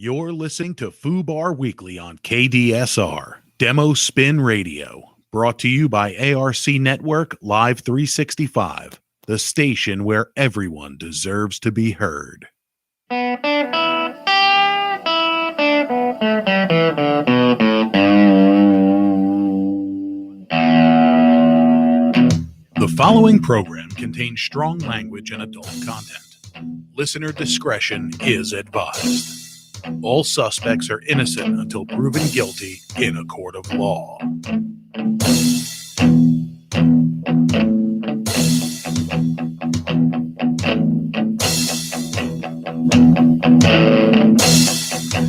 You're listening to FUBAR Weekly on KDSR, Demo Spin Radio, brought to you by ARC Network Live 365, the station where everyone deserves to be heard. The following program contains strong language and adult content. Listener discretion is advised. All suspects are innocent until proven guilty in a court of law.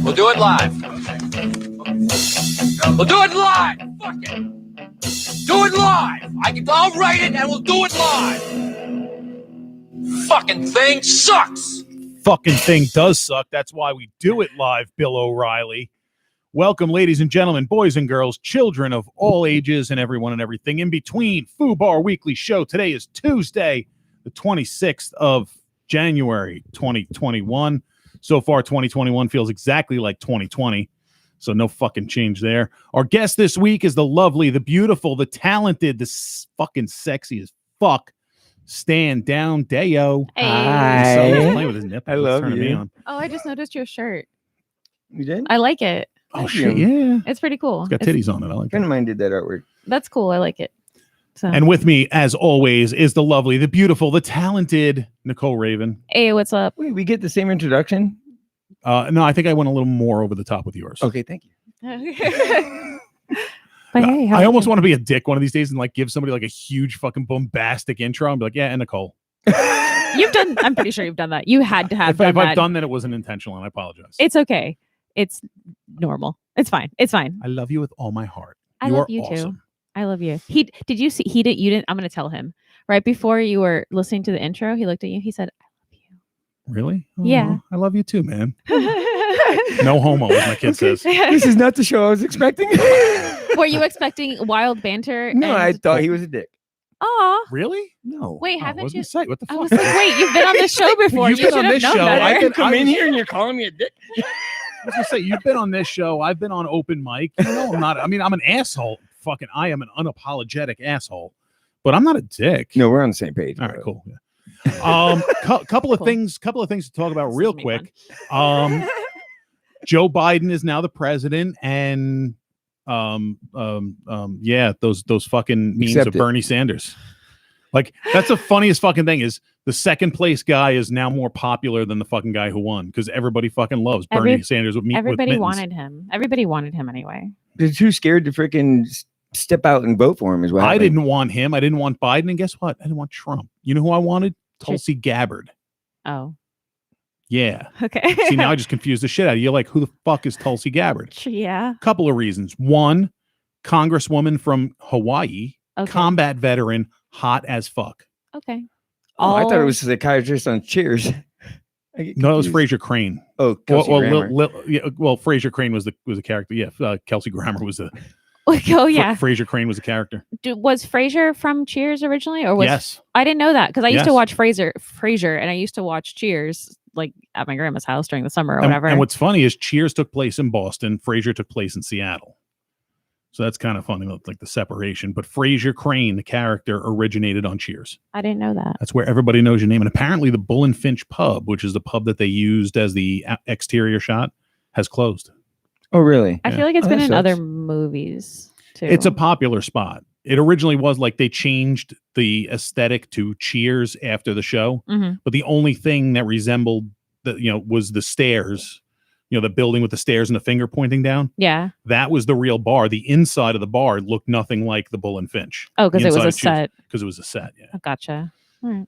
We'll do it live. We'll do it live. Fuck it. Do it live. I'll write it and we'll do it live. Fucking thing sucks. Fucking thing does suck. That's why we do it live, Bill O'Reilly. Welcome, ladies and gentlemen, boys and girls, children of all ages, and everyone and everything in between. FUBAR Weekly Show. Today is Tuesday, the 26th of January, 2021. So far, 2021 feels exactly like 2020. So no fucking change there. Our guest this week is the lovely, the beautiful, the talented, the fucking sexy as fuck, stand down Deyo. Hey. Hi. So playing with his nipple. I love you. Oh, I just noticed your shirt. You did? I like it. Oh shit, yeah. It's pretty cool. It's got titties on it. I like A friend it. of mine did that artwork. That's cool. I like it. So. And with me, as always, is the lovely, the beautiful, the talented Nicole Raven. Hey, what's up? Wait, we get the same introduction? No, I think I went a little more over the top with yours. Okay, thank you. But hey, how I are almost you? want to be a dick one of these days and like give somebody like a huge fucking bombastic intro and be like, yeah, and Nicole. You've done. I'm pretty sure you've done that. You had to have If done I've that. done that, it wasn't intentional, and I apologize. It's okay. It's normal. It's fine. It's fine. I love you with all my heart. I You love are you too. awesome. I love you. Did you see? He did. You didn't. I'm going to tell him right before you were listening to the intro. He looked at you. He said, Really? Yeah. I love you too, man. "I love you." No homo, as my kid says. This is not the show I was expecting. Were you expecting wild banter? No, I and... thought he was a dick. Aw. Really? No. Wait, Oh, haven't what did you? say? What the I fuck? was like, wait, you've been on this show before. You've You been should on have this known show. better. I I can- come I in was- here and you're calling me a dick? I was gonna say, you've been on this show. I've been on open mic. You know, I'm not. I mean, I'm an asshole. Fucking, I am an unapologetic asshole, but I'm not a dick. No, we're on the same page. All right, bro. cool. Yeah. Couple of Cool. things to talk about This real is me quick. Joe Biden is now the president, and yeah, those fucking memes Accept of it. Bernie Sanders. Like, that's the funniest fucking thing is the second place guy is now more popular than the fucking guy who won because everybody fucking loves Bernie Sanders with me. Everybody with wanted him. Everybody wanted him anyway. They're too scared to freaking step out and vote for him as well. I didn't want him. I didn't want Biden, and guess what? I didn't want Trump. You know who I wanted? Tulsi Gabbard. Oh, Yeah. okay. See, now I just confused the shit out of you. You're like, who the fuck is Tulsi Gabbard? Yeah. Couple of reasons. One, congresswoman from Hawaii, Okay. combat veteran, hot as fuck. Okay. Oh, I thought it All- was a psychiatrist on Cheers. I get No, it was confused. Fraser Crane. Oh, Kelsey Grammer. Well, Fraser Crane was the character. Yeah, Kelsey Grammer was the. Oh yeah. Fraser Crane was the character. Was Frasier from Cheers originally, or was Yes. I didn't know that because I used to Yes. watch Frasier, and I used to watch Cheers like at my grandma's house during the summer or whatever. And what's funny is Cheers took place in Boston. Frasier took place in Seattle. So that's kind of funny, like the separation. But Fraser Crane, the character, originated on Cheers. I didn't know that. That's where everybody knows your name. And apparently the Bull and Finch pub, which is the pub that they used as the exterior shot, has closed. Oh, really? I Yeah. feel like it's Oh, been that in other sucks. movies too. It's a popular spot. It originally was like they changed the aesthetic to Cheers after the show. Mhm. But the only thing that resembled was the stairs, the building with the stairs and the finger pointing down. Yeah. That was the real bar. The inside of the bar looked nothing like the Bull and Finch. Oh, because The it was inside a of Cheers. set. Because it was a set. Yeah. Oh, gotcha. All right.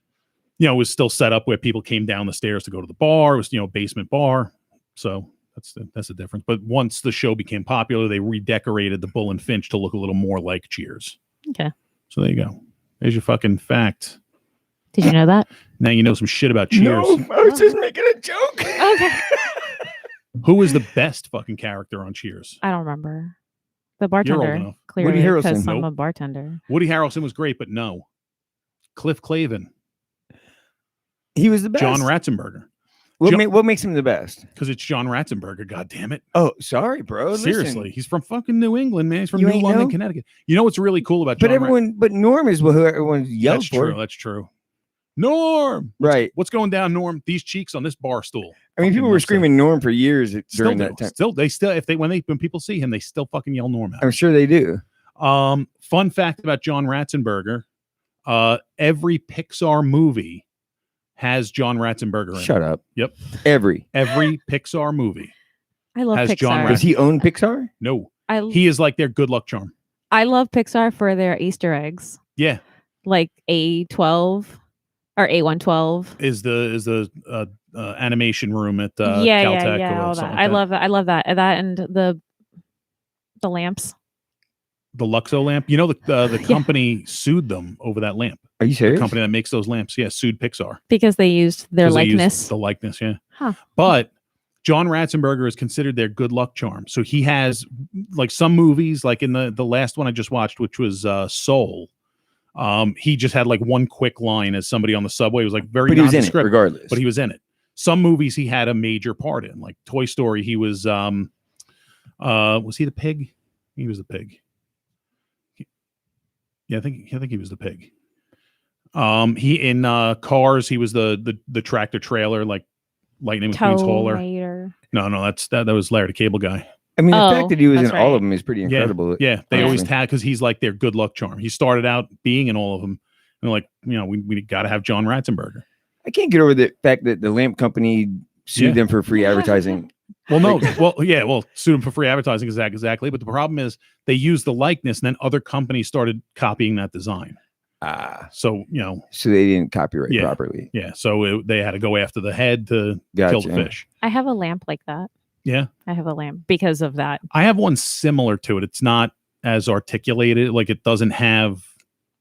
It was still set up where people came down the stairs to go to the bar. It was, basement bar. So that's the difference. But once the show became popular, they redecorated the Bull and Finch to look a little more like Cheers. Okay. So there you go. There's your fucking fact. Did you know that? Now you know some shit about Cheers. No, I was just making a joke. Okay. Who was the best fucking character on Cheers? I don't remember. The You're old bartender. enough. Clearly, Harrelson. because I'm Nope. a bartender. Woody Harrelson was great, but no. Cliff Clavin, He was the best. John Ratzenberger. What makes him the best? Because it's John Ratzenberger. God damn it! Oh, sorry, bro. Seriously, Listen. he's from fucking New England, man. He's from You New ain't London, know? Connecticut. You know what's really cool about John? But Norm is who everyone yelled That's for. true. That's true. Norm, Right. What's going down, Norm? These cheeks on this bar stool. I mean, people were screaming Norm for years during that time. When people see him, they still fucking yell Norm out. I'm sure they do. Fun fact about John Ratzenberger: every Pixar movie has John Ratzenberger in it. Shut up. Yep. Every Pixar movie I love has Pixar. John Does he own Pixar? No, he is like their good luck charm. I love Pixar for their Easter eggs, Yeah, like A12 or A112. is the animation room at yeah, Caltech or all something that. like that. I love that. That and the lamps The Luxo lamp. You know the company sued them over that lamp. Are you The serious? company that makes those lamps, sued Pixar. because they used their 'Cause they used likeness. the likeness, yeah. Huh. But John Ratzenberger is considered their good luck charm. So he has like some movies, like in the last one I just watched, which was Soul. He just had like one quick line as somebody on the subway. It was like very But he was in it nondescript, regardless. but he was in it. Some movies he had a major part in, like Toy Story. He was he the pig? He was the pig. I think he was the pig. He in Cars, he was the tractor trailer, like Lightning McQueen's hauler. Terminator. No, that was Larry the Cable Guy. I mean, the Oh, fact that he was in that's all right. of them is pretty incredible. Yeah, they always honestly. tag because he's like their good luck charm. He started out being in all of them, and they're like, we got to have John Ratzenberger. I can't get over the fact that the lamp company sued them for free advertising. Well, no, sue them for free advertising, exactly. But the problem is they used the likeness, and then other companies started copying that design. So So they didn't copyright Yeah. properly. yeah, so they had to go after the head to kill the Gotcha. fish. I have a lamp like that. Yeah, I have a lamp because of that. I have one similar to it. It's not as articulated, like it doesn't have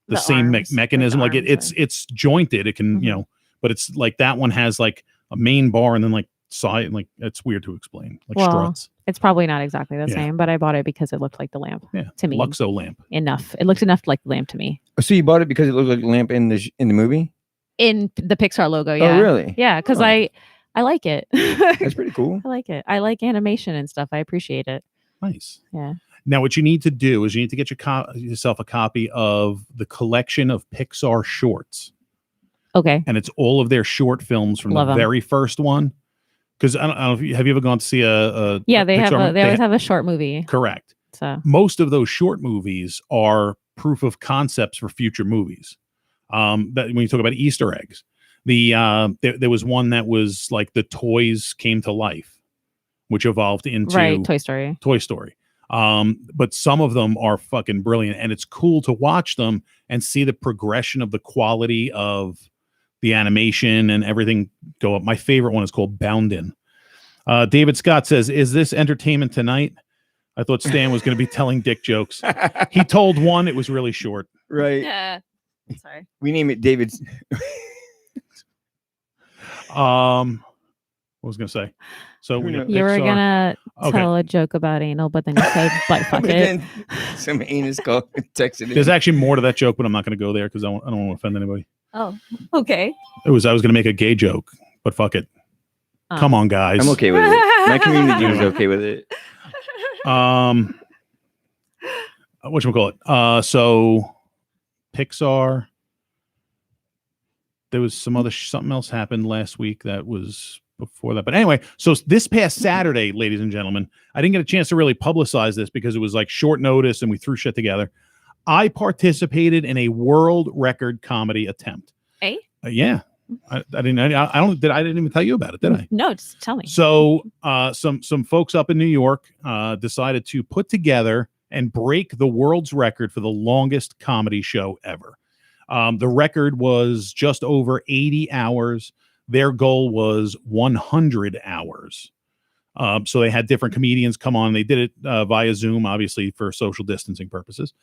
the same arms, mechanism. like Like the arms it's jointed. It can Mhm. but it's like that one has like a main bar and then like side. Like it's weird to explain. Like Well, struts. It's probably not exactly the Yeah. same, but I bought it because it looked like the lamp Yeah, to me. Luxo lamp. Enough. It looked enough like the lamp to me. So you bought it because it looked like a lamp in the movie? In the Pixar logo, yeah. Oh, really? Yeah, because Oh. I like it. That's pretty cool. I like it. I like animation and stuff. I appreciate it. Nice. Yeah. Now, what you need to do is you need to get yourself a copy of the collection of Pixar shorts. Okay. And it's all of their short films from Love the 'em. very first one. Because I don't know if have you ever gone to see a Yeah, they have Pixar they always have a short movie. correct. So Most of those short movies are proof of concepts for future movies. That when you talk about Easter eggs, there was one that was like the toys came to life, which evolved into right, Toy Story. Toy Story. But some of them are fucking brilliant, and it's cool to watch them and see the progression of the quality of the animation and everything go up. My favorite one is called Boundin'. David Scott says, "Is this entertainment tonight?" I thought Stan was going to be telling dick jokes. He told one; it was really short. Right. Yeah. Sorry. We name it David's. What was I going to say? So when knows? You were Pixar- gonna Okay. tell a joke about anal, but then you said butt fuck But it. then some anus call texted There's in. actually more to that joke, but I'm not going to go there because I don't want to offend anybody. Oh, okay. I was going to make a gay joke, but fuck it. Come on, guys. I'm okay with it. My community was okay with it. Whatchamacallit? So Pixar. There was some other something else happened last week that was before that. But anyway, so this past Saturday, ladies and gentlemen, I didn't get a chance to really publicize this because it was like short notice and we threw shit together. I participated in a world record comedy attempt. Eh? Yeah. I didn't even tell you about it, did I? No, just tell me. So some folks up in New York decided to put together and break the world's record for the longest comedy show ever. The record was just over 80 hours. Their goal was 100 hours. So they had different comedians come on. They did it via Zoom, obviously for social distancing purposes.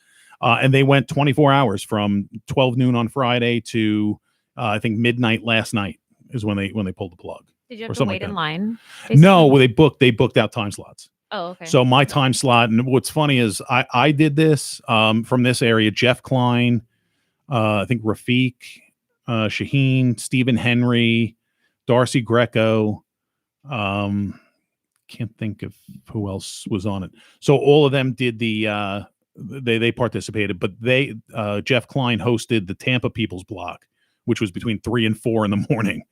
And they went 24 hours from 12 noon on Friday to I think midnight last night is when they pulled the plug. Did you or have to something wait like in that. line? No, well, they booked out time slots. Oh, okay. So my time slot, and what's funny is I did this from this area. Jeff Klein, I think Rafiq, Shaheen, Stephen Henry, Darcy Greco. Can't think of who else was on it. So all of them did the they participated, but they Jeff Klein hosted the Tampa People's Block, which was between 3 and 4 in the morning.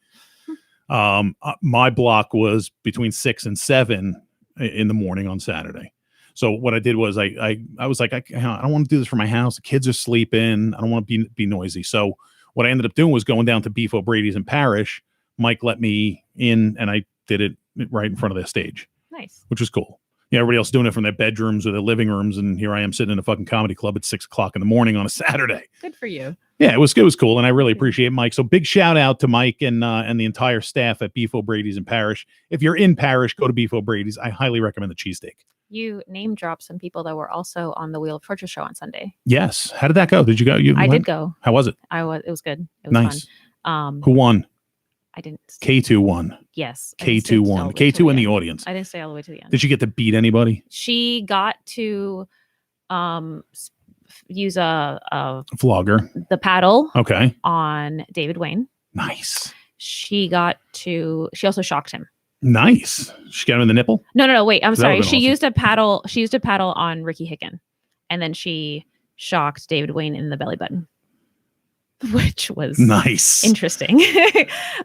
My block was between 6 and 7 in the morning on Saturday. So what I did was I was like, I don't want to do this for my house. The kids are sleeping. I don't want to be noisy. So what I ended up doing was going down to Beef O'Brady's in Parish. Mike let me in, and I did it right in front of their stage. Nice. Which was cool. Yeah, everybody else doing it from their bedrooms or their living rooms, and here I am sitting in a fucking comedy club at 6 o'clock in the morning on a Saturday. Good for you. Yeah, it was cool, and I really appreciate Mike. So big shout out to Mike and the entire staff at Beef O'Brady's in Parish. If you're in Parish, go to Beef O'Brady's. I highly recommend the cheesesteak. You name dropped some people that were also on the Wheel of Torture show on Sunday. Yes. How did that go? Did you go? I did go. How was it? It was good. It was nice. Fun. Who won? I didn't. K2 won. Yes. K2 won. K2 in the audience. I didn't stay all the way to the end. Did she get to beat anybody? She got to use a vlogger, the paddle. Okay. On David Wayne. Nice. She also shocked him. Nice. She got him in the nipple? No. Wait, I'm sorry. She used a paddle. She used a paddle on Ricky Hicken, and then she shocked David Wayne in the belly button, which was nice, interesting.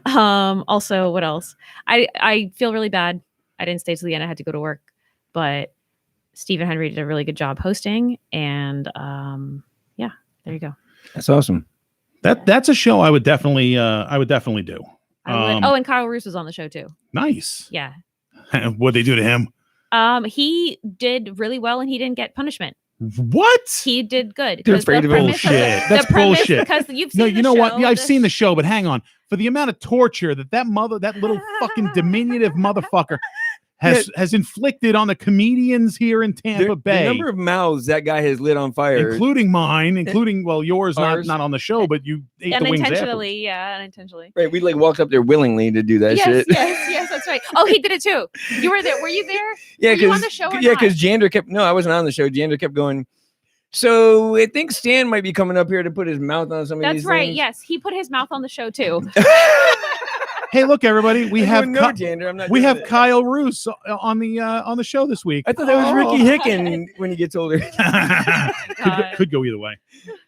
Also, what else? I feel really bad. I didn't stay till the end. I had to go to work, but Stephen Henry did a really good job hosting, and yeah, there you go. That's awesome. That's a show I would definitely do. And Kyle Roos was on the show too. Nice. Yeah. What'd they do to him? He did really well, and he didn't get punishment. What? He did good. That's bullshit. That's bullshit. Because you've seen you know show, what? Yeah, I've seen the show, but hang on. For the amount of torture that little fucking diminutive motherfucker has inflicted on the comedians here in Tampa Bay. The number of mouths that guy has lit on fire, including mine, yours, not on the show, but you ate the wings unintentionally. Yeah, unintentionally. Right, we walked up there willingly to do that shit. Yes, that's right. Oh, he did it too. You were there. Were you there? Yeah, because on the show. Because Jander kept. No, I wasn't on the show. Jander kept going. So I think Stan might be coming up here to put his mouth on some of these. That's right. Things. Yes, he put his mouth on the show too. Hey, look, everybody! We have Jander. I'm not. We have Kyle Roos on the show this week. I thought that was Ricky Hicken when he gets older. could go either way.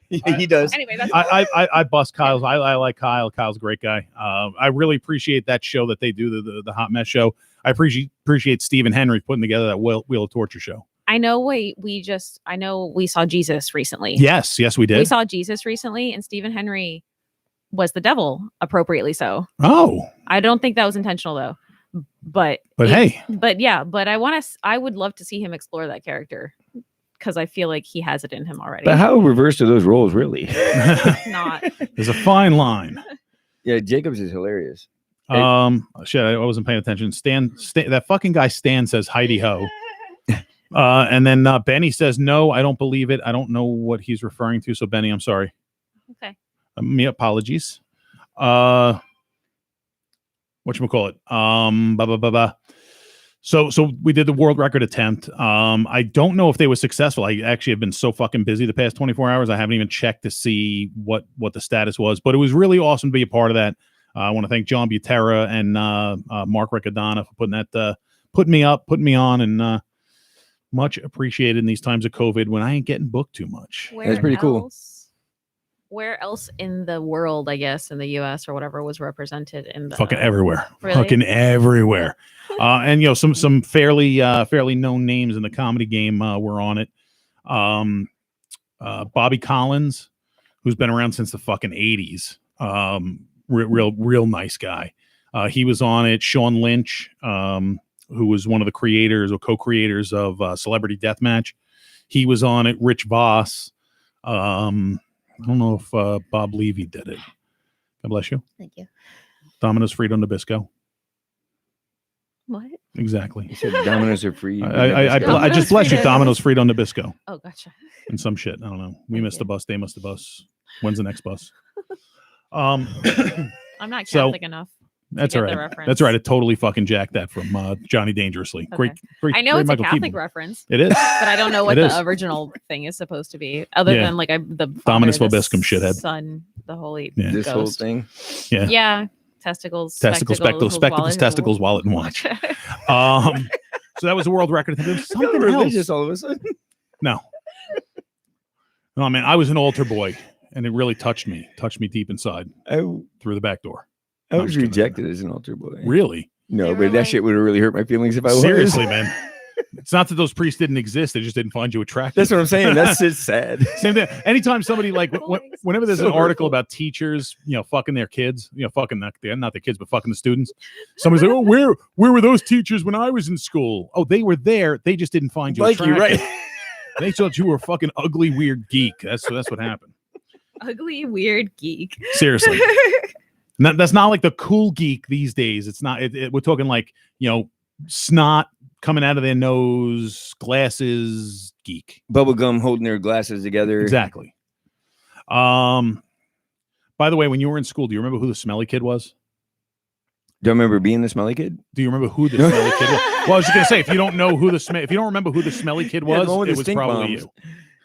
He does. Anyway, that's I bust Kyle's. I like Kyle. Kyle's a great guy. I really appreciate that show that they do, the Hot Mess show. I appreciate Stephen Henry putting together that Wheel of Torture show. I know we saw Jesus recently. Yes, we did. We saw Jesus recently, and Stephen Henry was the devil, appropriately so. Oh. I don't think that was intentional though. But I would love to see him explore that character, because I feel like he has it in him already. But how reversed are those roles, really? Not. There's a fine line. Yeah, Jacobs is hilarious. Shit, I wasn't paying attention. Stan, that fucking guy Stan says Heidi Ho. And then Benny says, no, I don't believe it. I don't know what he's referring to. So Benny, I'm sorry. Okay. Me apologies. Whatchamacallit? So we did the world record attempt. I don't know if they were successful. I actually have been so fucking busy the past 24 hours. I haven't even checked to see what the status was, but it was really awesome to be a part of that. I want to thank John Butera and Mark Riccadonna for putting me on, and much appreciated in these times of COVID when I ain't getting booked too much. That's pretty cool. Where else in the world, I guess, in the U.S. or whatever, was represented in the fucking everywhere, really? Fucking everywhere. And some fairly known names in the comedy game were on it. Bobby Collins, who's been around since the fucking 80s. Real nice guy. He was on it. Sean Lynch, who was one of the creators or co-creators of Celebrity Deathmatch, he was on it. Rich Voss. I don't know if Bob Levy did it. God bless you. Thank you. Domino's Frito Nabisco. What? Exactly. You said Domino's are free. I just bless you. Domino's Frito Nabisco. Oh, gotcha. And some shit. I don't know. We missed the bus. They missed the bus. When's the next bus? I'm not Catholic enough. That's all right. That's right. I totally fucking jacked that from Johnny Dangerously. Okay. Great. I know great it's Michael a Catholic Keaton. reference. It is. But I don't know what the original thing is supposed to be, other than the Dominus Father, Vobiscum, shithead. Son, the Holy This Ghost. whole thing. Yeah. Yeah. testicles, spectacles, testicles, wallet, and watch. So that was a world record. There was something else. All of a sudden. No, man, I was an altar boy, and it really touched me deep inside through the back door. I was rejected as an altar boy. Really? No, They but were that like- shit would have really hurt my feelings if I was. Seriously, man. It's not that those priests didn't exist; they just didn't find you attractive. That's what I'm saying. That's just sad. Same thing. Anytime somebody like whenever there's So an article hurtful. about teachers, fucking their kids, fucking not their kids, but fucking the students. Somebody's like, "Oh, where were those teachers when I was in school?" Oh, they were there. They just didn't find you Like you, attractive. right? They thought you were a fucking ugly, weird geek. That's what happened. Ugly, weird geek. Seriously. That's not like the cool geek these days. It's not. We're talking like snot coming out of their nose, glasses, geek. Bubblegum holding their glasses together. Exactly. By the way, when you were in school, do you remember who the smelly kid was? Do you remember being the smelly kid? Do you remember who the smelly kid was? Well, I was just gonna say, if you don't remember who the smelly kid Yeah, was, the one with it the was stink probably bombs.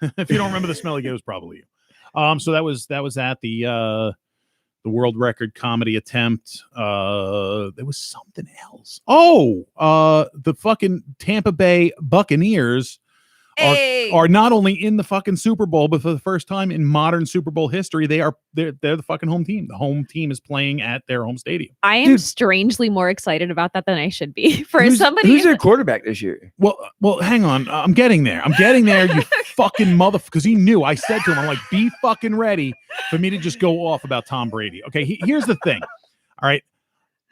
you. If you don't remember the smelly kid, it was probably you. So that was at the world record comedy attempt. There was something else. The fucking Tampa Bay Buccaneers are not only in the fucking Super Bowl, but for the first time in modern Super Bowl history, they're the fucking home team. The home team is playing at their home stadium. I am strangely more excited about that than I should be. For Who's their somebody, quarterback this year? Well, hang on. I'm getting there. You fucking motherfucker. Because he knew. I said to him, I'm like, be fucking ready for me to just go off about Tom Brady. Okay, here's the thing. All right.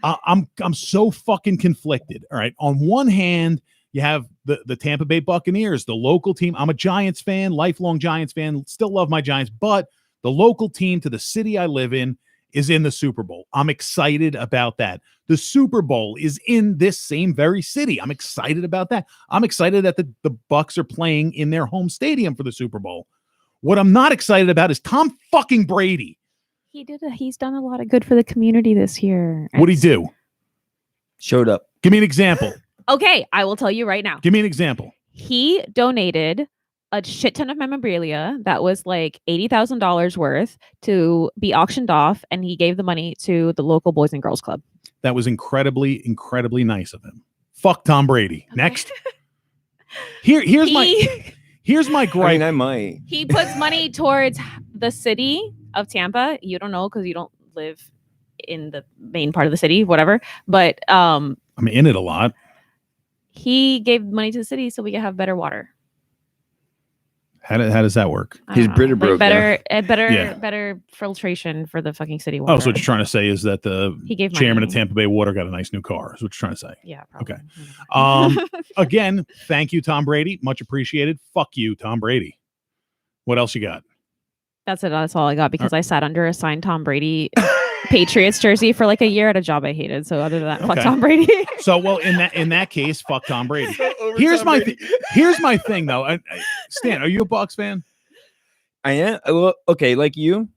I'm so fucking conflicted. All right. On one hand, you have the Tampa Bay Buccaneers, the local team. I'm a Giants fan, lifelong Giants fan, still love my Giants, but the local team to the city I live in is in the Super Bowl. I'm excited about that. The Super Bowl is in this same very city. I'm excited about that. I'm excited that the Bucs are playing in their home stadium for the Super Bowl. What I'm not excited about is Tom fucking Brady. he's done a lot of good for the community this year. What'd he do? Showed up. Give me an example. Okay, I will tell you right now. Give me an example. He donated a shit ton of memorabilia that was like $80,000 worth to be auctioned off, and he gave the money to the local Boys and Girls Club. That was incredibly, incredibly nice of him. Fuck Tom Brady. Okay. Next. Here's my I gripe. mean, I might. He puts money towards the city of Tampa. You don't know because you don't live in the main part of the city, whatever. But I'm in it a lot. he gave money to the city so we could have better water. How does that work? I His don't know. Brita Like broke better, Yeah. better filtration for the fucking city water. Oh, so what you're trying to say is that the He gave chairman of money. Tampa Bay Water got a nice new car. Is what you're trying to say. Yeah, probably. Okay. Again, thank you, Tom Brady. Much appreciated. Fuck you, Tom Brady. What else you got? That's it. That's all I got because I sat under a signed Tom Brady Patriots jersey for like a year at a job I hated. So other than that, fuck Okay. Tom Brady. So, well, in that case, fuck Tom Brady. Here's my thing though. Stan, are you a Bucs fan? I am. Well, okay, like you,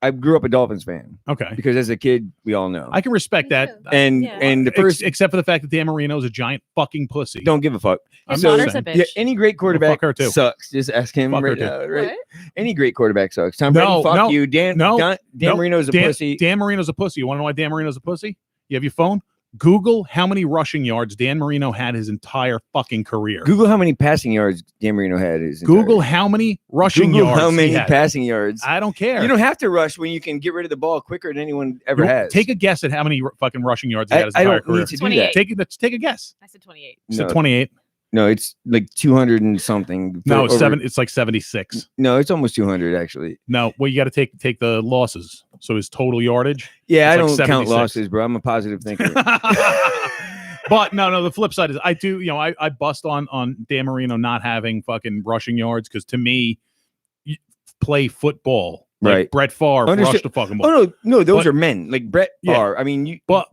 I grew up a Dolphins fan Okay, because as a kid, we all know. I can respect Me that. too. and Yeah. and the first Except for the fact that Dan Marino is a giant fucking pussy. don't give a fuck. I'm His just daughter's saying. a bitch. Yeah, any great quarterback her too. sucks. Just ask him Fuck her right too. now. Right? Any great quarterback sucks. Tom Brady, No, fuck no, you. Dan no, Marino's a pussy. Dan Marino's a pussy. You want to know why Dan Marino's a pussy? You have your phone? Google how many rushing yards Dan Marino had his entire fucking career. Google how many passing yards Dan Marino had. Google how many rushing Google yards how he many had. passing yards. I don't care. You don't have to rush when you can get rid of the ball quicker than anyone ever has. Take a guess at how many fucking rushing yards he had his I entire don't career. need to do 28. that. Take a guess. I said 28. So No, 28. no, it's like 200 and something. No, it's Over- seven. It's like 76. No, it's almost 200 actually. No, well, you got to take the losses. So his total yardage. Yeah, It's I like don't count 76. losses, bro. I'm a positive thinker. But no, the flip side is I do, I bust on Dan Marino not having fucking rushing yards because to me, you play football. Like Right. Brett Favre Understood. rushed the fucking ball. Oh no, those But- are men like Brett Yeah. Favre. I mean, But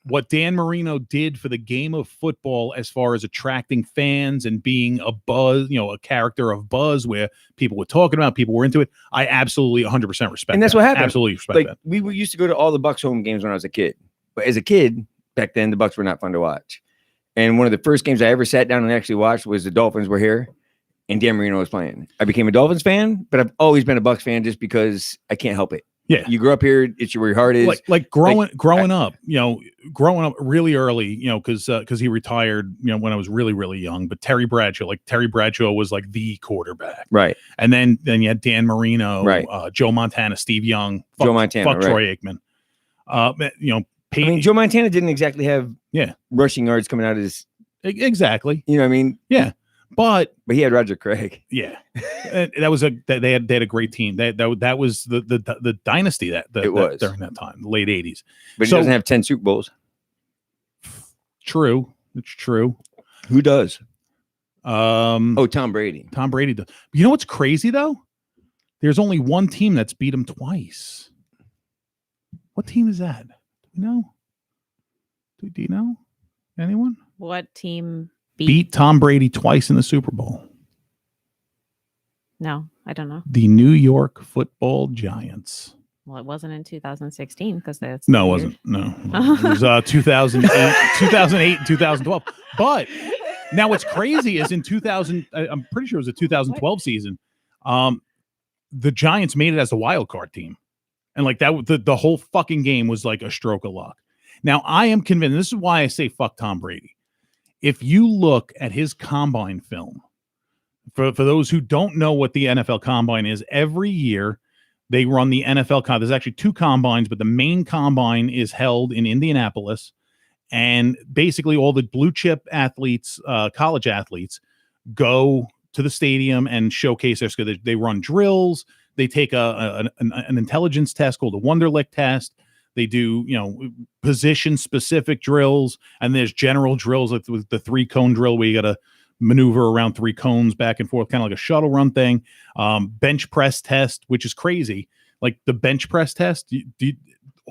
what Dan Marino did for the game of football as far as attracting fans and being a buzz, a character of buzz where people were talking about, people were into it, I absolutely 100% respect And that's that. what happened. Absolutely respect like that. we used to go to all the Bucks home games when I was a kid. But as a kid back then, the Bucks were not fun to watch. And one of the first games I ever sat down and actually watched was the Dolphins were here, and Dan Marino was playing. I became a Dolphins fan, but I've always been a Bucks fan just because I can't help it. Yeah. You grew up here. It's where your heart is. Like growing up, growing up really early, because he retired, when I was really, really young. But Terry Bradshaw was like the quarterback. Right. And then you had Dan Marino, Right. Joe Montana, Steve Young, Joe Montana, fuck Troy Aikman. Joe Montana didn't exactly have rushing yards coming out of his. Exactly. You know what I mean? Yeah. But he had Roger Craig. Yeah, and that was they had a great team. That was the dynasty that was during that time, the late '80s. But he doesn't have 10 Super Bowls. True, it's true. Who does? Tom Brady. Tom Brady does. You know what's crazy though? There's only one team that's beat him twice. What team is that? Do you know? Do you know? Anyone? What team beat Tom Brady twice in the Super Bowl? No, I don't know. The New York Football Giants. Well, it wasn't in 2016 because that's no, it wasn't. No, it was 2008, 2008, and 2012. But now what's crazy is in 2000, I'm pretty sure it was a 2012 season. The Giants made it as a wild card team, and like that, the whole fucking game was like a stroke of luck. Now I am convinced. This is why I say fuck Tom Brady. If you look at his combine film, for those who don't know what the NFL combine is, every year they run the NFL combine. There's actually 2 combines, but the main combine is held in Indianapolis. And basically all the blue chip athletes, college athletes, go to the stadium and showcase their skill. They run drills. They take an intelligence test called a Wonderlic test. They do, position-specific drills, and there's general drills like with the 3-cone drill where you got to maneuver around 3 cones back and forth, kind of like a shuttle run thing. Bench press test, which is crazy. Like the bench press test,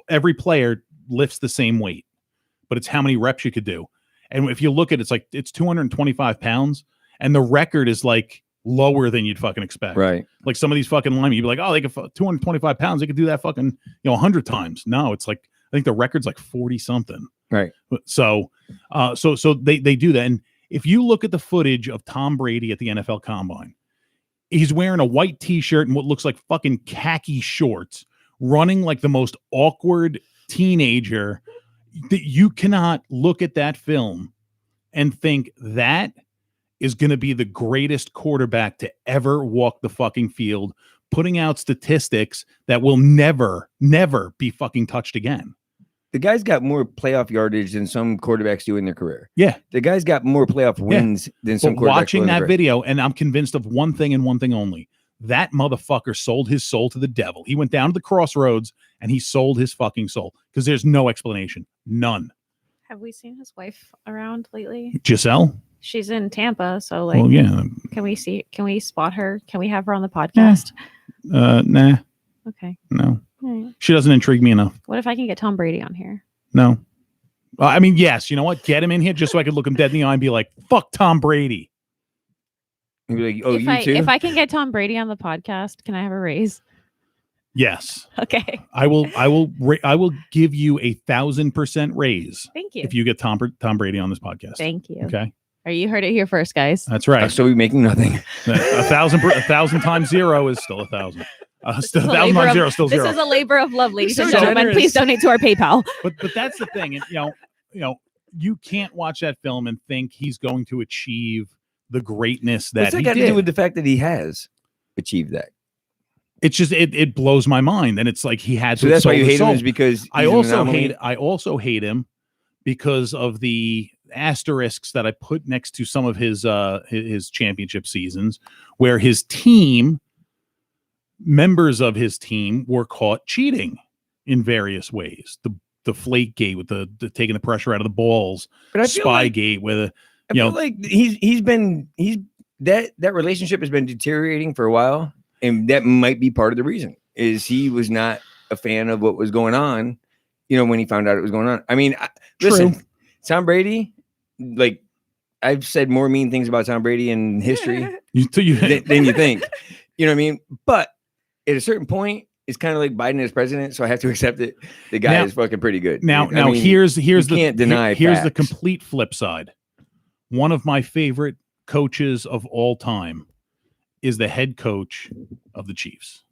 every player lifts the same weight, but it's how many reps you could do. And if you look at it, it's 225 pounds, and the record is like lower than you'd fucking expect. Right. Like some of these fucking linemen, you'd be like, oh, they could 225 pounds. They could do that fucking, 100 times. No, it's like, I think the record's like 40 something. Right. So they do that. And if you look at the footage of Tom Brady at the NFL Combine, he's wearing a white t-shirt and what looks like fucking khaki shorts, running like the most awkward teenager. You cannot look at that film and think that is going to be the greatest quarterback to ever walk the fucking field, putting out statistics that will never be fucking touched again. The guy's got more playoff yardage than some quarterbacks do in their career. Yeah. The guy's got more playoff wins than some quarterbacks. Watching that video, and I'm convinced of one thing and one thing only. That motherfucker sold his soul to the devil. He went down to the crossroads and he sold his fucking soul because there's no explanation. None. Have we seen his wife around lately? Giselle? She's in Tampa, so like, well, yeah. Can we spot her? Can we have her on the podcast? Nah. Okay. No. Right. She doesn't intrigue me enough. What if I can get Tom Brady on here? No. I mean, yes. You know what? Get him in here just so I could look him dead in the eye and be like, "Fuck Tom Brady." And be like, "Oh, if I can get Tom Brady on the podcast, can I have a raise?" Yes. Okay. I will give you 1,000% raise. Thank you. If you get Tom Brady on this podcast. Thank you. Okay. You heard it here first, guys. That's right. So we're making nothing. 1,000 times 0 is still 1,000. 1,000 times 0 is still 0. This is a labor of love, ladies and so gentlemen. generous. Please donate to our PayPal. But that's the thing, and you can't watch that film and think he's going to achieve the greatness that he got did. to do with the fact that he has achieved that. It's just it blows my mind, and it's like he had. So to that's why you hate soul. him, is because I also hate him because of the asterisks that I put next to some of his championship seasons, where his team, members of his team, were caught cheating in various ways. The Deflategate with the taking the pressure out of the balls, but I feel Spygate with I feel like that relationship has been deteriorating for a while, and that might be part of the reason is he was not a fan of what was going on, when he found out it was going on. I mean, listen, Tom Brady, like I've said more mean things about Tom Brady in history than you think. You know what I mean? But at a certain point, it's kind of like Biden as president, so I have to accept it. The guy is fucking pretty good. Now, here's the facts. Complete flip side. One of my favorite coaches of all time is the head coach of the Chiefs.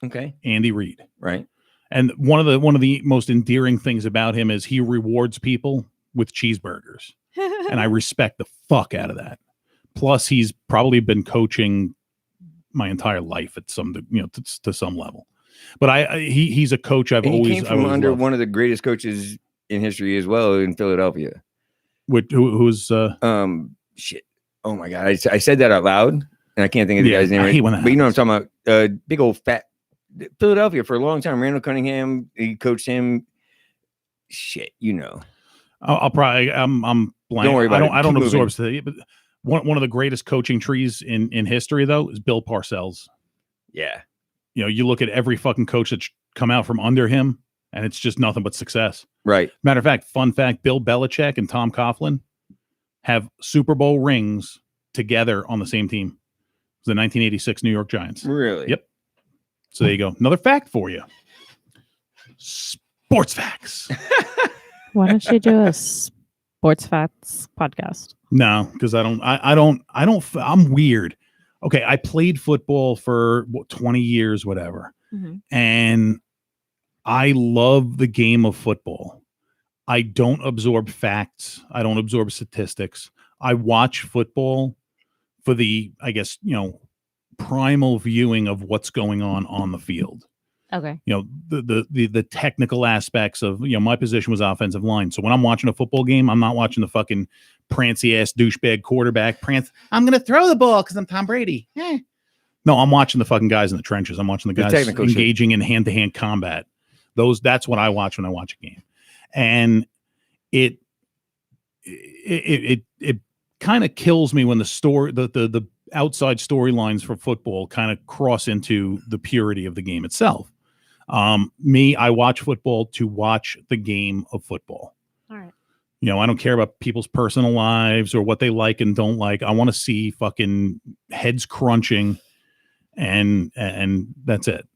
Okay, Andy Reid. Right. And one of the most endearing things about him is he rewards people with cheeseburgers. And I respect the fuck out of that. Plus, he's probably been coaching my entire life at some, to some level. But he's a coach I've And he always came from under loved. one of the greatest coaches in history as well in Philadelphia. Who's shit. Oh my god, I said that out loud, and I can't think of the guy's name. I hate when that but you know what I'm happens. talking about? Big old fat Philadelphia for a long time. Randall Cunningham, he coached him. Shit, you know. I'll probably I'm blank. Don't worry about it. I don't Keep absorb moving. today. But one of the greatest coaching trees in history though is Bill Parcells. Yeah. You look at every fucking coach that's come out from under him, and it's just nothing but success. Right. Matter of fact, fun fact: Bill Belichick and Tom Coughlin have Super Bowl rings together on the same team. It was the 1986 New York Giants. Really? Yep. So there you go. Another fact for you. Sports facts. Why don't you do a sports facts podcast? No, because I'm weird. Okay, I played football for 20 years, whatever. Mm-hmm. And I love the game of football. I don't absorb facts. I don't absorb statistics. I watch football for the, I guess, primal viewing of what's going on the field. Okay. The technical aspects of, my position was offensive line. So when I'm watching a football game, I'm not watching the fucking prancy ass douchebag quarterback prance. I'm going to throw the ball because I'm Tom Brady. No, I'm watching the fucking guys in the trenches. I'm watching the guys engaging in hand-to-hand combat. That's what I watch when I watch a game. And it kind of kills me when the outside storylines for football kind of cross into the purity of the game itself. I watch football to watch the game of football. All right. I don't care about people's personal lives or what they like and don't like. I want to see fucking heads crunching and that's it.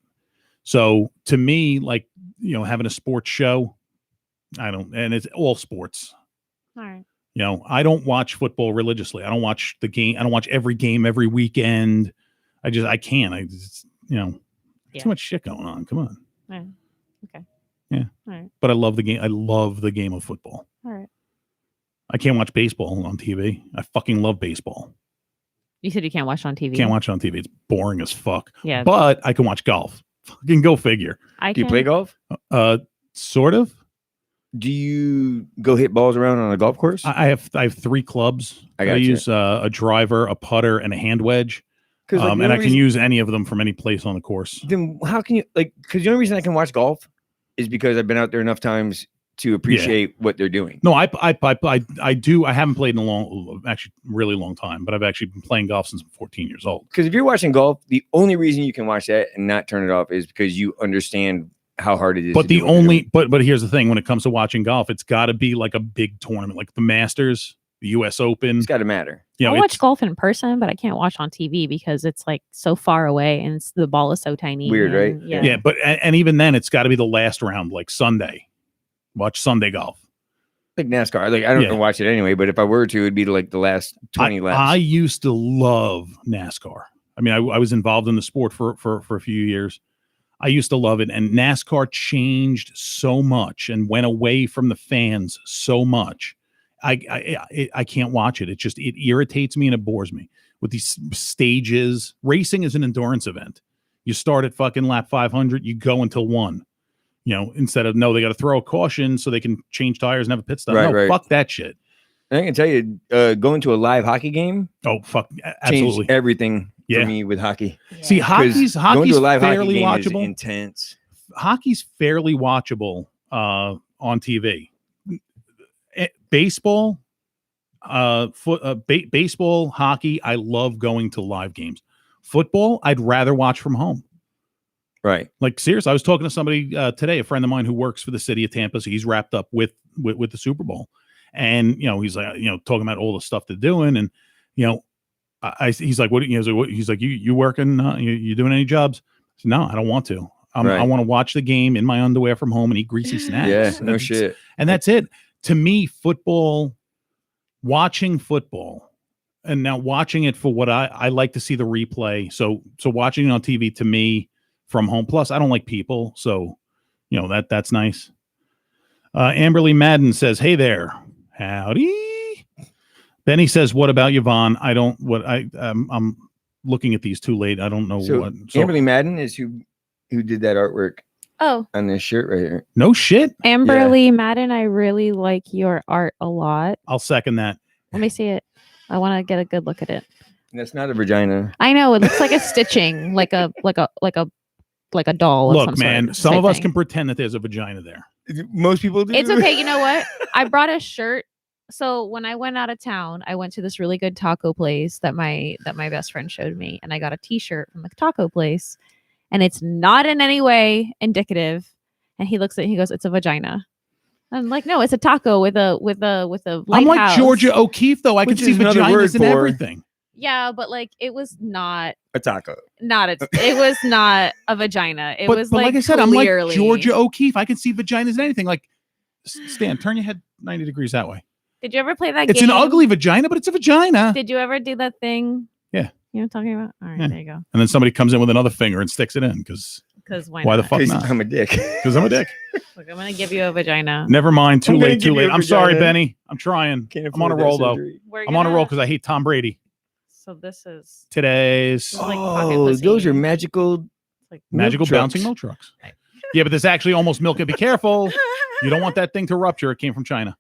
So to me, like, having a sports show, and it's all sports. All right. I don't watch football religiously. I don't watch the game. I don't watch every game every weekend. I can't. Too much shit going on. Come on. All right. Okay. Yeah. All right. But I love the game. I love the game of football. All right. I can't watch baseball on TV. I fucking love baseball. You said you can't watch it on TV. Can't watch it on TV. It's boring as fuck. Yeah. But I can watch golf. Fucking go figure. Do you play golf? Sort of. Do you go hit balls around on a golf course? I have 3 clubs. I use a driver, a putter, and a hand wedge. And I can use any of them from any place on the course. Then how can you because the only reason I can watch golf is because I've been out there enough times to appreciate what they're doing. No, I do. I haven't played in really long time, but I've actually been playing golf since I'm 14 years old. Because if you're watching golf, the only reason you can watch that and not turn it off is because you understand how hard it is. But but here's the thing: when it comes to watching golf, it's got to be like a big tournament, like the Masters, the U.S. Open. It's got to matter. I watch golf in person, but I can't watch on TV because it's like so far away and the ball is so tiny. Weird, right? Yeah. But and even then, it's got to be the last round, like Sunday. Watch Sunday golf. Like NASCAR. I don't watch it anyway, but if I were to, it'd be like the last 20 laps. I used to love NASCAR. I mean, I was involved in the sport for a few years. I used to love it, and NASCAR changed so much and went away from the fans so much. I can't watch it. It irritates me and it bores me with these stages. Racing is an endurance event. You start at fucking lap 500, you go until 1. Instead of they got to throw a caution so they can change tires and have a pit stop. Right. Fuck that shit. And I can tell you, going to a live hockey game. Oh fuck, absolutely changed everything for me with hockey. Yeah. See, hockey's going to a live fairly hockey game watchable. Is intense. Hockey's fairly watchable on TV. Baseball, baseball, hockey. I love going to live games. Football, I'd rather watch from home. Right. Like, seriously, I was talking to somebody today, a friend of mine who works for the city of Tampa. So he's wrapped up with the Super Bowl. And, he's like, talking about all the stuff they're doing. And, he's like, he's like, you working, you doing any jobs? I said, no, I don't want to. I want to watch the game in my underwear from home and eat greasy snacks. Yeah, no shit. And that's it. To me, watching football, and now watching it for what I like to see the replay. So watching it on TV to me from home. Plus, I don't like people. So, You know, that's nice. Amberly Madden says, "Hey there, howdy." Benny says, "What about Yvonne?" I'm looking at these too late. I don't know So what. Amberly Madden is who did that artwork Oh, on this shirt right here. No shit. Amberly Madden, I really like your art a lot. I'll second that. Let me see it. I want to get a good look at it. That's not a vagina. I know it looks like a stitching, like a doll. Of Look, some man, sort, some type of us thing. can pretend that there's a vagina there. Most people do. It's okay. You know what? I brought a shirt. So when I went out of town, I went to this really good taco place that my best friend showed me, and I got a T-shirt from the taco place, and it's not in any way indicative. And he looks at it, he goes, "It's a vagina." I'm like, "No, it's a taco with a lighthouse." I'm like Georgia O'Keeffe, though. I can Which see is another vaginas word in for- everything. Yeah, but like it was not a taco. it was not a vagina. It But was like I said, clearly... I'm like Georgia O'Keeffe. I can see vaginas in anything. Like, Stan, turn your head 90 degrees that way. Did you ever play that It's game? an ugly vagina, but it's a vagina. Did you ever do that thing? Yeah. You know what I'm talking about? All right, Yeah. there you go. And then somebody comes in with another finger and sticks it in because Because why Why the not? fuck 'Cause not? I'm a dick. Because I'm a dick. Look, I'm gonna give you a vagina. Never mind. Too I'm gonna late. give Too you late. a I'm sorry, vagina. Benny. I'm trying. Can't I'm on a afford that roll, though. surgery. I'm on a roll because I hate Tom Brady. So this is Today's like pocket Oh, pussy. those are magical. like magical milk bouncing trucks. milk trucks. Yeah, but this actually almost milk it. Be careful. You don't want that thing to rupture. It came from China.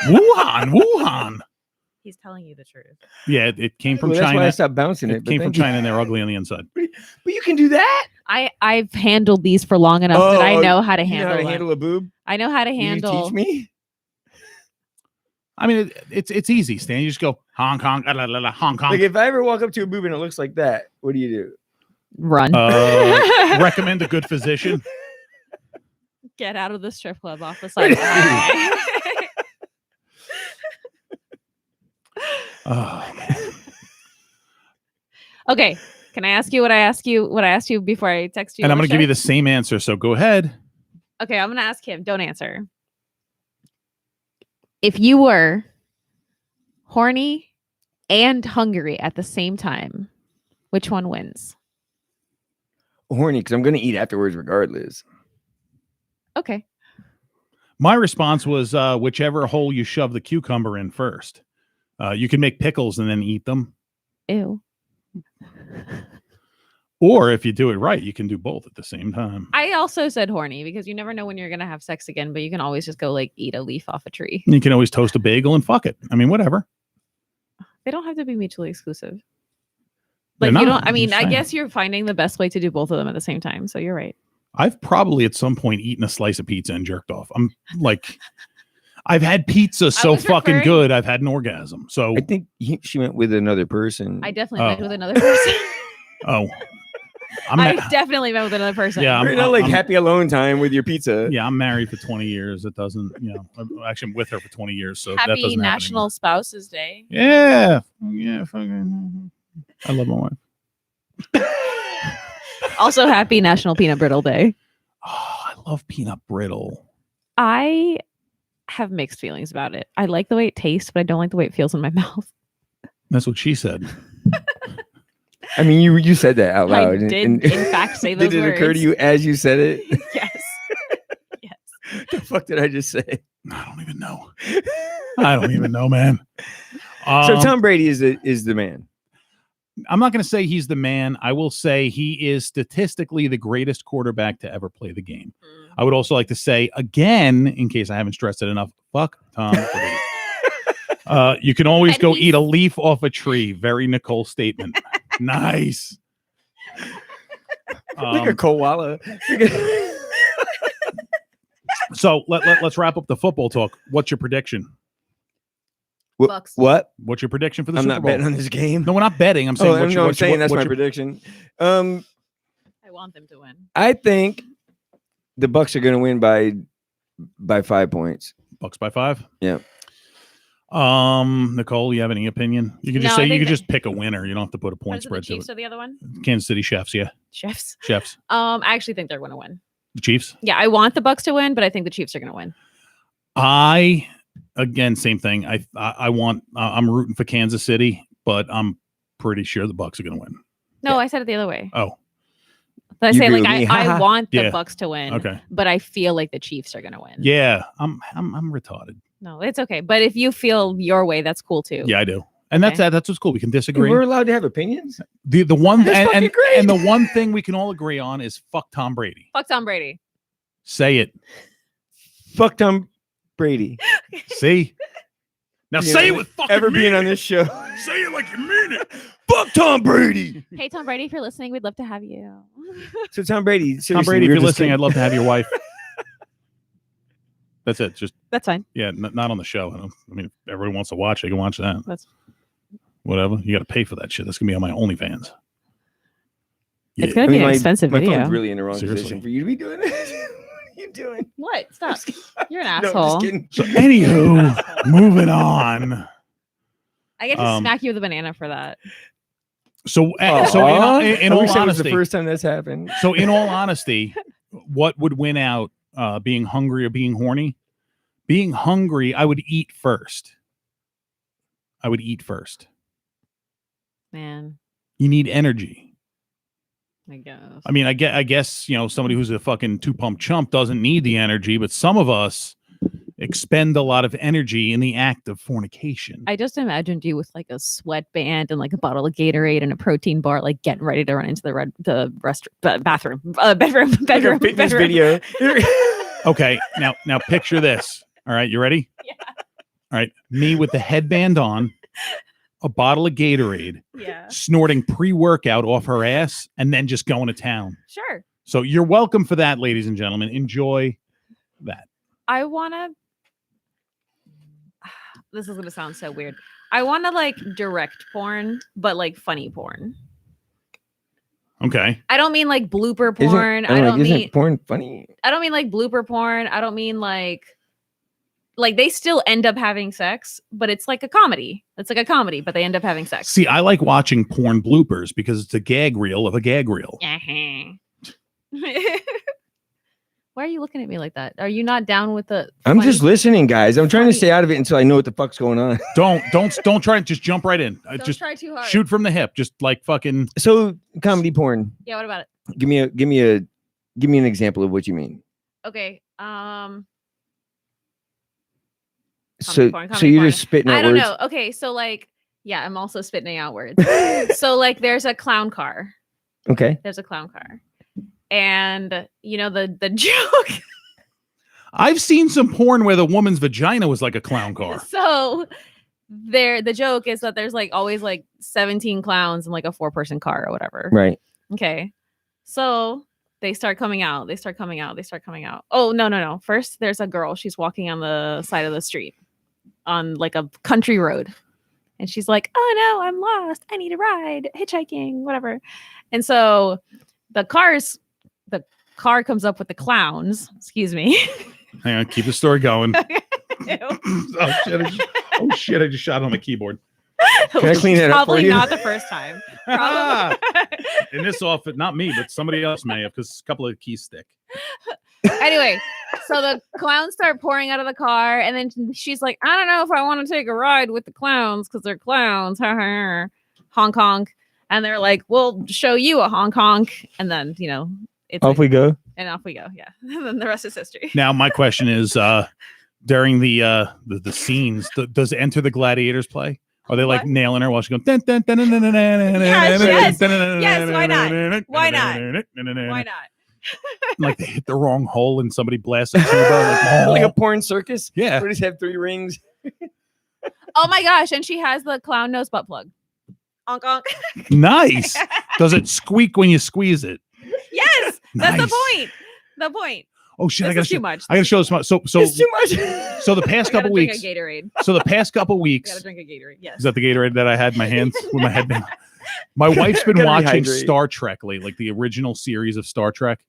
Wuhan. He's telling you the truth. Yeah, it came from Well, that's why I China. stopped bouncing it. It came from China and they're ugly on the inside. But you can do that. I've handled these for long enough that I know how to You know handle how to them. handle a boob? I know how to Will you handle. teach me? I mean, it's easy, Stan. You just go Hong Kong, Hong Kong. Like if I ever walk up to a boob and it looks like that, what do you do? Run. Recommend a good physician. Get out of the strip club off the side. Of the highway. Oh, man. Okay. Can I ask you what I asked you before I text you? And I'm on going to give you show? the same answer. So go ahead. Okay, I'm gonna ask him. Don't answer. If you were horny and hungry at the same time, which one wins? Horny, because I'm going to eat afterwards regardless. Okay. My response was whichever hole you shove the cucumber in first. You can make pickles and then eat them. Ew. Or if you do it right, you can do both at the same time. I also said horny because you never know when you're gonna have sex again, but you can always just go like eat a leaf off a tree. You can always toast a bagel and fuck it. I mean, whatever. They don't have to be mutually exclusive. They're Like you not, don't. I mean, I'm I saying. guess you're finding the best way to do both of them at the same time. So you're right. I've probably at some point eaten a slice of pizza and jerked off. I'm like, I've had pizza so was fucking referring- good, I've had an orgasm. So, I think she went with another person. I definitely met Oh. with another person. oh, I definitely met with another person. Yeah, You're not like happy alone time with your pizza. Yeah, I'm married for 20 years. It doesn't, actually I'm with her for 20 years. So that Happy doesn't happen National Spouses Day. anymore. Yeah. Fucking, I love my wife. Also, happy National Peanut Brittle Day. Oh, I love peanut brittle. I have mixed feelings about it. I like the way it tastes, but I don't like the way it feels in my mouth. That's what she said. I mean, you said that out I loud. did, in fact, say those Did it words. occur to you as you said it? Yes. Yes. The fuck did I just say? I don't even know. I don't even know, man. So Tom Brady is the man. I'm not going to say he's the man. I will say he is statistically the greatest quarterback to ever play the game. I would also like to say again, in case I haven't stressed it enough, fuck Tom Brady. You can always And go he's- eat a leaf off a tree. Very Nicole statement. Nice. Like a koala. So let's wrap up the football talk. What's your prediction? Bucks. What? What's your prediction for the I'm Super not Bowl? betting on this game. No, we're not betting. I'm saying. Oh, what's your, I'm what's your- saying that's what's my your- prediction. I want them to win. I think the Bucks are going to win by 5 points. Bucks by 5. Yeah. Nicole, you have any opinion? You can just No, I say you think can that- just pick a winner. You don't have to put a What point is it, the spread to Chiefs it. or the other one? Kansas City Chefs, yeah, Chefs. Chefs, I actually think they're going to win. the Chiefs. Yeah, I want the Bucks to win, but I think the Chiefs are going to win. Again, same thing. I want. I'm rooting for Kansas City, but I'm pretty sure the Bucks are going to win. No, Yeah. I said it the other way. Oh, But I You say agree like with me? I want the Yeah. Bucks to win. Okay. But I feel like the Chiefs are gonna win. Yeah, I'm retarded. No, it's okay. But if you feel your way, that's cool too. Yeah, I do. And that's Okay. that's what's cool. We can Dude, disagree. we're allowed to have opinions. The one That's and, fucking great. and the one thing we can all agree on is fuck Tom Brady. Fuck Tom Brady. Say it. Fuck Tom Brady. See? Now You say know, it with fucking Ever being meaning. on this show. Say it like you mean it. Fuck Tom Brady. Hey Tom Brady, if you're listening, we'd love to have you. So Tom Brady. Tom seriously, Brady, if we were you're just listening, kidding. I'd love to have your wife. That's it. Just That's fine. yeah, not on the show. I mean, if everyone wants to watch, they can watch that. That's Whatever. You got to pay for that shit. That's gonna be on my OnlyFans. It's Yeah. gonna be an my, expensive my video. phone's really in the wrong Seriously. position for you to be doing this. What are you doing? What? Stop. You're an No, I'm just asshole. kidding. So anywho, moving on. I get to Um, smack you with a banana for that. So Aw, in I all wish that was the honesty, first time that's happened. so in all honesty, what would win out? Being hungry or being horny? Being hungry, I would eat first. Man, You need energy. I guess. I mean, I guess, somebody who's a fucking two-pump chump doesn't need the energy, but some of us expend a lot of energy in the act of fornication. I just imagined you with like a sweatband and like a bottle of Gatorade and a protein bar, like getting ready to run into the bedroom. Like a fitness video. Okay, now picture this. All right, you ready? Yeah. All right, me with the headband on, a bottle of Gatorade, Yeah. snorting pre-workout off her ass, and then just going to town. Sure. So you're welcome for that, ladies and gentlemen. Enjoy that. I want to. This is going to sound so weird. I want to like direct porn, but like funny porn. Okay. I don't mean like blooper porn. I don't mean isn't porn funny? I don't mean like blooper porn. I don't mean like they still end up having sex, but it's like a comedy. It's like a comedy, but they end up having sex. See, I like watching porn bloopers because it's a gag reel of a gag reel. Why are you looking at me like that? Are you not down with the I'm just funny- listening, guys. I'm trying to stay out of it until I know what the fuck's going on. Don't try and just jump right in. Don't Just try too hard. shoot from the hip. Just like fucking. So comedy porn. Yeah, what about it? Give me an example of what you mean. Okay. So porn, so comedy you're porn. just spitting out I don't words. know. Okay, so like yeah, I'm also spitting out words. So like there's a clown car. Okay. There's a clown car. And you know the joke. I've seen some porn where the woman's vagina was like a clown car. So the joke is that there's like always like 17 clowns in like a 4-person car or whatever. Right. Okay. So they start coming out. Oh, no. First, there's a girl. She's walking on the side of the street on like a country road. And she's like, oh no, I'm lost. I need a ride. Hitchhiking, whatever. And so the car comes up with the clowns. Excuse me. Hang on, keep the story going. Ew. Oh shit! I just shot on my keyboard. Can I clean it up for Probably you? not the first time. Probably. In this office, not me, but somebody else may have because a couple of keys stick. Anyway, so the clowns start pouring out of the car, and then she's like, I don't know if I want to take a ride with the clowns because they're clowns. Honk honk. And they're like, we'll show you a honk honk. And then, it's Off we go. and off we go. Yeah. And then the rest is history. Now, my question is, during the scenes, does Enter the Gladiators play? Are they like What? nailing her while she goes? Yes, why not? Why not? Why not? Like they hit the wrong hole and somebody blasts a tuba. Like a porn circus. Yeah. We just have 3 rings. Oh my gosh. And she has the clown nose butt plug. Honk honk. Nice. Does it squeak when you squeeze it? Yes. That's Nice. the point. The point. Oh shit! This is too much. I gotta show this. So It's too much. so the past I gotta couple drink weeks. a Gatorade. So the past couple I weeks. gotta drink a Gatorade. Yes. Is that the Gatorade that I had in my hands with my head down? My wife's been Gotta watching rehydrate. Star Trek lately, like the original series of Star Trek.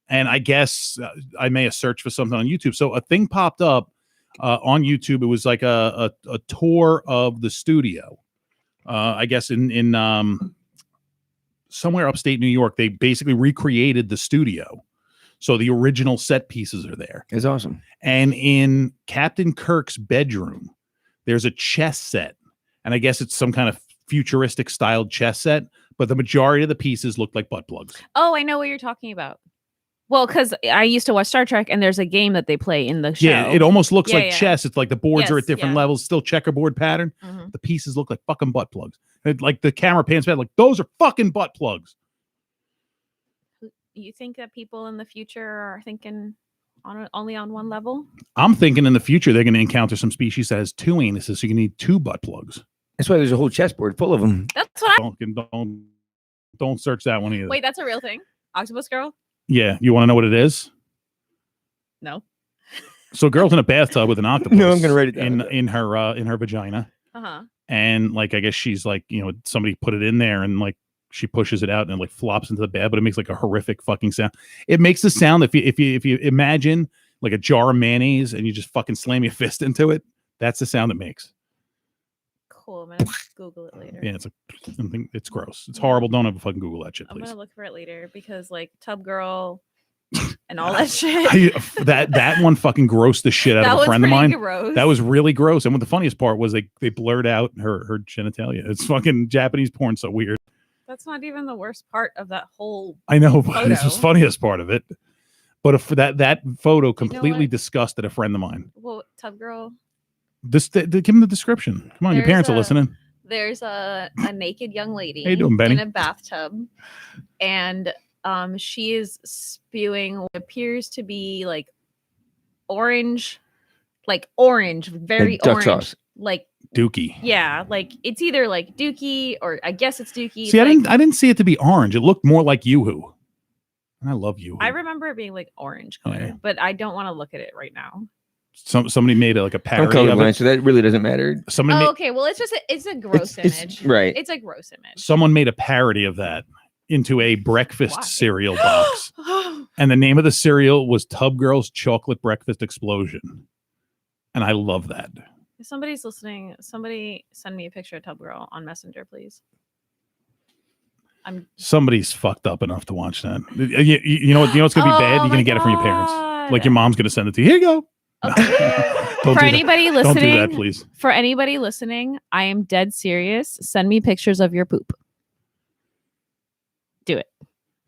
And I guess I may have searched for something on YouTube. So a thing popped up on YouTube. It was like a tour of the studio. I guess in somewhere upstate New York, they basically recreated the studio. So the original set pieces are there. It's awesome. And in Captain Kirk's bedroom, there's a chess set. And I guess it's some kind of futuristic styled chess set, but the majority of the pieces looked like butt plugs. Oh, I know what you're talking about. Well, because I used to watch Star Trek, and there's a game that they play in the show. Yeah, it almost looks like Yeah. chess. It's like the boards are at Yes, different yeah. levels, still checkerboard pattern. Mhm. The pieces look like fucking butt plugs. Like the camera pans back, like those are fucking butt plugs. You think that people in the future are thinking only on one level? I'm thinking in the future they're going to encounter some species that has 2 anuses, so you need 2 butt plugs. That's why there's a whole chessboard full of them. That's what I. Don't search that one either. Wait, that's a real thing. Octopus girl? Yeah, you want to know what it is? No. So, a girl's in a bathtub with an octopus. No, I'm gonna write it down. in her vagina, and like I guess she's like somebody put it in there and like she pushes it out and it like flops into the bed, but it makes like a horrific fucking sound. It makes the sound if you imagine like a jar of mayonnaise and you just fucking slam your fist into it. That's the sound it makes. Cool. I'm gonna Google it later. Yeah, it's gross. It's horrible. Don't ever fucking Google that shit, I'm please. gonna look for it later because like Tub Girl and all that shit. that one fucking grossed the shit out That of a was friend of pretty mine. gross. That was really gross. And what the funniest part was they blurred out her genitalia. It's fucking Japanese porn, so weird. That's not even the worst part of that whole. I know, but photo. this was funniest part of it. But if that photo completely what? disgusted a friend of mine. Well, Tub Girl. Give him the description. Come on, your parents are listening. There's a naked young lady How you doing, Benny? in a bathtub, and she is spewing what appears to be like orange, very Like duck orange, sauce. like Dookie. yeah, like it's either like Dookie or I guess it's Dookie. See, like, I didn't see it to be orange. It looked more like Yoo-Hoo. And I love Yoo-Hoo. I remember it being like orange color, Yeah. but I don't want to look at it right now. Somebody made a I'm parody of colorblind, it. so that really doesn't matter. Somebody Oh, okay. Well, it's a gross image. Right. It's a gross image. someone made a parody of that into a breakfast Why? cereal box. And the name of the cereal was Tub Girl's Chocolate Breakfast Explosion. And I love that. If somebody's listening, somebody send me a picture of Tub Girl on Messenger, please. Somebody's fucked up enough to watch that. You know what's going to be bad? You're going to get it from your parents. Like your mom's going to send it to you. Here you go. Okay. Don't For do anybody that. listening, Don't do that, please. For anybody listening, I am dead serious. Send me pictures of your poop. Do it.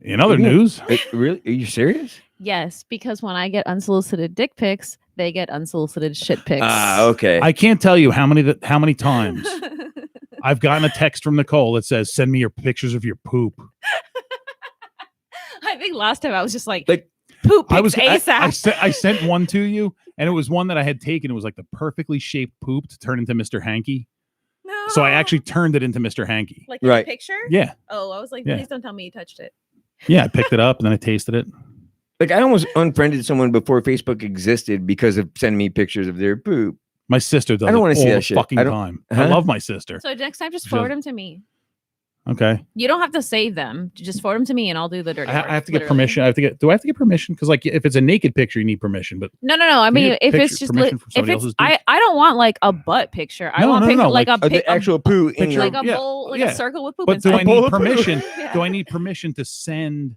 In other news, Really? Are you serious? Yes, because when I get unsolicited dick pics, they get unsolicited shit pics. Okay. I can't tell you how many times I've gotten a text from Nicole that says, "Send me your pictures of your poop." I think last time I was just like Like, poop pics I was ASAP. I sent one to you, and it was one that I had taken. It was like the perfectly shaped poop to turn into Mr. Hanky. No. So I actually turned it into Mr. Hanky. like Right. the picture. Yeah, Oh, I was like, Yeah. please don't tell me you touched it. yeah. I picked it up and then I tasted it. I almost unfriended someone before Facebook existed because of sending me pictures of their poop. My sister does. I don't want wanna to see all that the shit. fucking I don't- time. Huh? I love my sister. So next time, just Just- forward them to me. Okay, You don't have to save them. Just forward them to me, and I'll do the dirty. I work, have to get literally. permission. Do I have to get permission? Because like if it's a naked picture, you need permission. But No. I You mean, need if it's picture- just permission from if somebody it's else's I don't want like a butt picture. I No, want no, no, like a The pic, actual poo in picture your like a yeah, bowl, like yeah. a circle with poop. But do inside. I bowl need of poo. permission? Yeah. Do I need permission to send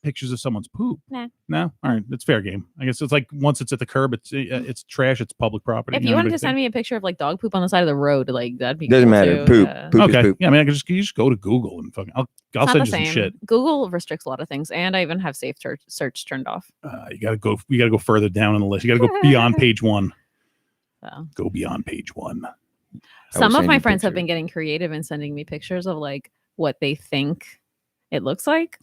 pictures of someone's poop? Nah. No. All right, it's fair game. I guess it's like once it's at the curb, it's trash. It's public property. If you wanted to send me a picture of like dog poop on the side of the road, like that'd be Doesn't cool matter. too. Poop. Yeah. Poop is Okay. poop. Yeah, I mean, you just go to Google and fucking. I'll It's not send the you some same. shit. Google restricts a lot of things, and I even have safe search turned off. You gotta go. You gotta go further down on the list. You gotta go beyond page 1. So. Go beyond page 1. Some of send my you a friends have picture. been getting creative and sending me pictures of like what they think it looks like.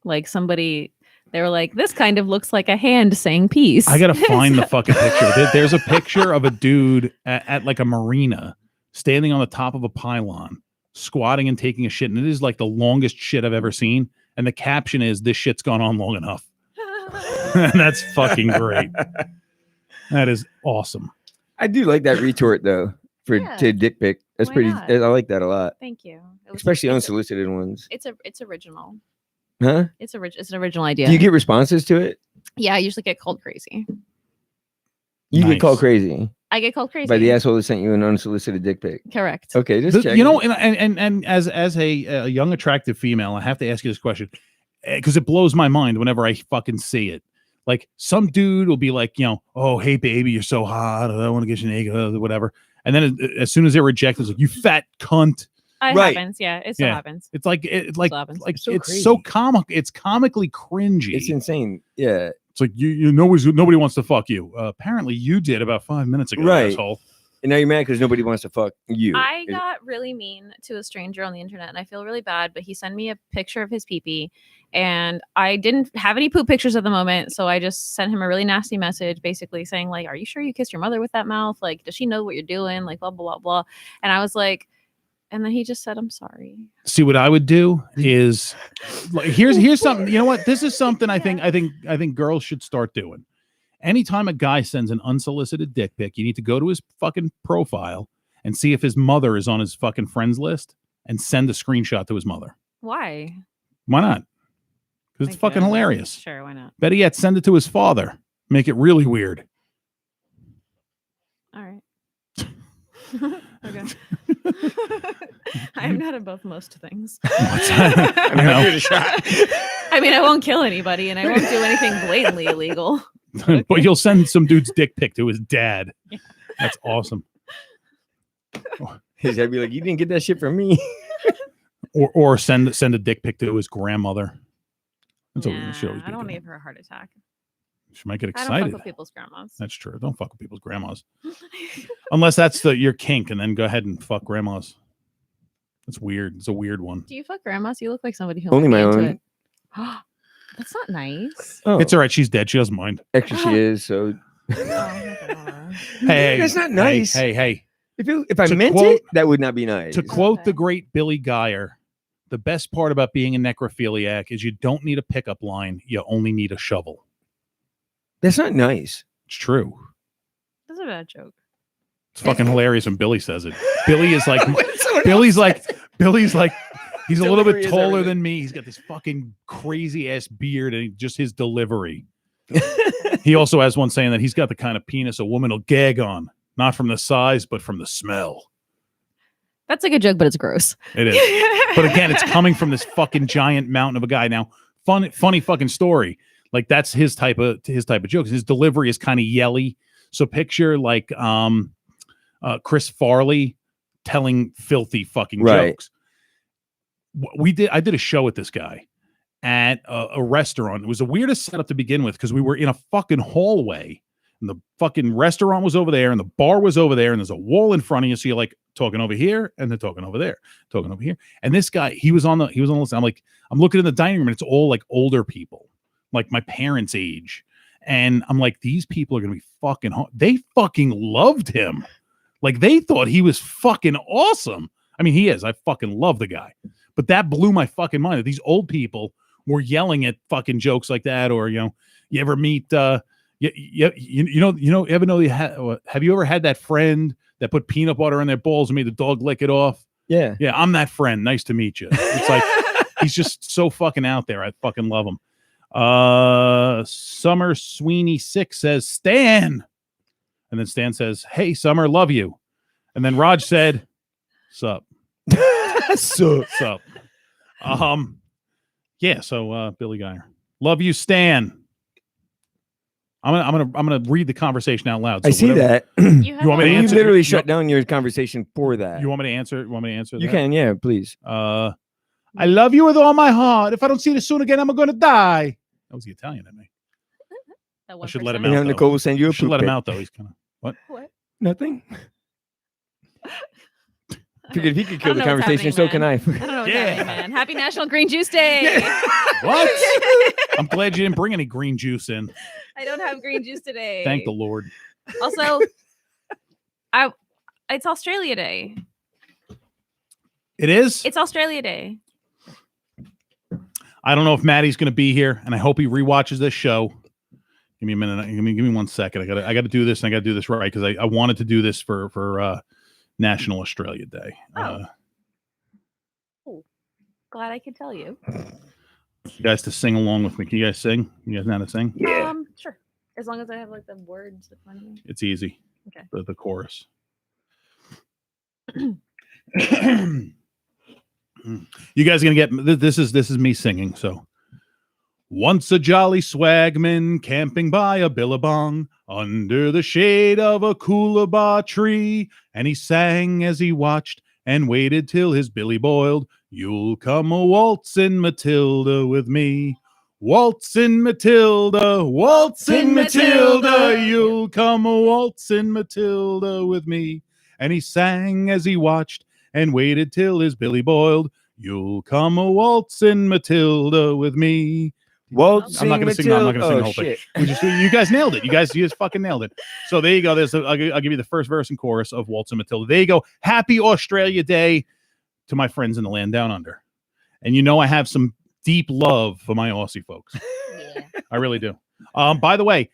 Like somebody, they were like, "This kind of looks like a hand saying peace." I gotta find the fucking picture. There's a picture of a dude at like a marina, standing on the top of a pylon, squatting and taking a shit, and it is like the longest shit I've ever seen. And the caption is, "This shit's gone on long enough." And that's fucking great. That is awesome. I do like that retort though to dick pic. That's Why pretty. not? I like that a lot, Thank you. especially it's unsolicited ones. It's original. Huh? It's an original idea. Do you get responses to it? Yeah, I usually get called crazy. You Nice. get called crazy I get called crazy by the asshole that sent you an unsolicited dick pic. Correct. Okay, just check. You know, and as a young attractive female, I have to ask you this question because it blows my mind whenever I fucking see it. Like some dude will be like, "Oh, hey baby, you're so hot. I want to get you naked, whatever." And then as soon as they're rejected, it's like, "You fat cunt." It Right. happens. Yeah, it still Yeah. happens. It's like Still happens. It's so it's so crazy. comic. It's comically cringy. It's insane. Yeah. It's like nobody wants to fuck you. Apparently, you did about 5 minutes ago, Right. asshole. And now you're mad because nobody wants to fuck you. I got really mean to a stranger on the internet, and I feel really bad. But he sent me a picture of his pee-pee, and I didn't have any poop pictures at the moment, so I just sent him a really nasty message, basically saying like, "Are you sure you kissed your mother with that mouth? Like, does she know what you're doing? Like, blah blah blah blah." And I was like, and then he just said, "I'm sorry." See, what I would do is, like, here's something. You know what? This is something I think girls should start doing. Anytime a guy sends an unsolicited dick pic, you need to go to his fucking profile and see if his mother is on his fucking friends list and send a screenshot to his mother. Why? Why not? Because it's I fucking guess. hilarious. Sure, why not? Better yet, send it to his father. Make it really weird. All right. Okay. I'm not above most things. I I mean, I'll know. give it a shot. I mean, I won't kill anybody, and I won't do anything blatantly illegal. But you'll send some dude's dick pic to his dad. Yeah. That's awesome. His dad be like, "You didn't get that shit from me." Or send a dick pic to his grandmother. That's Nah, what she always I don't want to doing. give her a heart attack. She might get I don't excited. fuck with people's grandmas. That's true. Don't fuck with people's grandmas. Unless that's your kink, and then go ahead and fuck grandmas. That's weird. It's a weird one. Do you fuck grandmas? You look like somebody who Only might be my into own. it. That's not nice. Oh, It's all right. She's dead. She doesn't mind. actually, she is. So Oh, okay. Hey, that's not nice. Hey. If I To meant quote- it, that would not be nice. To quote the Okay. great Billy Geyer, the best part about being a necrophiliac is you don't need a pickup line. You only need a shovel. That's not nice. It's true. That's a bad joke. It's fucking hilarious when Billy says it. Billy is like, When someone Billy's else like, he's a little Delivery bit is taller everything. than me. He's got this fucking crazy ass beard and just his delivery. He also has one saying that he's got the kind of penis a woman will gag on, not from the size, but from the smell. That's a good joke, but it's gross. It is. But again, it's coming from this fucking giant mountain of a guy. Now, funny fucking story. Like that's his type of jokes. His delivery is kind of yelly. So picture like Chris Farley telling filthy fucking Right. jokes. I did a show with this guy at a restaurant. It was the weirdest setup to begin with because we were in a fucking hallway and the fucking restaurant was over there and the bar was over there and there's a wall in front of you. So you're like talking over here and then talking over there, talking over here. And this guy, he was on the list. I'm like, I'm looking in the dining room and it's all like older people, like my parents' age. And I'm like, these people are going to be fucking, they fucking loved him. Like they thought he was fucking awesome. I mean, he is. I fucking love the guy. But that blew my fucking mind that these old people were yelling at fucking jokes like that. Or, you ever meet, have you ever had that friend that put peanut butter in their balls and made the dog lick it off? Yeah. Yeah, I'm that friend. Nice to meet you. It's like, he's just so fucking out there. I fucking love him. Summer Sweeney 6 says, Stan. And then Stan says, hey, Summer, love you. And then Raj said, sup. Sup. Yeah, so Billy Geyer. Love you, Stan. I'm gonna read the conversation out loud. I So see whatever- that. You want me to You answer? literally You- shut down your conversation for that. You want me to answer? You that? can, yeah, please. I love you with all my heart. If I don't see you soon again, I'm going to die. That was the Italian in me. That I should let him You out, know, though. Nicole will send you a Should poop let him pic. out though. He's kind of What? Nothing. Figured if he could kill I don't the know what's conversation, so happening, can I. I don't know what's Yeah. happening, man. Happy National Green Juice Day. what? I'm glad you didn't bring any green juice in. I don't have green juice today. Thank the Lord. Also, it's Australia Day. It is. It's Australia Day. I don't know if Maddie's going to be here, and I hope he rewatches this show. Give me a minute. Give me 1 second. I got to do this, and I got to do this right because I wanted to do this for National Australia Day. Glad I could tell you. You guys to sing along with me. Can you guys sing? You guys know how to sing? Sure. As long as I have like the words in front of me. It's easy. Okay. The chorus. You guys are gonna get this is me singing. So once a jolly swagman camping by a billabong under the shade of a coolabah tree, and he sang as he watched and waited till his billy boiled. You'll come a waltzin' Matilda with me. Waltzin' Matilda, waltzin' Matilda, you'll come a waltzin' Matilda with me. And he sang as he watched and waited till his billy boiled. You'll come a waltzin' Matilda with me. Waltzing I'm not going to sing the whole shit. thing. You guys nailed it. You just fucking nailed it. So there you go. I'll give you the first verse and chorus of Waltzin' Matilda. There you go. Happy Australia Day to my friends in the land down under. And you know I have some deep love for my Aussie folks. Yeah. I really do. By the way,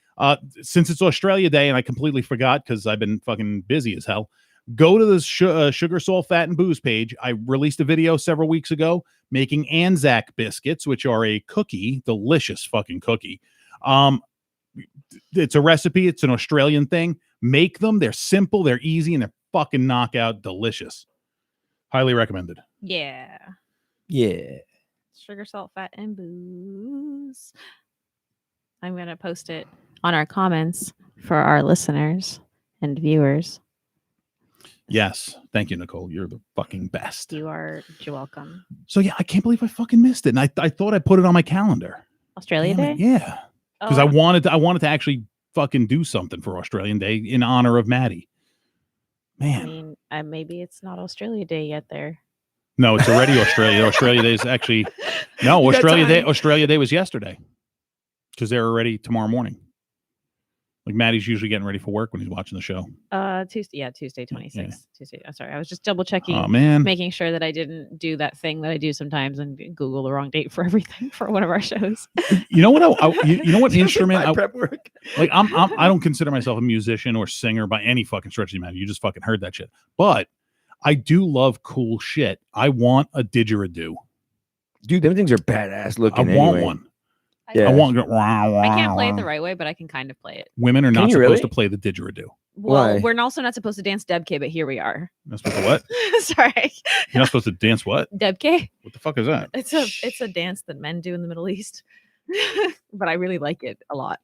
since it's Australia Day and I completely forgot because I've been fucking busy as hell, go to the Sugar, Salt, Fat, and Booze page. I released a video several weeks ago making Anzac biscuits, which are a cookie, delicious fucking cookie. It's a recipe. It's an Australian thing. Make them. They're simple. They're easy, and they're fucking knockout delicious. Highly recommended. Yeah. Yeah. Sugar, salt, fat, and booze. I'm going to post it on our comments for our listeners and viewers. Yes. Thank you, Nicole. You're the fucking best. You're welcome. So, yeah, I can't believe I fucking missed it. And I thought I put it on my calendar. Australia Damn Day? it, yeah. Because I wanted to actually fucking do something for Australian Day in honor of Maddie. Man. I mean, maybe it's not Australia Day yet there. No, it's already Australia. Australia Day is actually no Australia Day. Australia Day was yesterday because they're already tomorrow morning. Like Maddie's usually getting ready for work when he's watching the show. Tuesday 26th. Yeah. Tuesday. I'm sorry, I was just double checking. Oh man, making sure that I didn't do that thing that I do sometimes and Google the wrong date for everything for one of our shows. You know what? You know what instrument? prep work. Like I don't consider myself a musician or singer by any fucking stretch of the imagination. You just fucking heard that shit. But I do love cool shit. I want a didgeridoo. Dude, them things are badass looking. I want anyway. one. Yeah. I want. I can't play it the right way, but I can kind of play it. Women are not you supposed really? to play the didgeridoo. Well, Why? we're also not supposed to dance Debke, but here we are. You're not supposed to what? Sorry, You're not supposed to dance what? Debke. What the fuck is that? It's a dance that men do in the Middle East, but I really like it a lot.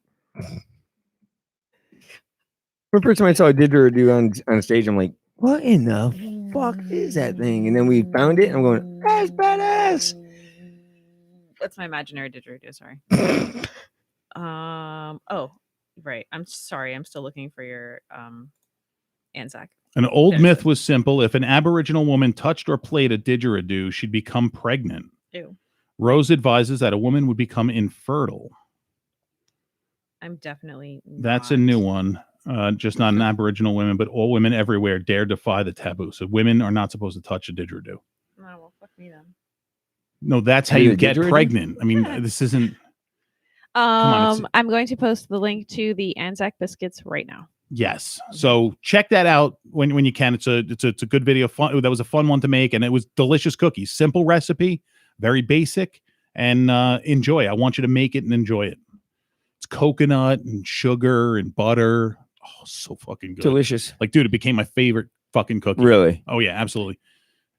The first time I saw a didgeridoo on stage, I'm like, what in the fuck is that thing? And then we found it, and I'm going, that's badass. That's my imaginary didgeridoo. Sorry. Oh, right. I'm sorry. I'm still looking for your Anzac. An old There's myth it. was simple. If an Aboriginal woman touched or played a didgeridoo, she'd become pregnant. Ew. Rose advises that a woman would become infertile. I'm definitely. That's a not. new one. Just not an Aboriginal women, but all women everywhere dare defy the taboo. So women are not supposed to touch a didgeridoo. Oh, well, fuck me then. No, that's how Are you you a get didgeridoo? pregnant. I mean, this isn't. on, it's- I'm going to post the link to the Anzac biscuits right now. Yes. So check that out when you can. It's a good video. Fun. That was a fun one to make, and it was delicious cookies. Simple recipe, very basic, and enjoy. I want you to make it and enjoy it. It's coconut and sugar and butter. Oh, so fucking good. Delicious. Like, dude, it became my favorite fucking cookie. Really? Oh yeah, absolutely.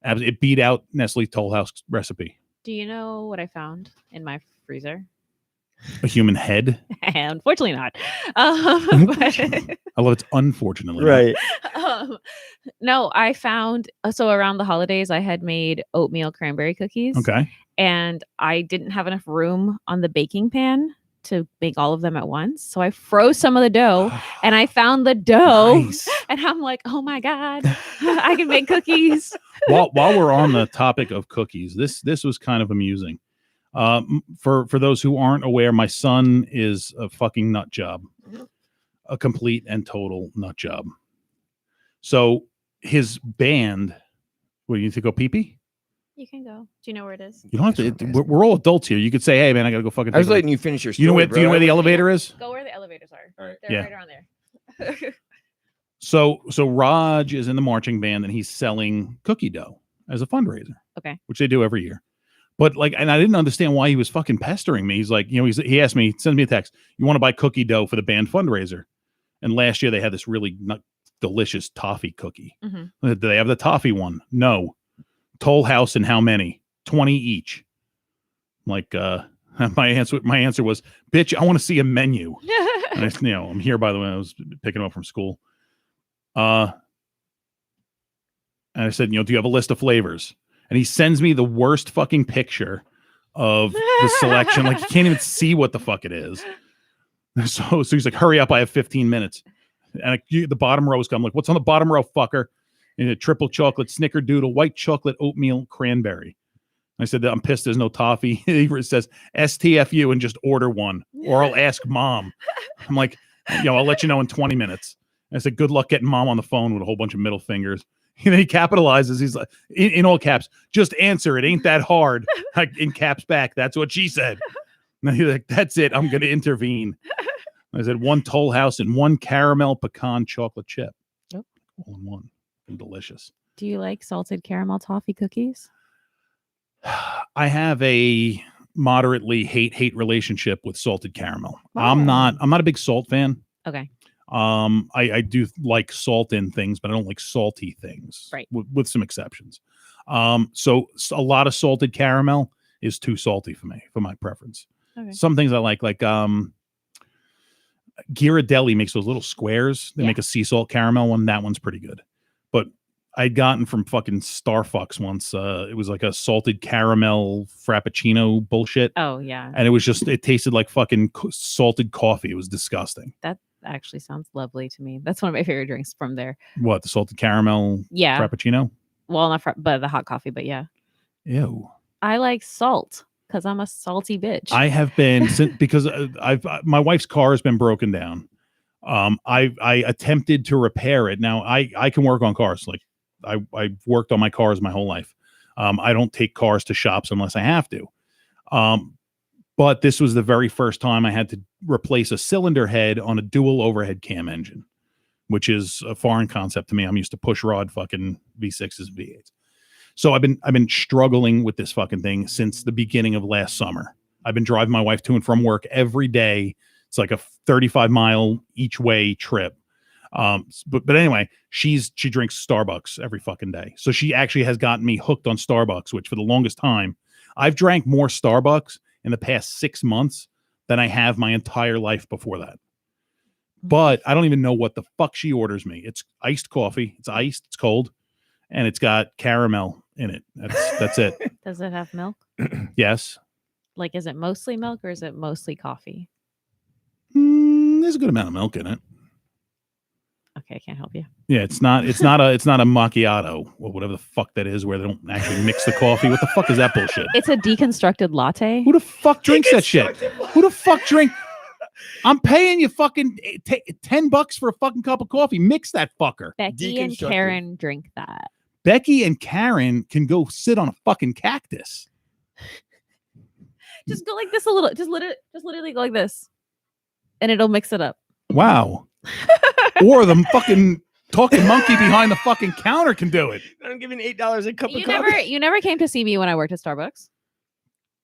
It beat out Nestle Toll House recipe. Do you know what I found in my freezer? A human head. Unfortunately not. But, I love it's unfortunately not. Right. no, I found so around the holidays I had made oatmeal cranberry cookies. Okay. And I didn't have enough room on the baking pan to make all of them at once. So I froze some of the dough and I found the dough Nice. and I'm like, oh my God, I can make cookies. While we're on the topic of cookies, this was kind of amusing. For those who aren't aware, my son is a fucking nut job, a complete and total nut job. So his band, what do you need to go pee-pee? You can go. Do you know where it is? You don't have to. We're all adults here. You could say, "Hey, man, I gotta go fucking." I was take a- letting you finish your story. You know where? Do you know where the bro. elevator is? Go where the elevators are. All right. They're Yeah. right around there. So Raj is in the marching band and he's selling cookie dough as a fundraiser. Okay. Which they do every year. But like, and I didn't understand why he was fucking pestering me. He's like, he asked me, sends me a text. You want to buy cookie dough for the band fundraiser? And last year they had this really delicious toffee cookie. Mm-hmm. Do they have the toffee one? No. Toll House and how many? 20 each. Like, my answer was, bitch, I want to see a menu. And I'm here, by the way. I was picking them up from school. And And I said, do you have a list of flavors? And he sends me the worst fucking picture of the selection. Like, you can't even see what the fuck it is. So he's like, hurry up, I have 15 minutes. And the bottom row is coming. I'm like, what's on the bottom row, fucker? And a triple chocolate snickerdoodle, white chocolate oatmeal cranberry. I said, I'm pissed there's no toffee. He says, STFU and just order one, or I'll ask mom. I'm like, I'll let you know in 20 minutes. And I said, good luck getting mom on the phone with a whole bunch of middle fingers. And then he capitalizes. He's like, in all caps, just answer. It ain't that hard. Like, in caps back. That's what she said. And he's like, that's it. I'm going to intervene. I said, one Toll House and one caramel pecan chocolate chip. Oh. All in one. And delicious. Do you like salted caramel toffee cookies? I have a moderately hate relationship with salted caramel. Wow. I'm not a big salt fan. Okay. I do like salt in things, but I don't like salty things. Right. With some exceptions. So a lot of salted caramel is too salty for me, for my preference. Okay. Some things I like Ghirardelli makes those little squares. They make a sea salt caramel one. That one's pretty good. But I'd gotten from fucking Starbucks once. It was like a salted caramel frappuccino bullshit. Oh, yeah. And it tasted like fucking salted coffee. It was disgusting. That actually sounds lovely to me. That's one of my favorite drinks from there. What, the salted caramel frappuccino? Well, not but the hot coffee, but yeah. Ew. I like salt because I'm a salty bitch. I have been because my wife's car has been broken down. I attempted to repair it. Now I can work on cars. Like I've worked on my cars my whole life. I don't take cars to shops unless I have to. But this was the very first time I had to replace a cylinder head on a dual overhead cam engine, which is a foreign concept to me. I'm used to push rod fucking V6s, V8s. So I've been struggling with this fucking thing since the beginning of last summer. I've been driving my wife to and from work every day. It's like a 35-mile each way trip. But anyway, she drinks Starbucks every fucking day. So she actually has gotten me hooked on Starbucks, which for the longest time, I've drank more Starbucks in the past 6 months than I have my entire life before that. But I don't even know what the fuck she orders me. It's iced coffee. It's iced. It's cold. And it's got caramel in it. That's it. Does it have milk? Yes. Like, is it mostly milk or is it mostly coffee? There's a good amount of milk in it. Okay, I can't help you. Yeah, it's not a macchiato or whatever the fuck that is, where they don't actually mix the coffee. What the fuck is that bullshit? It's a deconstructed latte. Who the fuck drinks that shit? Who the fuck drink? I'm paying you fucking $10 for a fucking cup of coffee. Mix that fucker. Becky and Karen drink that. Becky and Karen can go sit on a fucking cactus. Just go like this a little. Just literally go like this, and it'll mix it up. Wow. Or the fucking talking monkey behind the fucking counter can do it. I'm giving $8 a cup of coffee. You never came to see me when I worked at Starbucks.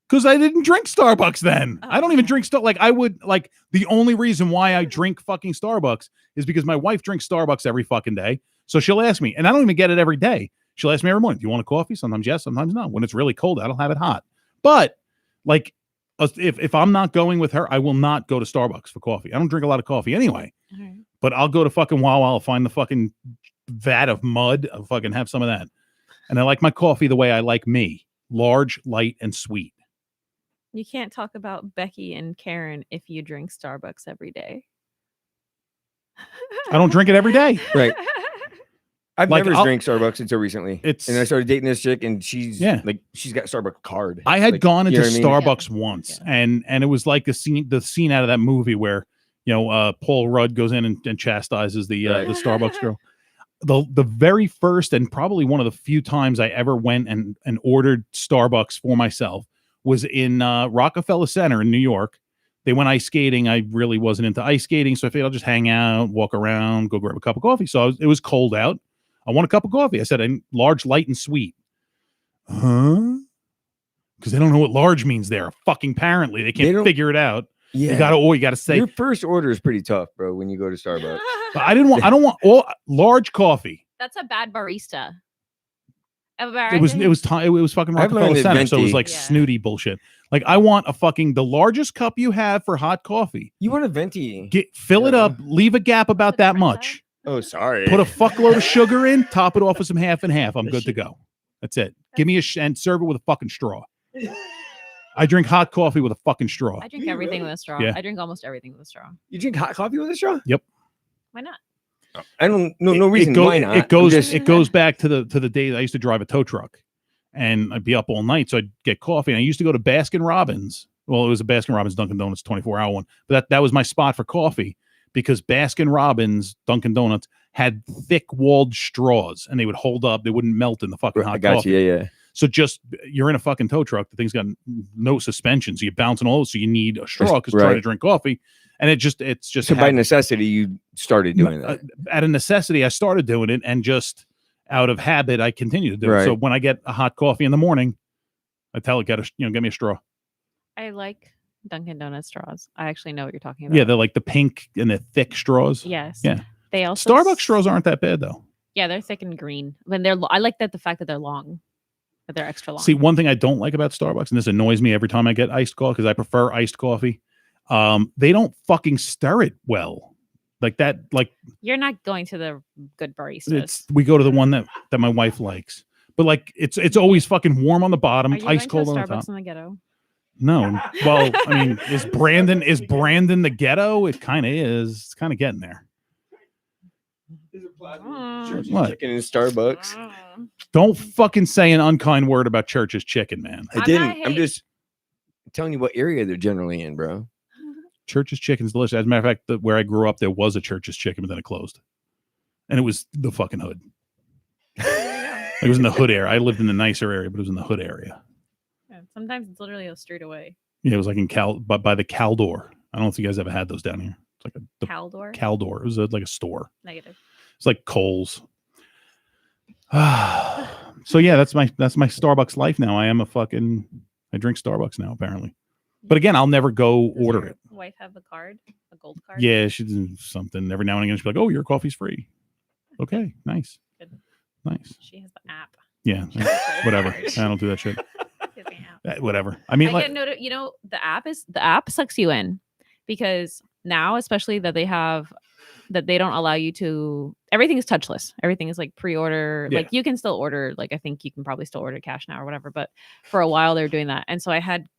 Because I didn't drink Starbucks then. Oh, I don't even drink Like I would like the only reason why I drink fucking Starbucks is because my wife drinks Starbucks every fucking day. So she'll ask me, and I don't even get it every day. She'll ask me every morning, do you want a coffee? Sometimes yes, sometimes no. When it's really cold, I don't have it hot. But like if I'm not going with her, I will not go to Starbucks for coffee. I don't drink a lot of coffee anyway. Right. But I'll go to fucking Wawa. I'll find the fucking vat of mud. I'll fucking have some of that. And I like my coffee the way I like me. Large, light, and sweet. You can't talk about Becky and Karen if you drink Starbucks every day. I don't drink it every day. Right. I've Like, never drank Starbucks until recently. And I started dating this chick, and she's got Starbucks card. I had gone into Starbucks Yeah. once, and it was like the scene out of that movie where Paul Rudd goes in and chastises the Starbucks girl. The very first and probably one of the few times I ever went and ordered Starbucks for myself was in Rockefeller Center in New York. They went ice skating. I really wasn't into ice skating, so I figured I'll just hang out, walk around, go grab a cup of coffee. So it was cold out. I want a cup of coffee. I said, large, light, and sweet. Huh? Because they don't know what large means there. Fucking apparently. They can't figure it out. Yeah. You gotta say. Your first order is pretty tough, bro, when you go to Starbucks. But I don't want all large coffee. That's a bad barista. It was fucking Rockefeller Center, so it was like snooty bullshit. Like I want the largest cup you have for hot coffee. You want a venti? Fill it up, leave a gap about that much. Oh, sorry. Put a fuckload of sugar in, top it off with some half and half. I'm good to go. That's it. Give me and serve it with a fucking straw. I drink hot coffee with a fucking straw. I drink everything with a straw. Yeah. I drink almost everything with a straw. You drink hot coffee with a straw? Why not? I don't know. No reason why not. It goes back to the days I used to drive a tow truck, and I'd be up all night, so I'd get coffee. And I used to go to Baskin Robbins. Well, it was a Baskin Robbins Dunkin' Donuts 24-hour one, but that was my spot for coffee because Baskin Robbins Dunkin' Donuts had thick walled straws, and they would hold up. They wouldn't melt in the fucking hot coffee. Yeah. So you're in a fucking tow truck. The thing's got no suspension, so you're bouncing all. So you need a straw because trying to drink coffee, and it's just so by necessity you started doing that. Out of necessity, I started doing it, and just out of habit, I continue to do it. So when I get a hot coffee in the morning, I tell it, get me a straw. I like Dunkin' Donuts straws. I actually know what you're talking about. Yeah, they're like the pink and the thick straws. Yes. Yeah. They also Starbucks straws aren't that bad though. Yeah, they're thick and green. When I like the fact that they're long. That they're extra long. See, one thing I don't like about Starbucks, and this annoys me every time I get iced coffee because I prefer iced coffee. They don't fucking stir it well. Like that, you're not going to the good baristas. We go to the one that my wife likes. But like it's always fucking warm on the bottom, ice cold on the top. Starbucks in the ghetto? No. Well, I mean, is Brandon the ghetto? It kind of is. It's kind of getting there. What? Chicken in Starbucks. Don't fucking say an unkind word about Church's Chicken, man. I didn't. I'm just telling you what area they're generally in, bro. Church's Chicken's delicious. As a matter of fact, where I grew up, there was a Church's Chicken, but then it closed. And it was the fucking hood. It was in the hood area. I lived in the nicer area, but it was in the hood area. Yeah, sometimes it's literally a street away. Yeah, it was like in by the Caldor. I don't know if you guys ever had those down here. It's like a Caldor. Caldor. It was like a store. Negative. It's like Kohl's. So yeah, that's my Starbucks life now. I drink Starbucks now apparently. But again, I'll never go order it. Wife have a card, a gold card? Yeah, she does something every now and again. She'll be like, "Oh, your coffee's free." Okay, nice. Good. Nice. She has the app. Yeah, whatever. I don't do that shit. Whatever. I mean, the app sucks you in because now, especially that they don't allow you to. Everything is touchless. Everything is like pre-order. Yeah. Like you can still order. Like I think you can probably still order cash now or whatever. But for a while they were doing that, and so I had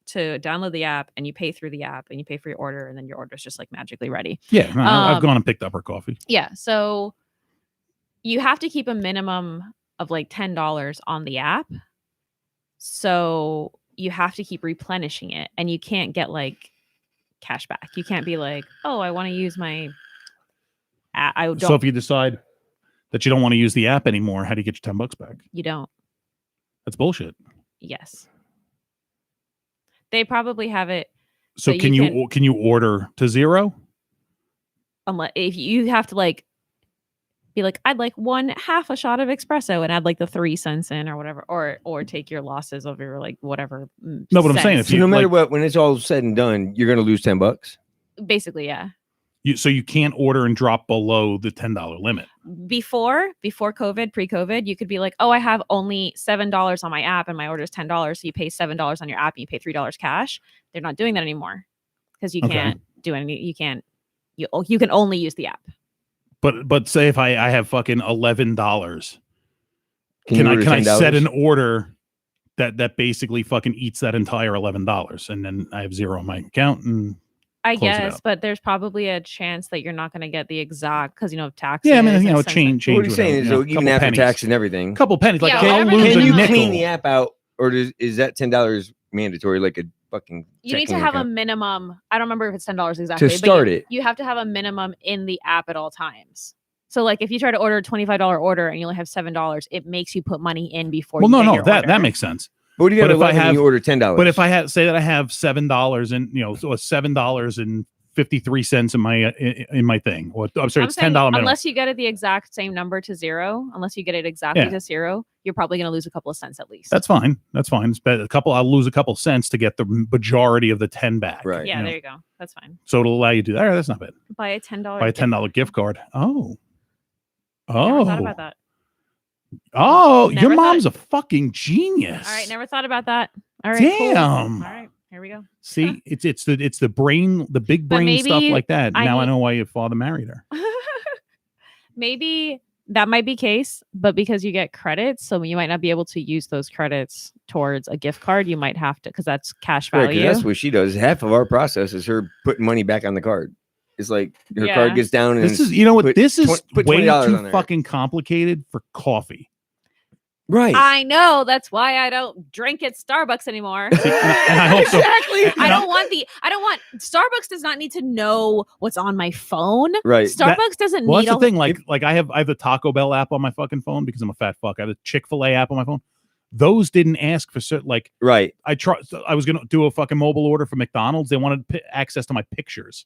to download the app, and you pay through the app, and you pay for your order, and then your order is just like magically ready. Yeah, I've gone and picked up her coffee. Yeah, so you have to keep a minimum of like $10 on the app. So you have to keep replenishing it, and you can't get like cash back. You can't be like, oh, I want to use my app. So if you decide that you don't want to use the app anymore, how do you get your $10 back? You don't. That's bullshit. Yes. They probably have it. So can you order to zero? Unless if you have to like be like, I'd like half a shot of espresso and add like the 3 cents in or whatever, or take your losses of your like whatever. No, but I'm saying no matter what, when it's all said and done, you're gonna lose $10. Basically, yeah. So you can't order and drop below the $10 limit. Before COVID, pre-COVID, you could be like, oh, I have only $7 on my app and my order is $10. So you pay $7 on your app and you pay $3 cash. They're not doing that anymore because you can't do anything. You can only use the app. But say if I have fucking $11, can I set an order that basically fucking eats that entire $11 and then I have zero on my account and I guess, but there's probably a chance that you're not going to get the exact because taxes. Yeah, I mean, change. What you're saying is even after tax and everything, a couple pennies. Like I'll lose can a you nickel. clean the app out, or is that $10 mandatory? Like a fucking. You need to have a minimum. I don't remember if it's $10 exactly to start it. You have to have a minimum in the app at all times. So, like, if you try to order a $25 order and you only have $7, it makes you put money in before. That makes sense. But what do you got if you order $10? But if I say that I have $7 and so $7.53 in my thing. Well, I'm sorry, it's $10 minimum. Unless you get it the exact same number to zero, unless you get it exactly to zero, you're probably going to lose a couple of cents at least. That's fine. I'll lose a couple cents to get the majority of the 10 back. Right. Yeah, there you go. That's fine. So it'll allow you to do that. All right, that's not bad. Buy a $10. Buy a $10 gift card. Oh. Never thought about that. Oh, your mom's a fucking genius. All right, never thought about that. All right, damn. Cool. All right, here we go. See, it's the brain, the big brain stuff like that. Now I know why your father married her. maybe that might be case, but because you get credits, so you might not be able to use those credits towards a gift card. You might have to, because that's cash Right, 'cause value. that's what she does. Half of our process is her putting money back on the card. It's like her card gets down and This is, you know what? This is put way $20 too on there. fucking complicated for coffee. right. I know. That's why I don't drink at Starbucks anymore. And I hope so. Exactly. I don't want Starbucks does not need to know what's on my phone. Right. Starbucks doesn't Well, need that's the all thing. Like I have the Taco Bell app on my fucking phone because I'm a fat fuck. I have the Chick-fil-A app on my phone. Those didn't ask for certain, like, Right. I was gonna do a fucking mobile order for McDonald's. They wanted access to my pictures.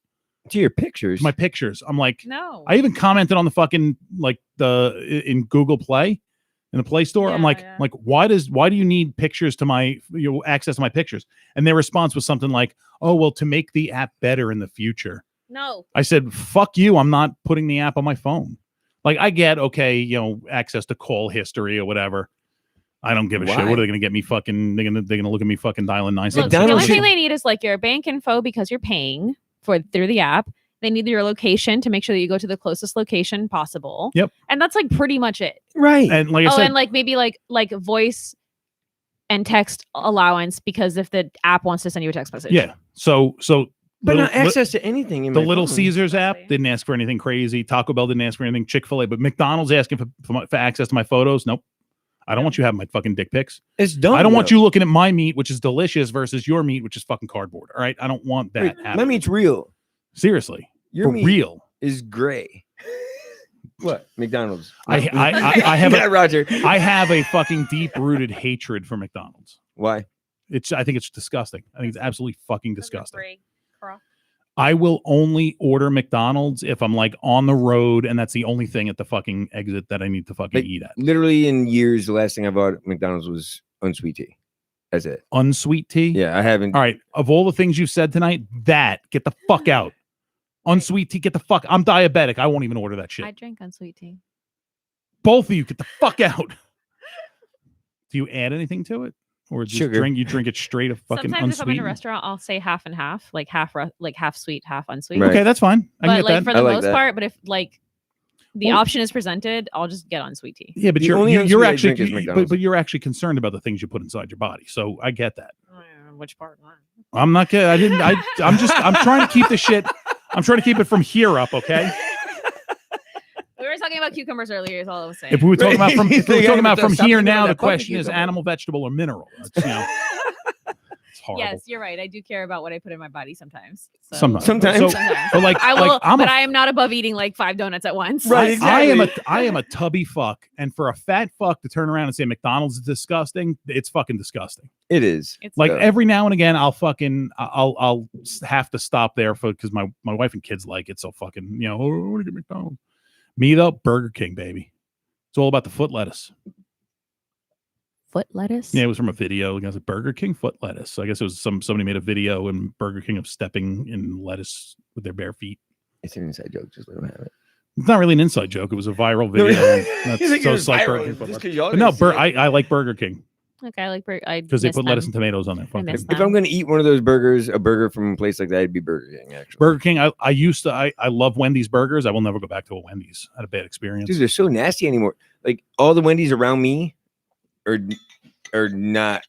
To your pictures. My pictures. I'm like, No. I even commented on the fucking like in Google Play, in the Play Store. I'm like, why do you need pictures to my access to my pictures? And their response was something like, oh well, to make the app better in the future. No. I said, fuck you. I'm not putting the app on my phone. Like I get access to call history or whatever. I don't give a shit. What are they going to get me fucking? They're gonna look at me fucking dialing 9. Look, the only thing they need is like your bank info because you're paying through the app. They need your location to make sure that you go to the closest location possible. Yep. And that's like pretty much it. Right. And like I said, and like maybe like voice and text allowance because if the app wants to send you a text message. yeah. So but not access to anything in the my Little phone. Caesars app Exactly. didn't ask for anything crazy. Taco Bell didn't ask for anything. Chick-fil-A, but McDonald's asking for access to my photos. Nope. I don't want you having my fucking dick pics. It's dumb. I don't want you looking at my meat, which is delicious, versus your meat, which is fucking cardboard. All right. I don't want that. Wait, happening. my meat's real. Seriously. Your For meat real. is gray. What? McDonald's. I have Yeah, Roger. I have a fucking deep-rooted hatred for McDonald's. Why? I think it's disgusting. I think it's absolutely fucking disgusting. Free. I will only order McDonald's if I'm like on the road and that's the only thing at the fucking exit that I need to fucking Like, eat at. Literally in years, the last thing I bought at McDonald's was unsweet tea. That's it. Unsweet tea? Yeah, I haven't. All right. Of all the things you've said tonight, get the fuck out. Unsweet tea, get the fuck. I'm diabetic. I won't even order that shit. I drink unsweet tea. Both of you, get the fuck out. Do you add anything to it? Or just Sugar. you drink it straight of fucking Sometimes if I'm in a unsweetened? restaurant, I'll say half and half, like half sweet, half unsweet. Right. Okay, that's fine. I can But get like that. for I the like most that. part, but if like the Well- option is presented, I'll just get unsweet tea. Yeah, but The you're only you're unsweet I actually drink is McDonald's. but you're actually concerned about the things you put inside your body. So I get that. Which part? I'm not kidding. I'm trying to keep the shit. I'm trying to keep it from here up, okay? We were talking about cucumbers earlier. Is all I was saying. If we were talking about from if we were Yeah, talking about but from stop here thinking now, about the that fucking question is cucumber. animal, vegetable, or mineral. It's, it's horrible. Yes, you're right. I do care about what I put in my body sometimes. So. Sometimes. Sometimes. So, Sometimes. but like, I will, like I'm but a I am not above eating like 5 donuts at once. Right, I exactly. I am a tubby fuck, and for a fat fuck to turn around and say McDonald's is disgusting, it's fucking disgusting. It is. It's Like Yeah. every now and again, I'll have to stop there because my wife and kids like it so fucking I want to get McDonald's. Me though, Burger King, baby. It's all about the foot lettuce. foot lettuce. Yeah, it was from a video. I guess Burger King foot lettuce. So I guess it was somebody made a video in Burger King of stepping in lettuce with their bare feet. It's an inside joke. Just let them have it. It's not really an inside joke. It was a viral video. and that's You think so it it's was like viral Burger King just foot 'cause y'all lettuce. But no, didn't see it? I like Burger King Okay, I like burger. because they put lettuce and tomatoes on there. Fuck miss it. them. If I'm going to eat one of those burgers, a burger from a place like that, it'd be Burger King, actually. Burger King. I love Wendy's burgers. I will never go back to a Wendy's. I had a bad experience. Dude, they're so nasty anymore. Like all the Wendy's around me are not.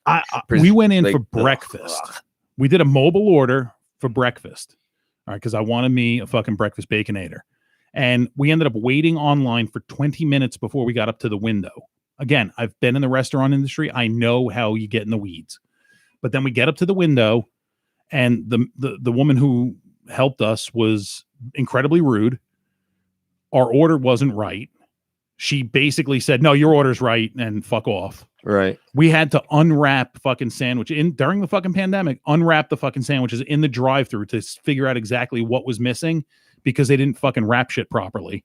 We went in like, for breakfast. We did a mobile order for breakfast. All right, because I wanted me a fucking breakfast baconator. And we ended up waiting online for 20 minutes before we got up to the window. Again, I've been in the restaurant industry. I know how you get in the weeds. But then we get up to the window, and the woman who helped us was incredibly rude. Our order wasn't right. She basically said, "No, your order's right," and fuck off. Right. We had to unwrap fucking sandwich during the fucking pandemic, unwrap the fucking sandwiches in the drive-thru to figure out exactly what was missing because they didn't fucking wrap shit properly.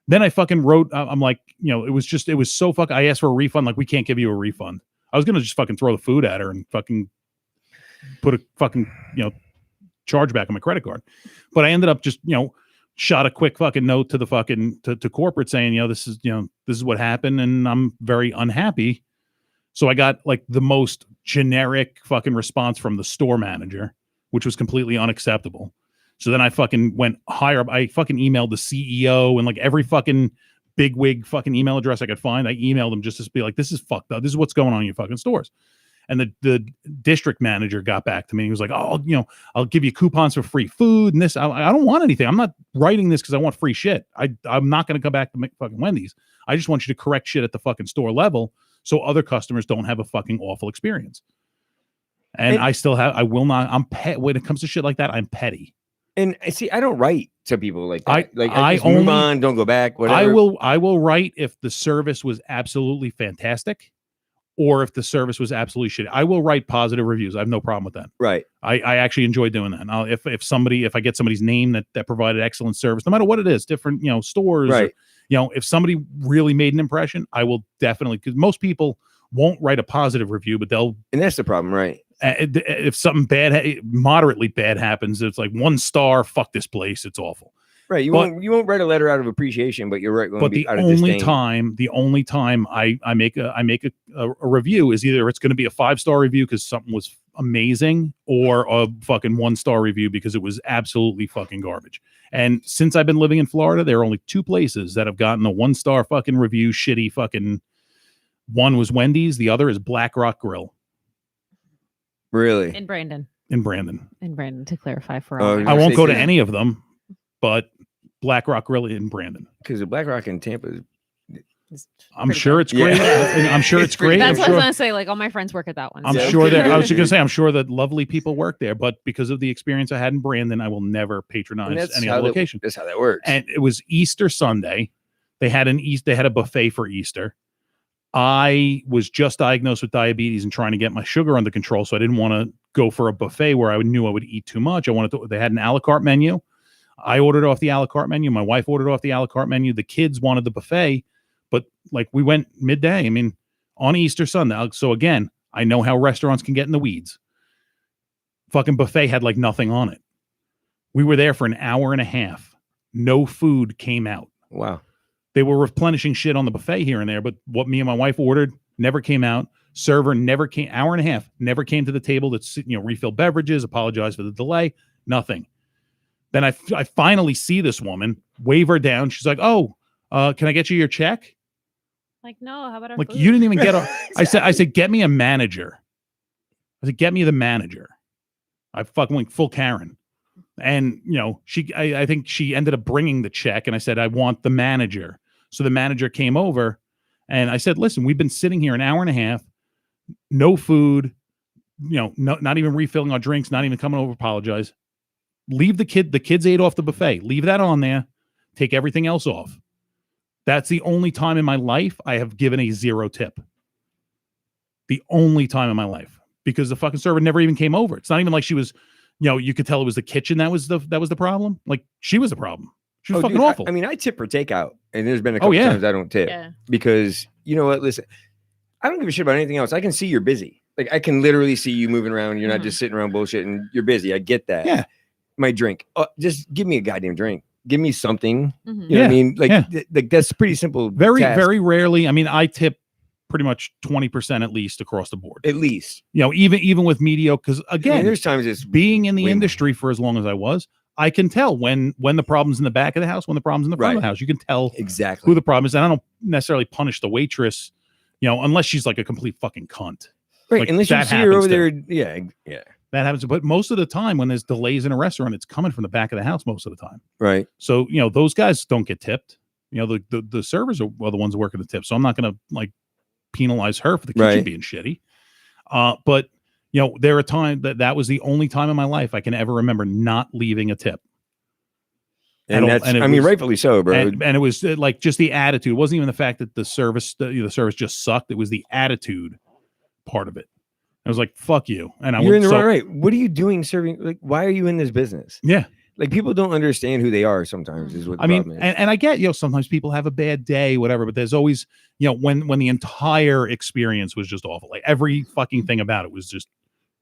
Then I fucking wrote, I'm like, it was so fucking, I asked for a refund. Like, we can't give you a refund. I was going to just fucking throw the food at her and fucking put a fucking, chargeback on my credit card. But I ended up just, shot a quick fucking note to the fucking, to corporate saying, this is what happened and I'm very unhappy. So I got like the most generic fucking response from the store manager, which was completely unacceptable. So then I fucking went higher up. I fucking emailed the CEO and like every fucking bigwig fucking email address I could find. I emailed them just to be like, this is fucked up. This is what's going on in your fucking stores. And the district manager got back to me. He was like, oh, I'll give you coupons for free food and this. I don't want anything. I'm not writing this because I want free shit. I'm not going to come back to fucking Wendy's. I just want you to correct shit at the fucking store level so other customers don't have a fucking awful experience. And I will not. I'm when it comes to shit like that, I'm petty. And see, I don't write to people like that. I just move on, don't go back, whatever. I will write if the service was absolutely fantastic or if the service was absolutely shitty. I will write positive reviews. I have no problem with that. Right. I actually enjoy doing that. Now, if I get somebody's name that provided excellent service, no matter what it is, different, stores, right. Or, if somebody really made an impression, I will definitely, because most people won't write a positive review, but they'll. And that's the problem, right? If something bad, moderately bad happens, it's like 1 star, fuck this place, it's awful. Right. You won't write a letter out of appreciation, but you're right. But the only time I make a review is either it's going to be a 5-star review because something was amazing, or a fucking 1-star review because it was absolutely fucking garbage. And since I've been living in Florida, there are only 2 places that have gotten a 1-star fucking review. Shitty fucking. One was Wendy's. The other is Black Rock Grill. Really? In Brandon. To clarify for all. I won't go to any of them, but Black Rock Grill in Brandon. Because the Black Rock in Tampa is. I'm sure it's great. Yeah. I'm sure it's great. That's what I was gonna say. Like all my friends work at that one. I'm sure that I was just gonna say I'm sure that lovely people work there, but because of the experience I had in Brandon, I will never patronize any other location. That's how that works. And it was Easter Sunday. They had a buffet for Easter. I was just diagnosed with diabetes and trying to get my sugar under control, so I didn't want to go for a buffet where I knew I would eat too much. They had an a la carte menu. I ordered off the a la carte menu. My wife ordered off the a la carte menu. The kids wanted the buffet, but like we went midday. I mean, on Easter Sunday. So again, I know how restaurants can get in the weeds. Fucking buffet had like nothing on it. We were there for an hour and a half. No food came out. Wow. They were replenishing shit on the buffet here and there, but what me and my wife ordered never came out. Server never came. Hour and a half never came to the table to refill beverages, apologize for the delay. Nothing. Then I finally see this woman, wave her down. She's like, "Oh, can I get you your check?" Like, no. How about our like food? You didn't even get a. Exactly. I said, get me a manager. I said, get me the manager. I fucking went full Karen. And I think she ended up bringing the check, and I said, I want the manager. So the manager came over, and I said, listen, we've been sitting here an hour and a half, no food, not even refilling our drinks, not even coming over to apologize. Leave the kids ate off the buffet. Leave that on there. Take everything else off. That's the only time in my life I have given a 0 tip. The only time in my life, because the fucking server never even came over. It's not even like she was, you could tell it was the kitchen that was the problem. Like she was the problem. She was fucking awful. I mean, I tip for takeout, and there's been a couple times I don't tip because you know what? Listen, I don't give a shit about anything else. I can see you're busy. Like I can literally see you moving around. You're not just sitting around bullshitting. You're busy. I get that. Yeah. My drink. Just give me a goddamn drink. Give me something. You know what I mean? Like that's pretty simple. Very rarely. I mean, I tip pretty much 20% at least across the board. At least. Even with mediocre, because again, there's times it's being in the industry for as long as I was, I can tell when the problem's in the back of the house, when the problem's in the front of the house. You can tell exactly who the problem is. And I don't necessarily punish the waitress, unless she's like a complete fucking cunt. Right. Like, unless you see her over there. Yeah. That happens. But most of the time when there's delays in a restaurant, it's coming from the back of the house most of the time. Right. So, those guys don't get tipped. The servers are the ones working the tip. So I'm not going to like penalize her for the kitchen being shitty. But there are times that was the only time in my life I can ever remember not leaving a tip. And rightfully so, bro. And it was like just the attitude. It wasn't even the fact that the service just sucked. It was the attitude part of it. I was like, fuck you. And you're in the right. What are you doing serving? Like, why are you in this business? Yeah. Like people don't understand who they are sometimes is what the problem is. And I get, sometimes people have a bad day, whatever, but there's always, when the entire experience was just awful, like every fucking thing about it was just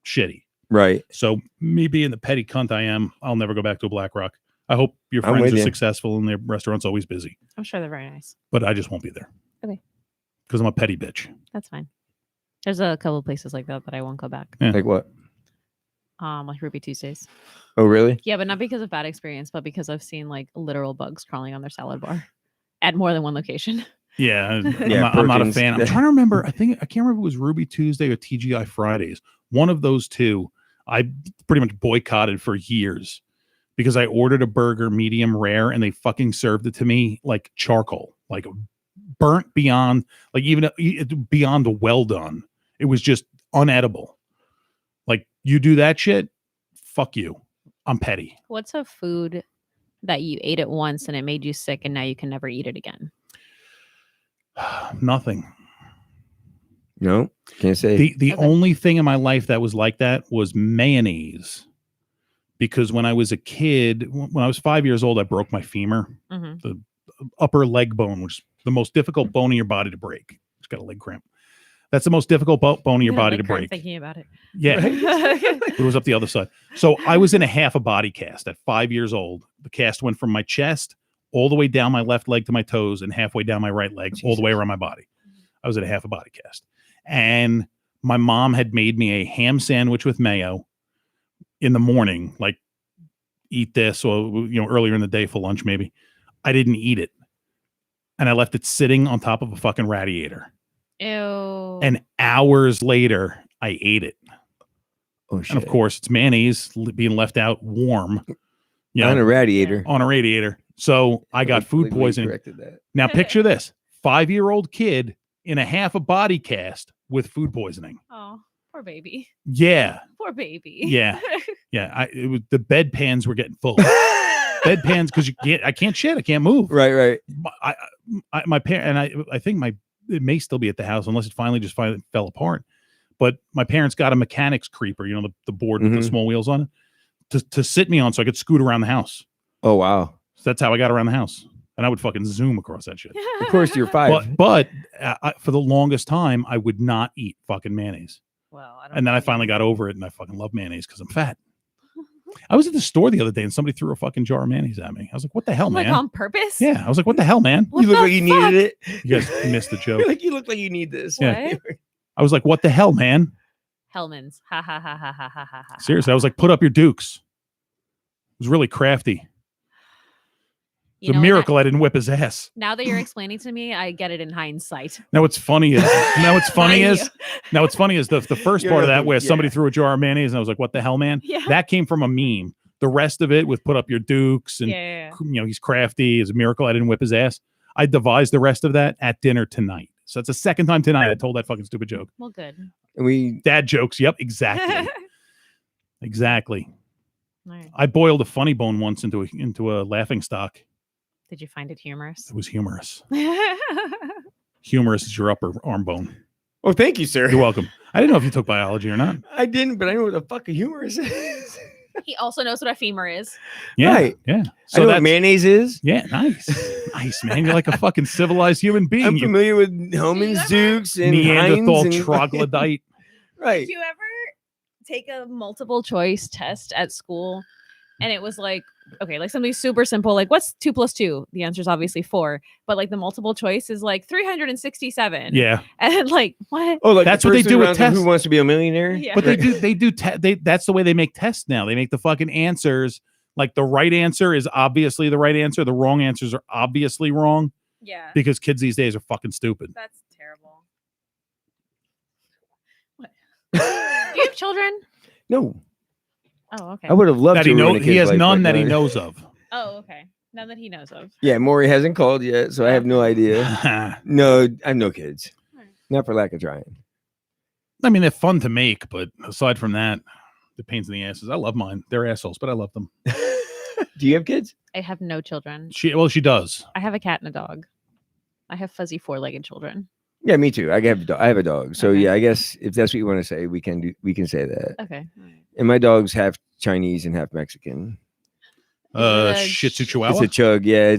shitty. Right. So me being the petty cunt I am, I'll never go back to a Black Rock. I hope your friends are successful and their restaurant's always busy. I'm sure they're very nice. But I just won't be there. Okay. Because I'm a petty bitch. That's fine. There's a couple of places like that I won't go back. Yeah. Like what? like Ruby Tuesdays. Oh, really? Yeah, but not because of bad experience, but because I've seen like literal bugs crawling on their salad bar at more than one location. Yeah, I'm Yeah, not a Perkins. fan. I'm trying to remember. I can't remember if it was Ruby Tuesday or TGI Fridays. One of those two, I pretty much boycotted for years because I ordered a burger medium rare and they fucking served it to me like charcoal, like burnt beyond, like even beyond the well done. It was just unedible. Like you do that shit, fuck you. I'm petty. What's a food that you ate it once and it made you sick and now you can never eat it again? Nothing. No, can't say. The Okay. only thing in my life that was like that was mayonnaise. Because when I was a kid, when I was 5 years old, I broke my femur, Mm-hmm. the upper leg bone, which is the most difficult bone in your body to break. It's got a leg cramp. That's the most difficult bone in your body to break. Thinking about it. Yeah. It was up the other side. So I was in a half a body cast at 5 years old. The cast went from my chest all the way down my left leg to my toes and halfway down my right leg, all the way around my body. I was at a half a body cast. And my mom had made me a ham sandwich with mayo in the morning, like eat this, or earlier in the day for lunch maybe. I didn't eat it. And I left it sitting on top of a fucking radiator. Ew. And hours later, I ate it. Oh, shit. And of course, it's mayonnaise being left out warm, On a radiator. on a radiator. So I got food Legally poisoning. corrected that. Now picture this: 5-year-old kid in a half a body cast with food poisoning. Oh, poor baby. Yeah, Poor baby. Yeah. yeah. It was the bedpans were getting full. Bedpans because I can't shit. I can't move. Right. My parent and I think it may still be at the house unless it finally fell apart. But my parents got a mechanics creeper, the board with the small wheels on it, to sit me on so I could scoot around the house. Oh, wow. So that's how I got around the house. And I would fucking zoom across that shit. Of course, you're 5. But for the longest time, I would not eat fucking mayonnaise. Well, I don't And then I blame finally you. got over it, and I fucking love mayonnaise because I'm fat. I was at the store the other day, and somebody threw a fucking jar of mayonnaise at me. I was like, "What the hell, Like man?" on purpose? Yeah, I was like, "What the hell, man?" What You look the like you fuck? needed it. You guys missed the joke. Like you look like you need this. Yeah. What? I was like, "What the hell, man?" Hellman's. Ha ha ha ha ha ha ha. ha. Seriously, I was like, "Put up your dukes." It was really crafty. It's You a know what, miracle I didn't whip his ass. Now that you're explaining to me, I get it in hindsight. Now what's funny is Mind the first You're part of that right, where yeah. somebody threw a jar of mayonnaise and I was like, "What the hell, man?" Yeah. That came from a meme. The rest of it with "put up your dukes" and Yeah. he's crafty. It's a miracle I didn't whip his ass. I devised the rest of that at dinner tonight. So it's the second time tonight I told that fucking stupid joke. Well, good. And we Dad jokes. Yep, exactly. Exactly. All right. I boiled a funny bone once into a laughing stock. Did you find it humorous? It was humorous. Humorous is your upper arm bone. Oh, thank you, sir. You're welcome. I didn't know if you took biology or not. I didn't, but I know what the fuck a humorous is. He also knows what a femur is. Yeah. Right. Yeah. I So know what that's mayonnaise is. yeah, nice. Nice, man. You're like a fucking civilized human being. I'm You familiar with Hellman's ever- Dukes and Neanderthal Heinz and troglodyte. Right. Did you ever take a multiple choice test at school? And it was like, okay, like something super simple, like what's 2 + 2? The answer is obviously 4, but like the multiple choice is like 367. Yeah. And like, what? Oh, like That's the what they first do with rounds of tests. Who Wants to Be a Millionaire? Yeah. But that's the way they make tests now. They make the fucking answers like the right answer is obviously the right answer. The wrong answers are obviously wrong Yeah. because kids these days are fucking stupid. That's terrible. What? Do you have children? No, Oh, okay. I would have loved That to. he ruin a knows he kid's has life, none but that he no. knows of. Oh, okay. None that he knows of. Yeah, Maury hasn't called yet, so I have no idea. No, I have no kids. Not for lack of trying. I mean, they're fun to make, but aside from that, the pains in the asses. I love mine. They're assholes, but I love them. Do you have kids? I have no children. She does. I have a cat and a dog. I have fuzzy 4-legged children. Yeah, me too. I have a dog. So Okay. yeah, I guess if that's what you want to say, we can say that. Okay. And my dog's half Chinese and half Mexican. Shih Tzu It's Chihuahua. a chug. Yeah,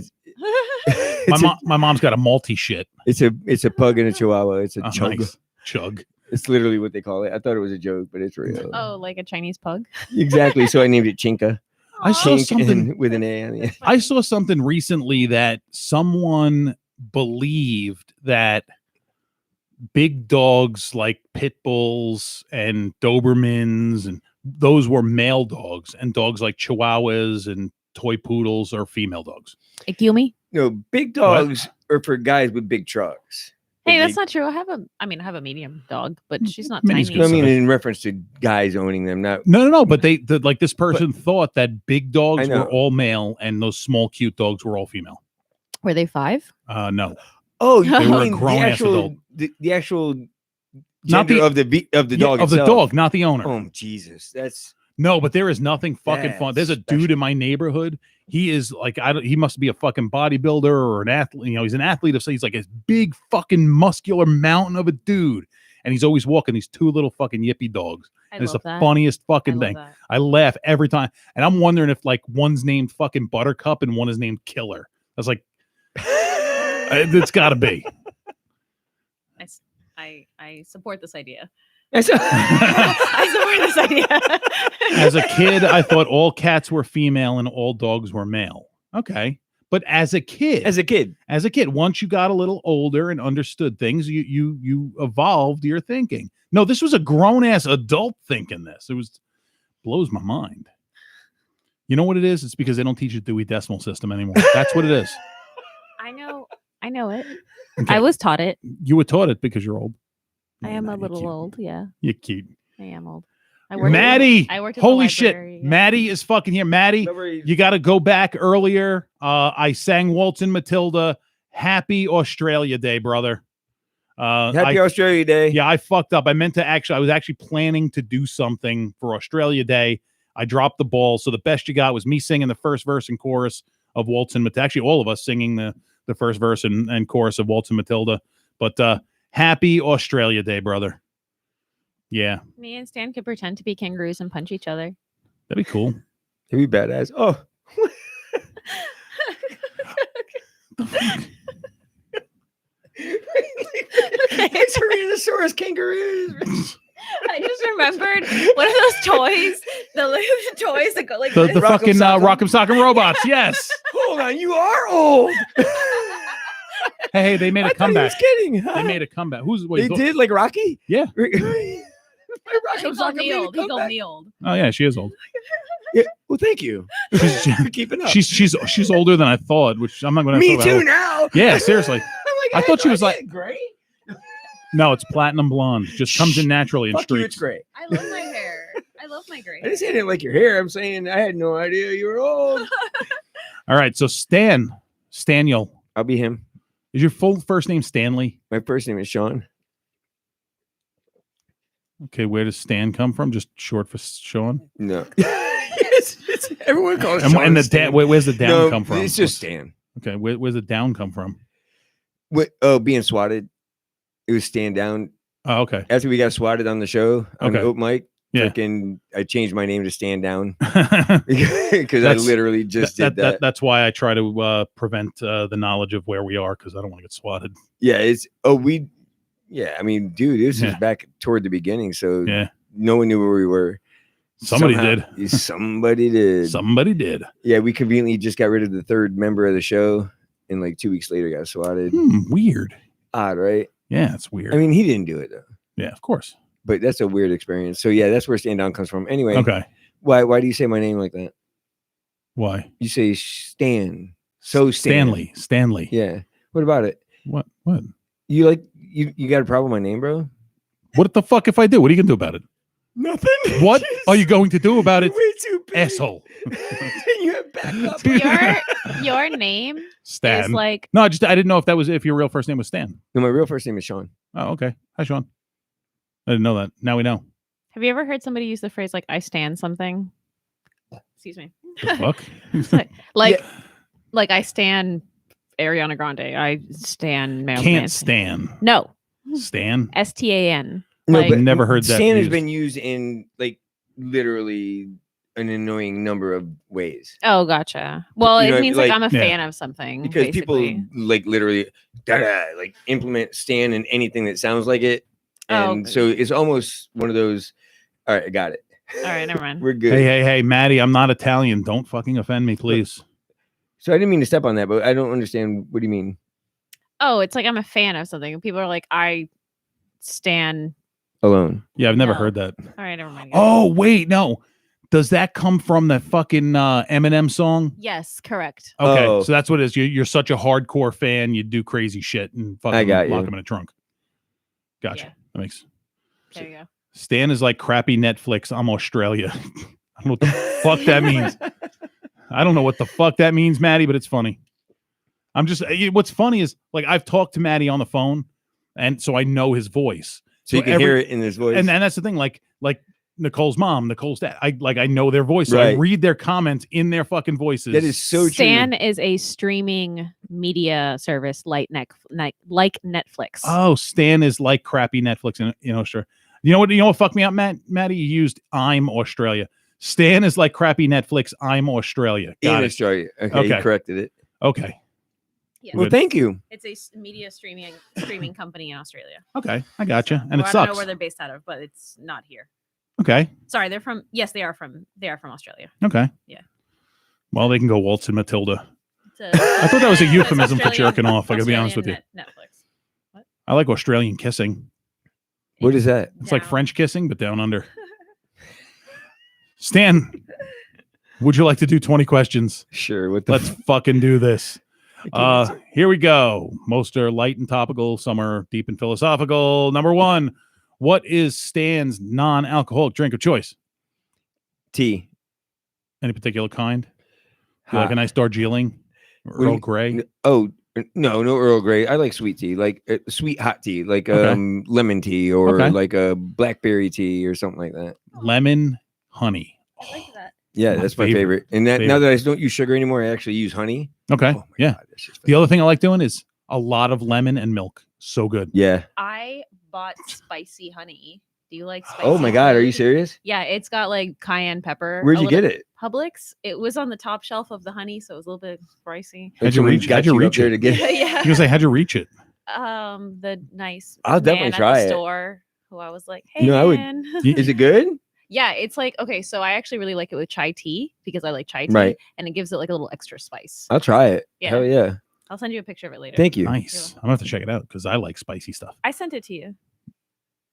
My mom's got a Maltese shit. it's a pug and a Chihuahua. It's a Oh, chug. nice. Chug. It's literally what they call it. I thought it was a joke, but it's real. Oh, like a Chinese pug? Exactly. So I named it Chinka. I saw Chink something. and with an A on the end. I saw something recently that someone believed that big dogs like pit bulls and Dobermans and those were male dogs, and dogs like Chihuahuas and toy poodles are female dogs. Ikumi? No, big dogs are for guys with big trucks. Hey, Like that's not true. I have a medium dog, but she's not Mini's tiny. good I mean, size. in reference to guys owning them, not No. But like this person thought that big dogs I know. were all male and those small cute dogs were all female. Were they 5? No, Oh, They you were a mean grown-ass the actual adult. the actual Not gender the- of the Yeah, dog of the itself. dog, not the owner. Oh Jesus, that's No, but there is nothing fucking fun. That's There's a dude in my neighborhood. He is like he must be a fucking bodybuilder or an athlete. You know, he's an athlete of he's like a big fucking muscular mountain of a dude, and he's always walking these 2 little fucking yippy dogs. I And it's the love that. funniest I fucking love thing. that. I laugh every time, and I'm wondering if like one's named fucking Buttercup and one is named Killer. I was like, it's got to be. I support this idea. that's I support this idea. As a kid, I thought all cats were female and all dogs were male. Okay. But as a kid, as a kid. once you got a little older and understood things, you evolved your thinking. No, this was a grown ass adult thinking this. Blows my mind. You know what it is? It's because they don't teach you Dewey Decimal System anymore. That's what it is. I know it. Okay. I was taught it. You were taught it because you're old. I No, am no, a you're little cute. old. Yeah, You're cute. I am old. Maddie, I worked at the holy shit. library, yeah. Maddie is fucking here. Maddie, you got to go back earlier. I sang Waltz and Matilda. Happy Australia Day, brother. Happy Australia Day. Yeah, I fucked up. I was actually planning to do something for Australia Day. I dropped the ball. So the best you got was me singing the first verse and chorus of Waltz and Matilda. Actually, all of us singing the first verse and chorus of Waltz and Matilda. But happy Australia Day, brother. Yeah, Me and Stan could pretend to be kangaroos and punch each other. that'd be cool. That'd be badass. Oh, Tyrannosaurus kangaroos. I just remembered one of those toys, the toys that go like The this. fucking Rock'em Rock'em Sock'em Robots. Yes. Hold on, you are old. Hey, they made a I thought he comeback. was kidding. They made a comeback. They did like Rocky. Yeah. He called me old. He called me old. Oh yeah, she is old. Yeah. Well, thank you. She's for keeping up. she's older than I thought, which I'm not going to. Me too now. Yeah, seriously. I'm I thought she was like- gray. No, it's platinum blonde. Just comes in naturally in Fuck you, it's streaks. gray. I love my hair. I love my gray I didn't say I didn't like your hair. I'm saying I had no idea you were old. All right, so Staniel. I'll be him. Is your full first name Stanley? My first name is Sean. Okay, where does Stan come from? Just short for Sean. No. it's, everyone calls And, Sean and the Stan. where's the down No, come from? It's just Stan. Okay, where's the down come from? Being swatted. It was stand down. Oh, okay. After we got swatted on the show on the Okay. open mic, Yeah. freaking, I changed my name to Stand Down That's- because I literally just did that. That's why I try to prevent the knowledge of where we are because I don't want to get swatted. Yeah, I mean, dude, this Yeah. was back toward the beginning, so Yeah, no one knew where we were. somebody Somehow- did. Somebody did. Somebody did. Yeah, we conveniently just got rid of the third member of the show, and like 2 weeks later got swatted. Weird. Odd, right? Yeah, it's weird. I mean, he didn't do it though, yeah, of course. but that's a weird experience. So yeah, that's where Stand Down comes from. Anyway, Okay. why do you say my name like that? Why? You say Stan. So Stan. Stanley. Yeah. What about it? What? You like you got a problem with my name, bro? What the fuck if I do? What are you gonna do about it? Nothing. What are you going to do about it, Way too big. asshole? You have backup. Your name Stan. is like No, I didn't know if your real first name was Stan. No, my real first name is Sean. Oh, okay. Hi, Sean. I didn't know that. Now we know. Have you ever heard somebody use the phrase like I stand something? Excuse me. The fuck? Like I stand Ariana Grande. I stand Marilyn Can't Manson. stand. No. Stan. STAN. No, Like- but Never heard that Stan has used. been used in like literally an annoying number of ways Oh, gotcha. Well, You it know, means like- like I'm a Yeah. fan of something. because basically. people like literally like implement Stan in anything that sounds like it, Oh, and so it's almost one of those. All right, I got it. All right, never mind. We're good. Hey, Maddie, I'm not Italian. Don't fucking offend me, please. So I didn't mean to step on that, but I don't understand. What do you mean? Oh, it's like I'm a fan of something. And people are like, I stand Alone. Yeah, I've never No. heard that. All right, never mind. Oh, wait, no. Does that come from the fucking Eminem song? Yes, correct. Okay, Oh. so that's what it is. You're such a hardcore fan, you do crazy shit and I fucking got lock you. them in a trunk. Gotcha. Yeah. That makes There you go. Stan is like crappy Netflix. I'm Australia. I don't know what the fuck that means. I don't know what the fuck that means, Maddie, but it's funny. I'm just, what's funny is like I've talked to Maddie on the phone, and so I know his voice. So you can hear it in his voice. And that's the thing, like Nicole's mom, Nicole's dad. I know their voice, so I Right. read their comments in their fucking voices. That is so Stan true. is a streaming media service like Netflix. Oh, Stan is like crappy Netflix in Australia. You know what fucked me up, Maddie? You used I'm Australia. Stan is like crappy Netflix. I'm Australia. Got In it. Australia. Okay, Okay. you corrected it. Okay. Yeah. Well, Good. thank you. It's a media streaming company in Australia. Okay. I got you. And Well, it I don't know sucks. where they're based out of, but it's not here. Okay. Sorry, they are from Australia. Okay. Yeah. Well, they can go Waltz and Matilda. I thought that was a euphemism for jerking off, I gotta be honest with you. Netflix. I like Australian kissing. What is that? It's like Down. French kissing, but down under. Stan, would you like to do 20 questions? Sure. What the Let's fucking do this. I can't answer. Here we go. Most are light and topical, some are deep and philosophical. Number 1, what is Stan's non-alcoholic drink of choice? Tea. Any particular kind? You Hot. like a nice Darjeeling? What do Earl you- Grey? Oh, no Earl Grey. I like sweet tea, like sweet hot tea, like Okay. lemon tea or Okay. like a blackberry tea or something like that. Lemon honey. I like that. Yeah, My that's my favorite. favorite. And now Favorite. that I don't use sugar anymore, I actually use honey. Okay. Oh my Yeah. God, that's just The other thing I like doing is a lot of lemon and milk. So good. yeah. I bought spicy honey. Do you like spicy? Oh my God, are you food? serious? Yeah, it's got like cayenne pepper. Where'd a you get little- it? Publix. It was on the top shelf of the honey, so it was a little bit pricey. How'd you Someone reach- got how'd you up reach there it? to get it? You yeah. gonna say, how'd you reach it? The nice I'll definitely man try at it. the store who I was like, hey No, I would- man. Is it good? Yeah, it's like okay, so I actually really like it with chai tea because I like chai tea, Right. and it gives it like a little extra spice. I'll try it. Yeah. Hell yeah. I'll send you a picture of it later. Thank you. Nice. I'm gonna have to check it out because I like spicy stuff. I sent it to you.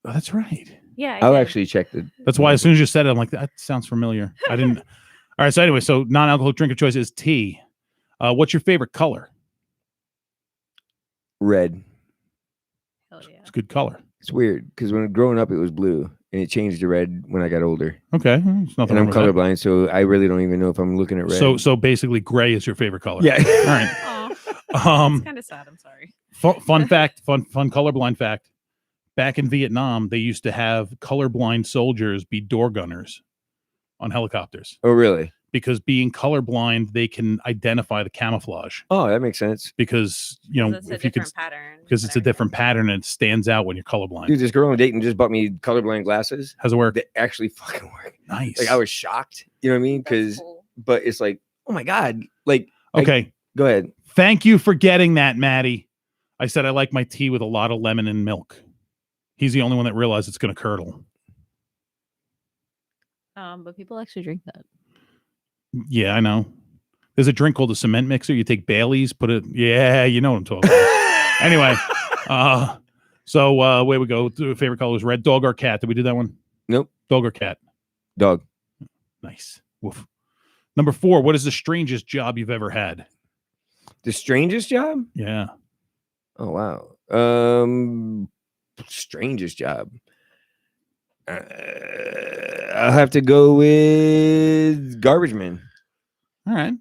Oh, that's right. Yeah, I'll did. actually check the. That's why as soon as you said it, I'm like, that sounds familiar. I didn't. All right. So anyway, so non-alcoholic drink of choice is tea. What's your favorite color? Red. Hell yeah. It's a good color. It's weird because when growing up it was blue and it changed to red when I got older. Okay. There's nothing And I'm wrong with that. colorblind, so I really don't even know if I'm looking at red. So basically, gray is your favorite color. yeah. All right. Aw, it's kind of sad. I'm sorry. Fun fact. Fun colorblind fact. Back in Vietnam, they used to have colorblind soldiers be door gunners on helicopters Oh really? because being colorblind, they can identify the camouflage Oh, that makes sense. because you know It's a if you could different pattern. because it's a different pattern and it stands out when you're colorblind. Dude, this girl in Dayton just bought me colorblind glasses How's it work? that actually fucking work. Nice. Like I was shocked. You know what I mean? Because but it's like, oh my God. Like Okay. go ahead. Thank you for getting that, Maddie. I said I like my tea with a lot of lemon and milk. He's the only one that realized it's going to curdle. But people actually drink that. Yeah, I know. There's a drink called a cement mixer. You take Bailey's, put it. Yeah, you know what I'm talking about. Anyway, so where we go. Favorite color is red. Dog or cat? Did we do that one? Nope. Dog or cat? Dog. Nice. Woof. Number 4. What is the strangest job you've ever had? The strangest job? Yeah. Oh wow. Strangest job. I'll have to go with garbage man. All right.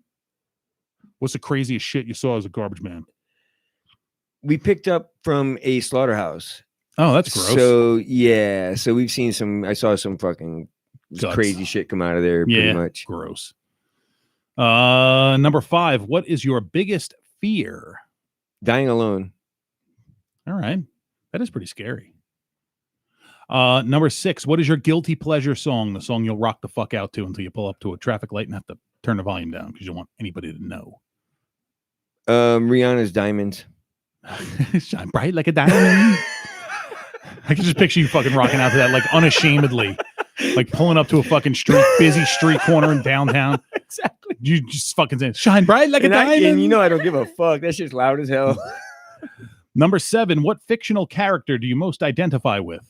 What's the craziest shit you saw as a garbage man? We picked up from a slaughterhouse. Oh, that's gross. So yeah, so we've seen some. I saw some fucking Guts. crazy shit come out of there. Pretty Yeah. much. Gross. Number 5. What is your biggest fear? Dying alone. All right. That is pretty scary. Number 6. What is your guilty pleasure song? The song you'll rock the fuck out to until you pull up to a traffic light and have to turn the volume down because you don't want anybody to know. Rihanna's Diamonds. Shine bright like a diamond. I can just picture you fucking rocking out to that like unashamedly. Like pulling up to a fucking busy street corner in downtown. Exactly. You just fucking say, shine bright like a And, diamond. and you know I don't give a fuck. That shit's loud as hell. Number 7. What fictional character do you most identify with?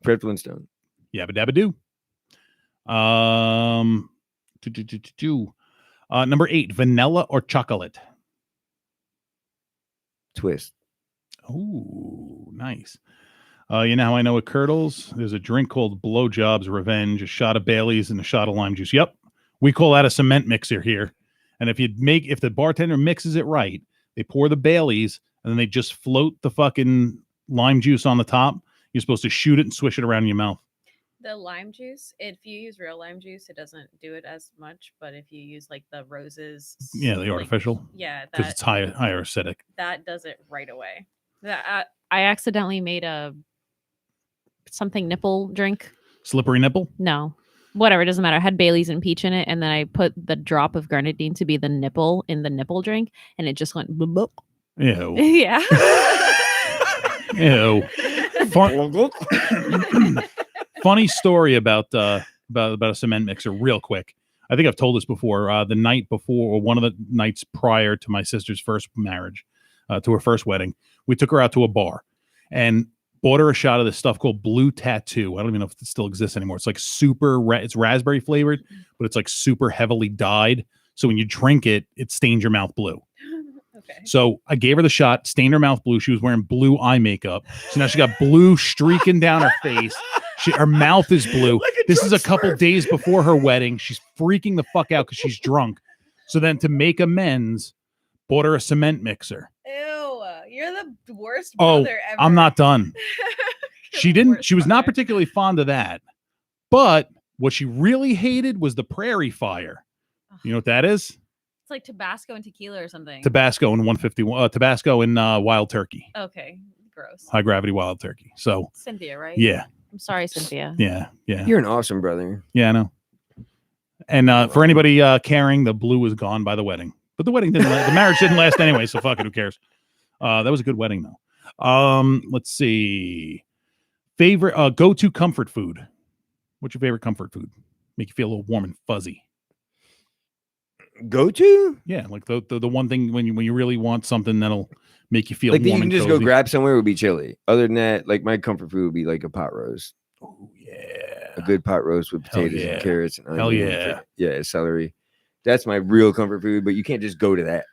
Fred Flintstone. Yabba dabba do. Number 8, vanilla or chocolate? Twist. Oh, nice. You know how I know it curdles? There's a drink called Blowjob's Revenge, a shot of Bailey's and a shot of lime juice. Yep. We call that a cement mixer here. And if the bartender mixes it right, they pour the Bailey's and then they just float the fucking lime juice on the top. You're supposed to shoot it and swish it around in your mouth. The lime juice, if you use real lime juice, it doesn't do it as much. But if you use like the roses, Yeah, the artificial. Yeah, because it's higher acidic. That does it right away. I accidentally made a something nipple drink. Slippery nipple? No, whatever. It doesn't matter. I had Bailey's and peach in it, and then I put the drop of grenadine to be the nipple in the nipple drink, and it just went. Boop, boop. Ew. Yeah. Ew. Funny story about a cement mixer, real quick. I think I've told this before. The night before, or one of the nights prior to my sister's first marriage, to her first wedding, we took her out to a bar and bought her a shot of this stuff called Blue Tattoo. I don't even know if it still exists anymore. It's like it's raspberry flavored, but it's like super heavily dyed. So when you drink it, it stains your mouth blue. Okay. So I gave her the shot, stained her mouth blue. She was wearing blue eye makeup. So now she got blue streaking down her face. Her mouth is blue. Like this is a couple days before her wedding. She's freaking the fuck out because she's drunk. So then to make amends, bought her a cement mixer. Ew, you're the worst Oh, mother ever. I'm not done. She was not particularly fond of that. But what she really hated was the prairie fire. You know what that is? It's like Tabasco and tequila or something. Tabasco and 151. Tabasco and wild turkey. Okay, gross. High gravity wild turkey. So Cynthia, right? yeah. I'm sorry, Cynthia. Yeah. You're an awesome brother. Yeah, I know. And for anybody caring, the blue was gone by the wedding. But the wedding didn't the marriage didn't last anyway, so fuck it, who cares? That was a good wedding though. Let's see. Favorite go-to comfort food. What's your favorite comfort food? Make you feel a little warm and fuzzy. Go to? Yeah, like the one thing when you really want something that'll make you feel Like warm you can and just cozy. go grab somewhere would be chili. Other than that, like my comfort food would be like a pot roast. Oh yeah. A good pot roast with Hell potatoes yeah. and carrots and Hell onions. yeah. Yeah, celery. That's my real comfort food, but you can't just go to that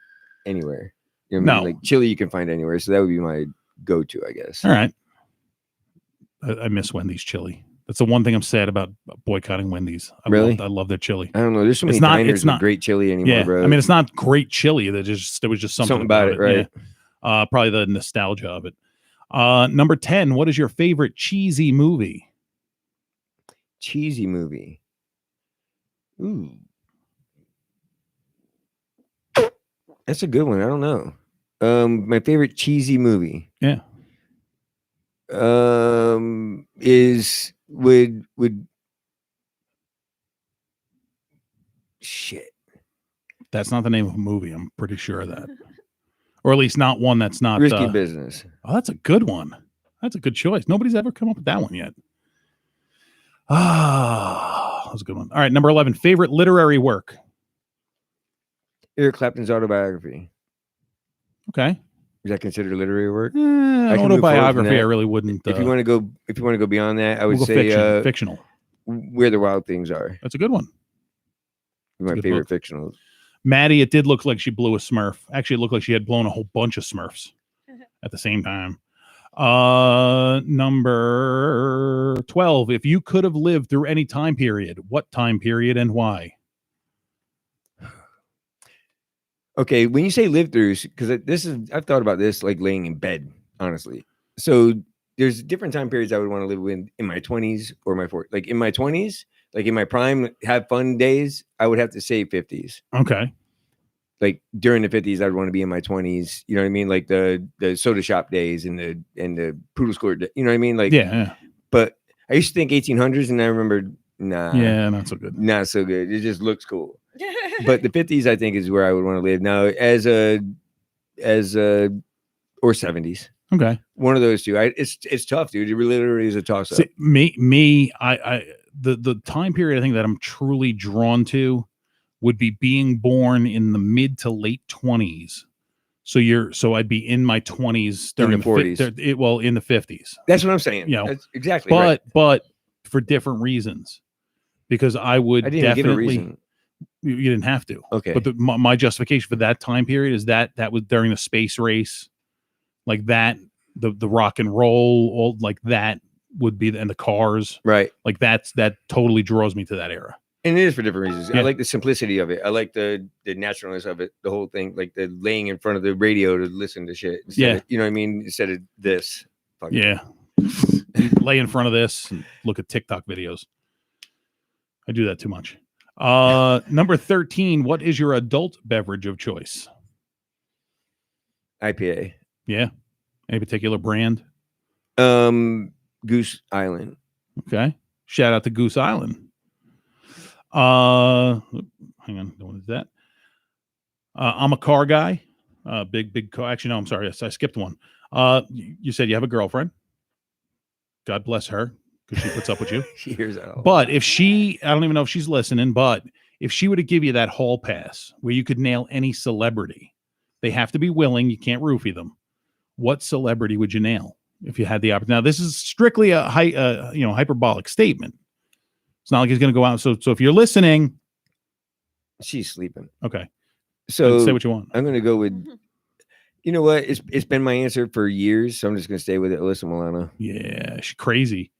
anywhere. You know what I mean? No. Like chili you can find anywhere. So that would be my go-to, I guess. All right. I miss Wendy's chili. That's the one thing I'm sad about boycotting Wendy's. Really? I love their chili. I don't know. There's so many It's not- diners it's not- with great chili anymore, Yeah, bro. I mean it's not great chili. There was just something about it, right? Yeah. Probably the nostalgia of it. Number 10. What is your favorite cheesy movie? Cheesy movie. Ooh. That's a good one. I don't know. My favorite cheesy movie. Yeah. Is would shit. That's not the name of a movie. I'm pretty sure of that. Or at least not one that's not Risky Business. Oh, that's a good one. That's a good choice. Nobody's ever come up with that one yet. That was a good one. All right, number 11. Favorite literary work. Eric Clapton's autobiography. Okay. Is that considered literary work? An can move forward from autobiography, I that. really wouldn't. If you want to go beyond that, I would we'll go say fictional. Where the Wild Things Are. That's a good one. My good favorite book. fictional. Maddie, it did look like she blew a Smurf. Actually, it looked like she had blown a whole bunch of Smurfs at the same time. Number 12. If you could have lived through any time period, what time period and why? Okay, when you say live throughs, because I've thought about this like laying in bed, honestly. So there's different time periods I would want to live in my 20s or my 40s. Like in my 20s, like in my prime, have fun days, I would have to say 50s. Okay. Like during the 50s, I'd want to be in my 20s. You know what I mean? Like the soda shop days and the poodle score. You know what I mean? Like Yeah. But I used to think 1800s, and I remembered Yeah, not so good. not so good. It just looks cool. But the 50s, I think, is where I would want to live now. Or 70s. Okay. One of those two. It's tough, dude. It literally is a toss up. See, the time period I think that I'm truly drawn to would be being born in the mid to late 20s. So I'd be in my 20s during the 40s. In the 50s. That's what I'm saying. You know, that's exactly right. But for different reasons, because I would I didn't even give a definitely. reason. You didn't have to. Okay. But my justification for that time period is that was during the space race, like that, the rock and roll, all like that would be, and the cars, Right. like that totally draws me to that era. And it is for different reasons. Yeah. I like the simplicity of it. I like the naturalness of it, the whole thing, like the laying in front of the radio to listen to shit. Of, you know what I mean? Instead of this. Yeah. Lay in front of this and look at TikTok videos. I do that too much. Number 13, what is your adult beverage of choice? IPA. Yeah. Any particular brand? Goose Island. Okay. Shout out to Goose Island. Hang on. What is that? I'm a car guy. Big car. Actually, no, I'm sorry. Yes, I skipped one. You said you have a girlfriend. God bless her, because she puts up with you. She hears that all. But if I don't even know if she's listening, but if she were to give you that hall pass where you could nail any celebrity, they have to be willing. You can't roofie them. What celebrity would you nail if you had the opportunity? Now, this is strictly a hyperbolic statement. It's not like he's going to go out. So if you're listening, she's sleeping. Okay. So say what you want. I'm going to go with. You know what? It's been my answer for years, so I'm just going to stay with it. Alyssa Milano. Yeah, she's crazy.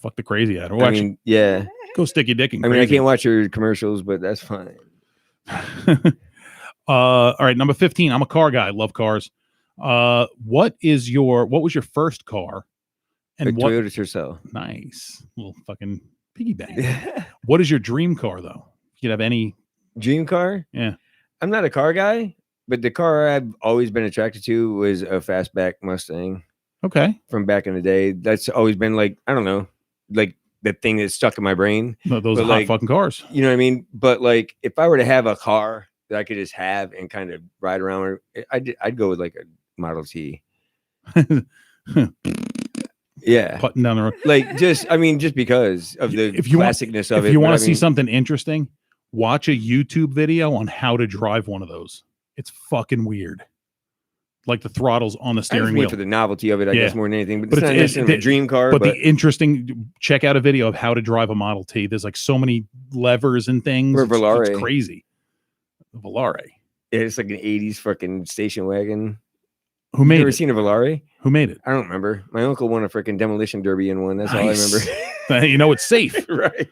Fuck the crazy out of her. I mean, yeah. Go stick your dick in. I mean, I can't watch her commercials, but that's fine. All right, number 15. I'm a car guy. Love cars. What was your first car? And what? Toyota Tercel. Nice. Little fucking piggy bank. What is your dream car though? If you could have any dream car? Yeah. I'm not a car guy, but the car I've always been attracted to was a fastback Mustang. Okay. From back in the day. That's always been like, I don't know, like the thing that's stuck in my brain. No, those are hot fucking cars. You know what I mean? But like, if I were to have a car that I could just have and kind of ride around, I'd go with like a Model T. Yeah. Putting down the road. Like, just because of the classicness of it. If you want to see something interesting, watch a YouTube video on how to drive one of those. It's fucking weird. Like the throttles on the steering wheel. For the novelty of it, I guess, more than anything. But it's not necessarily a dream car. But the interesting, check out a video of how to drive a Model T. There's like so many levers and things. Or Volare. It's crazy. Volare. Yeah, it's like an 80s fucking station wagon. Who made it? You ever seen a Volare? Who made it? I don't remember. My uncle won a freaking demolition derby in one. That's all I remember. You know, it's safe. Right.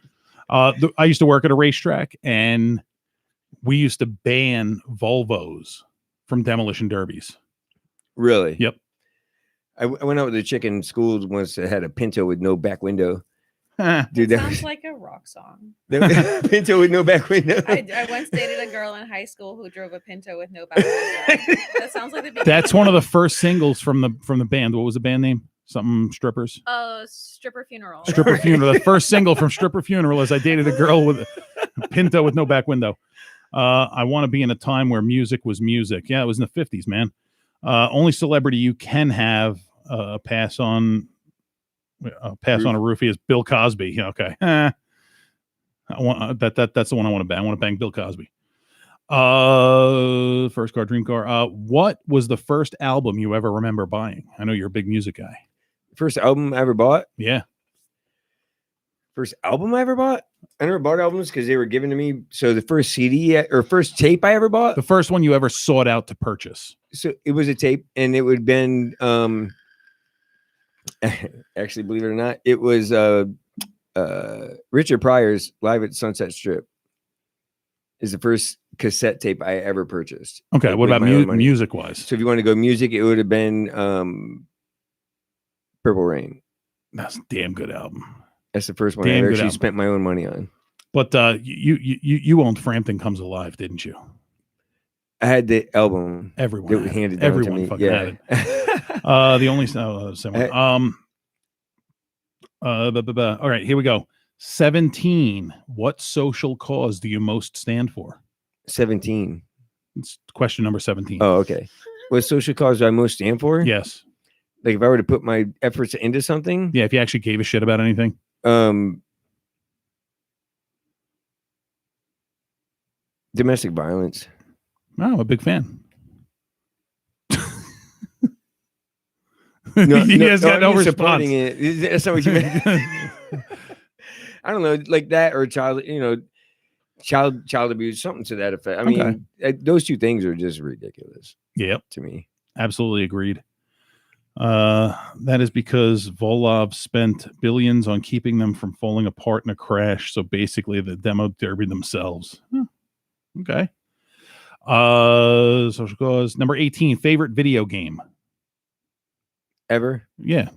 I used to work at a racetrack, and we used to ban Volvos from demolition derbies. Really? Yep. I went out with a chick in school once that had a Pinto with no back window. Dude, that sounds like a rock song. Pinto with no back window. I once dated a girl in high school who drove a Pinto with no back window. That sounds like the. That's one of the first singles from the band. What was the band name? Something Strippers. Stripper Funeral. Stripper Funeral. The first single from Stripper Funeral is "I dated a girl with a Pinto with no back window." I want to be in a time where music was music. Yeah, it was in the 50s, man. Only celebrity you can have pass on a roofie is Bill Cosby. Okay, I want that's the one I want to bang. I want to bang Bill Cosby. First car, dream car. What was the first album you ever remember buying? I know you're a big music guy. First album I ever bought? Yeah. First album I ever bought? I never bought albums because they were given to me. So the first CD or first tape I ever bought? The first one you ever sought out to purchase. So it was a tape, and it would have been actually, believe it or not, it was Richard Pryor's Live at Sunset Strip. Is the first cassette tape I ever purchased. Okay, like, what about music wise? So if you want to go music, it would have been Purple Rain. That's a damn good album. That's the first one I actually spent my own money on. But you owned Frampton Comes Alive, didn't you? I had the album. Everyone that handed down to me. Fucking had it. The only all right, here we go. 17. What social cause do you most stand for? 17. It's question number 17. Oh, okay. What social cause do I most stand for? Yes. Like if I were to put my efforts into something? Yeah, if you actually gave a shit about anything. Domestic violence. Oh, I'm a big fan. He has got no I'm response. supporting it. That's not what you meant. I don't know, like that or child abuse, something to that effect. I mean, those two things are just ridiculous. Yep. To me. Absolutely agreed. That is because Volov spent billions on keeping them from falling apart in a crash. So basically, the demo derby themselves. Okay. Social cause number 18. Favorite video game Ever? Yeah,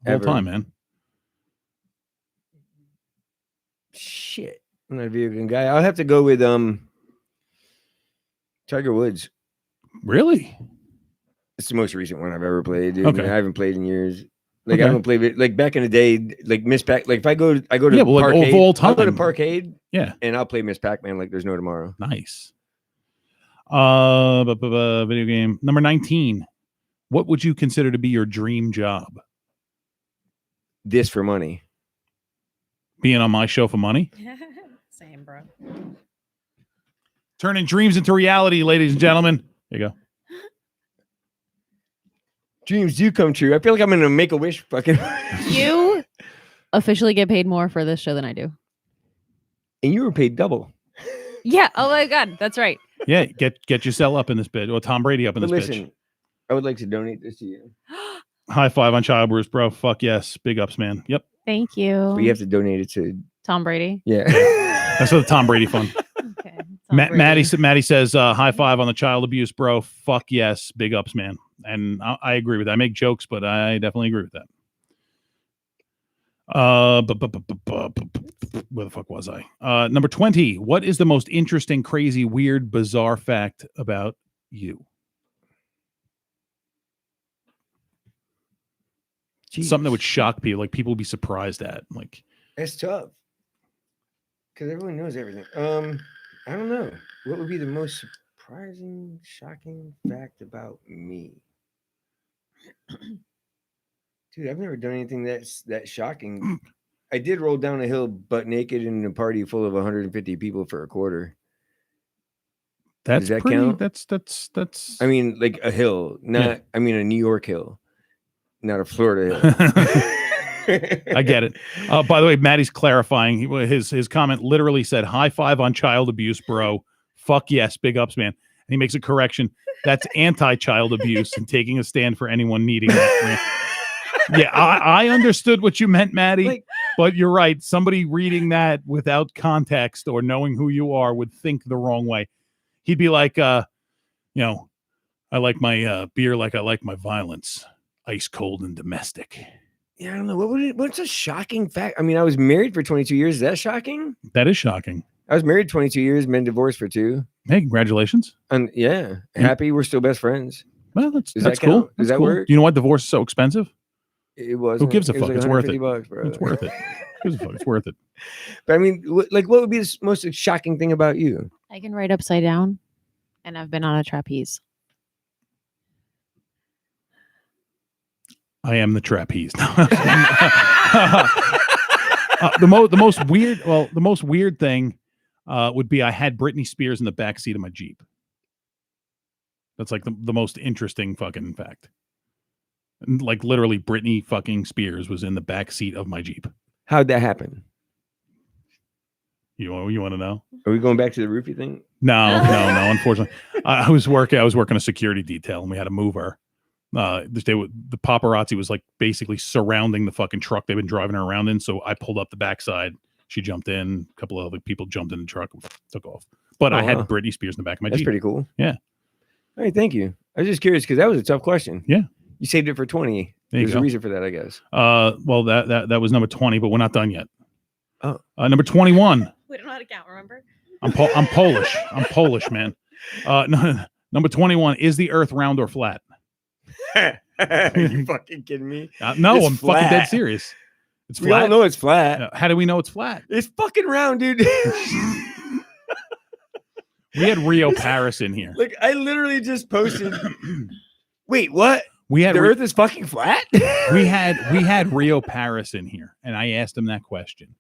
all time, man. Shit, I'm not a video game guy. I'll have to go with Tiger Woods. Really? It's the most recent one I've ever played, dude. Okay. I haven't played in years. Like I haven't played it like back in the day, like Miss Pac. Like if I go to well, Parkade, of all time. I'll go to Parkade, Yeah, and I'll play Miss Pac-Man like there's no tomorrow. Nice. Video game number 19. What would you consider to be your dream job? This for money. Being on my show for money? Same, bro. Turning dreams into reality, ladies and gentlemen. There you go. Dreams do come true. I feel like I'm in a Make-A-Wish fucking. You officially get paid more for this show than I do. And you were paid double. Yeah. Oh my God. That's right. Yeah, get yourself up in this bitch. Or Tom Brady up in this bitch. I would like to donate this to you. High five on Child Bruce, bro. Fuck yes. Big ups, man. Yep. Thank you. But you have to donate it to Tom Brady. Yeah. That's for the Tom Brady fund. Okay. Tom Brady. Maddie says, high five on the child abuse, bro. Fuck yes. Big ups, man. And I agree with that. I make jokes, but I definitely agree with that. Where the fuck was I? Number 20. What is the most interesting, crazy, weird, bizarre fact about you? Jeez. Something that would shock people, like people would be surprised at. Like, That's tough. Because everyone knows everything. I don't know. What would be the most surprising, shocking fact about me? Dude, I've never done anything that's that shocking. I did roll down a hill butt naked in a party full of 150 people for a quarter. that's Does that pretty. count? That's. I mean, like a hill, not. Yeah. I mean, a New York hill, not a Florida hill. I get it. By the way, Maddie's clarifying. His comment literally said, "High five on child abuse, bro. Fuck yes, big ups, man." And he makes a correction. That's anti-child abuse and taking a stand for anyone needing that. Yeah, I understood what you meant, Maddie. But you're right. Somebody reading that without context or knowing who you are would think the wrong way. He'd be like, I like my beer like I like my violence, ice cold and domestic. Yeah, I don't know. What's a shocking fact? I mean, I was married for 22 years. Is that shocking? That is shocking. I was married 22 years, been divorced for 2. Hey, congratulations. And yeah, happy we're still best friends. Well, that's that cool. count? Does that cool. work? Do you know why divorce is so expensive? It was. Who gives a fuck? Like It's worth it. $150, bro. It's worth it. Who gives a fuck? It's worth it. But I mean, what would be the most shocking thing about you? I can write upside down, and I've been on a trapeze. I am the trapeze. The most weird thing would be I had Britney Spears in the back seat of my Jeep. That's like the most interesting fucking fact. Like literally Britney fucking Spears was in the back seat of my Jeep. How'd that happen? You want to know? Are we going back to the roofie thing? No, unfortunately. I was working a security detail and we had to move her. The paparazzi was like basically surrounding the fucking truck they've been driving her around in. So I pulled up the backside. She jumped in. A couple of other people jumped in the truck and took off. But I had Britney Spears in the back of my Jeep. That's pretty cool. Yeah. All right, thank you. I was just curious because that was a tough question. Yeah. You saved it for 20. There's a reason for that, I guess. Well, that was number 20, but we're not done yet. Oh. Number 21. We don't know how to count, remember? I'm Polish. I'm Polish, man. Number 21. Is the Earth round or flat? Are you fucking kidding me? No, It's I'm flat. fucking dead serious. It's We flat. all know it's flat. How do we know it's flat? It's fucking round, dude. We had Rio Paris in here. Like I literally just posted. Wait, what? We had the Earth is fucking flat. we had Rio Paris in here, and I asked him that question,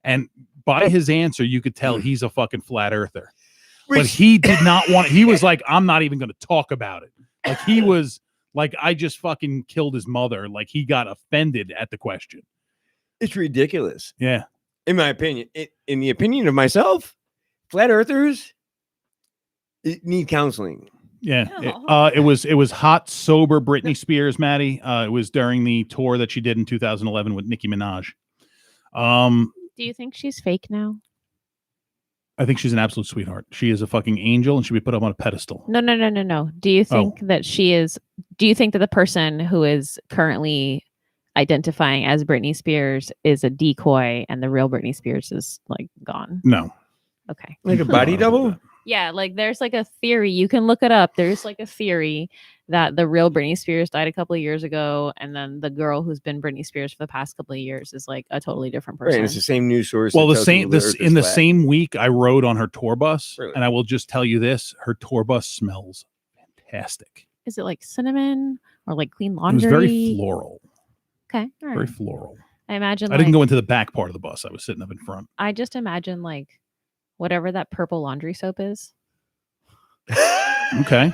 and by his answer, you could tell he's a fucking flat earther. But he did not want. He was like, "I'm not even going to talk about it." Like he was Like, I just fucking killed his mother. Like, he got offended at the question. It's ridiculous. Yeah. In my opinion. In the opinion of myself, flat earthers need counseling. Yeah. It was hot, sober Britney Spears, Maddie. It was during the tour that she did in 2011 with Nicki Minaj. Do you think she's fake now? I think she's an absolute sweetheart. She is a fucking angel and should be put up on a pedestal. No. Do you think that she is? Do you think that the person who is currently identifying as Britney Spears is a decoy and the real Britney Spears is like gone? No. Okay. Like a body double? Yeah, like there's like a theory. You can look it up. There's like a theory that the real Britney Spears died a couple of years ago, and then the girl who's been Britney Spears for the past couple of years is like a totally different person. Right, and it's the same news source. Well, that the tells same people the this earth is in the flat. same week I rode on her tour bus, Really? and I will just tell you this: her tour bus smells fantastic. Is it like cinnamon or like clean It was laundry? very floral. Okay, all Very right. floral. I imagine. I didn't go into the back part of the bus. I was sitting up in front. I just imagine like whatever that purple laundry soap is. Okay.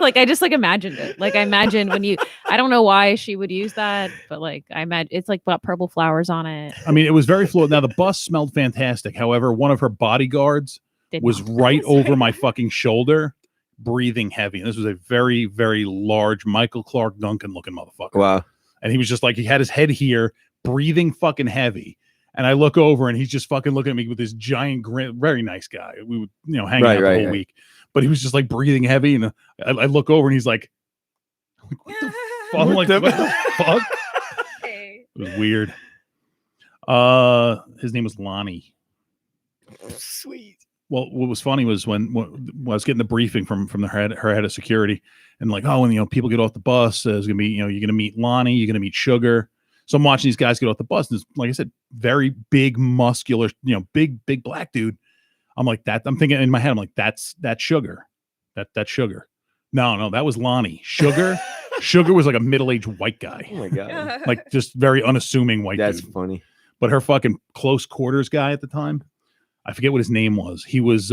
Like I just like imagined it. Like I imagine when you. I don't know why she would use that, but like I imagine it's like got purple flowers on it. I mean, it was very floral. Now the bus smelled fantastic. However, one of her bodyguards Did was not. right over my fucking shoulder, breathing heavy. And this was a very, very large Michael Clark Duncan looking motherfucker. Wow. And he was just like, he had his head here, breathing fucking heavy. And I look over and he's just fucking looking at me with this giant grin. Very nice guy. We would, hang out the whole week. But he was just like breathing heavy. And I look over and he's like, what the fuck? I'm like, what the fuck? Hey. It was weird. His name was Lonnie. Sweet. Well, what was funny was when I was getting the briefing from her head of security, and like, oh, when people get off the bus, there's gonna be, you're gonna meet Lonnie, you're gonna meet Sugar. So I'm watching these guys get off the bus, and this, like I said, very big, muscular, big black dude. I'm like that. I'm thinking in my head, I'm like, that's Sugar, that's Sugar. No, that was Lonnie. Sugar was like a middle-aged white guy, Oh my god. like just very unassuming white That's dude. funny. But her fucking close quarters guy at the time, I forget what his name was. He was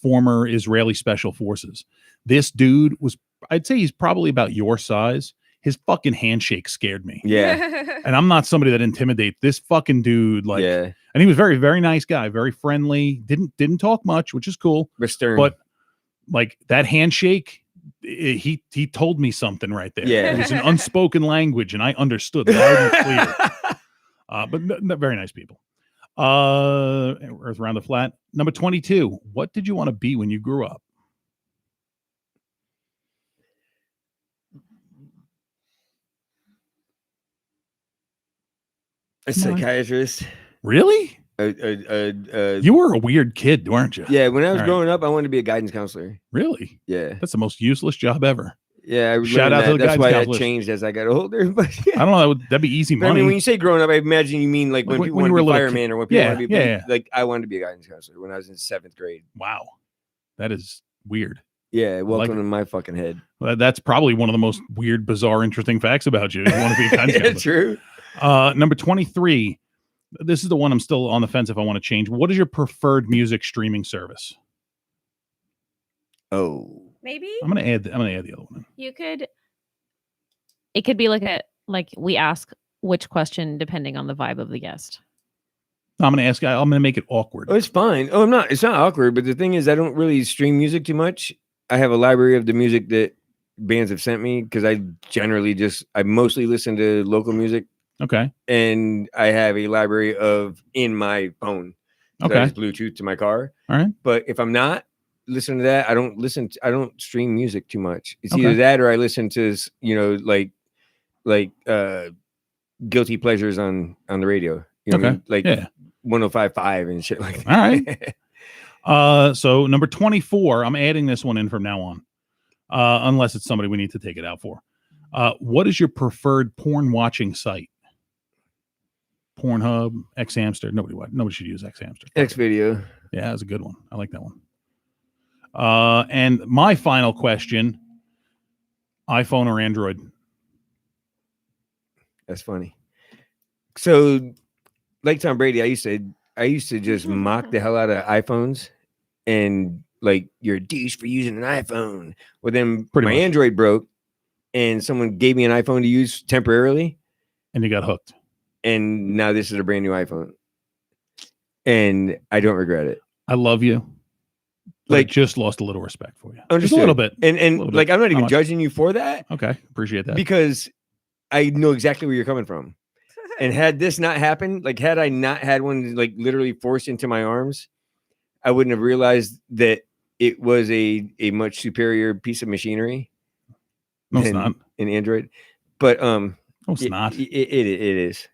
former Israeli Special Forces. This dude was, I'd say he's probably about your size. His fucking handshake scared me. Yeah. And I'm not somebody that intimidates. This fucking dude, like, Yeah. and he was very, very nice guy, very friendly. Didn't talk much, which is cool. Stern. But like that handshake, he told me something right there. Yeah. It was an unspoken language, and I understood loud and clear. But very nice people. Earth around the flat. Number 22. What did you want to be when you grew up? A psychiatrist. Really? You You were a weird kid, weren't you? yeah, when I was All right. growing up, I wanted to be a guidance counselor. Really? Yeah. That's the most useless job ever. Yeah. I Shout learned out to that. the That's guidance why that counselors. changed as I got older. But yeah. I don't know. That'd be easy But I money. mean, when you say growing up, I imagine you mean like Like when people when you want were to a be little fireman kid. or when people want to be Yeah. like I wanted to be a guidance counselor when I was in 7th grade. Wow. That is weird. Yeah, welcome it. to my fucking head. Well, that's probably one of the most weird, bizarre, interesting facts about you. You want to be a guidance Yeah, counselor. true. Number 23. This is the one I'm still on the fence if I want to change. What is your preferred music streaming service? Oh, Maybe. I'm gonna add the other one. You could. It could be like we ask which question depending on the vibe of the guest. I'm gonna ask. I'm gonna make it awkward. it's fine. Oh, I'm not. It's not awkward. But the thing is, I don't really stream music too much. I have a library of the music that bands have sent me because I mostly listen to local music, Okay. and I have a library of in my phone. So I Okay. just Bluetooth to my car. All right. But if I'm not listening to that, I don't stream music too much. It's Okay. either that or I listen to like guilty pleasures on the radio. You know what I Okay. mean? Like Yeah. 105.5 and shit like that. All right. So number 24. I'm adding this one in from now on, unless it's somebody we need to take it out for. What is your preferred porn watching site? Pornhub, Xhamster. Nobody should use Xhamster. X video. Yeah, that's a good one. I like that one. And my final question: iPhone or Android? That's funny. So, like Tom Brady, I used to just mock the hell out of iPhones and like you're a douche for using an iPhone. Well, then Pretty my much. Android broke, and someone gave me an iPhone to use temporarily, And you got hooked. and now this is a brand new iPhone, and I don't regret it. I love you. But I Like, just lost a little respect for you. Just understood. a little bit. And little bit. like, I'm not Not even much. judging you for that Okay. Appreciate that. because I know exactly where you're coming from. And had this not happened, like had I not had one like literally forced into my arms, I wouldn't have realized that it was a much superior piece of machinery. No, it's than not. an Android. But No, it's not. It is.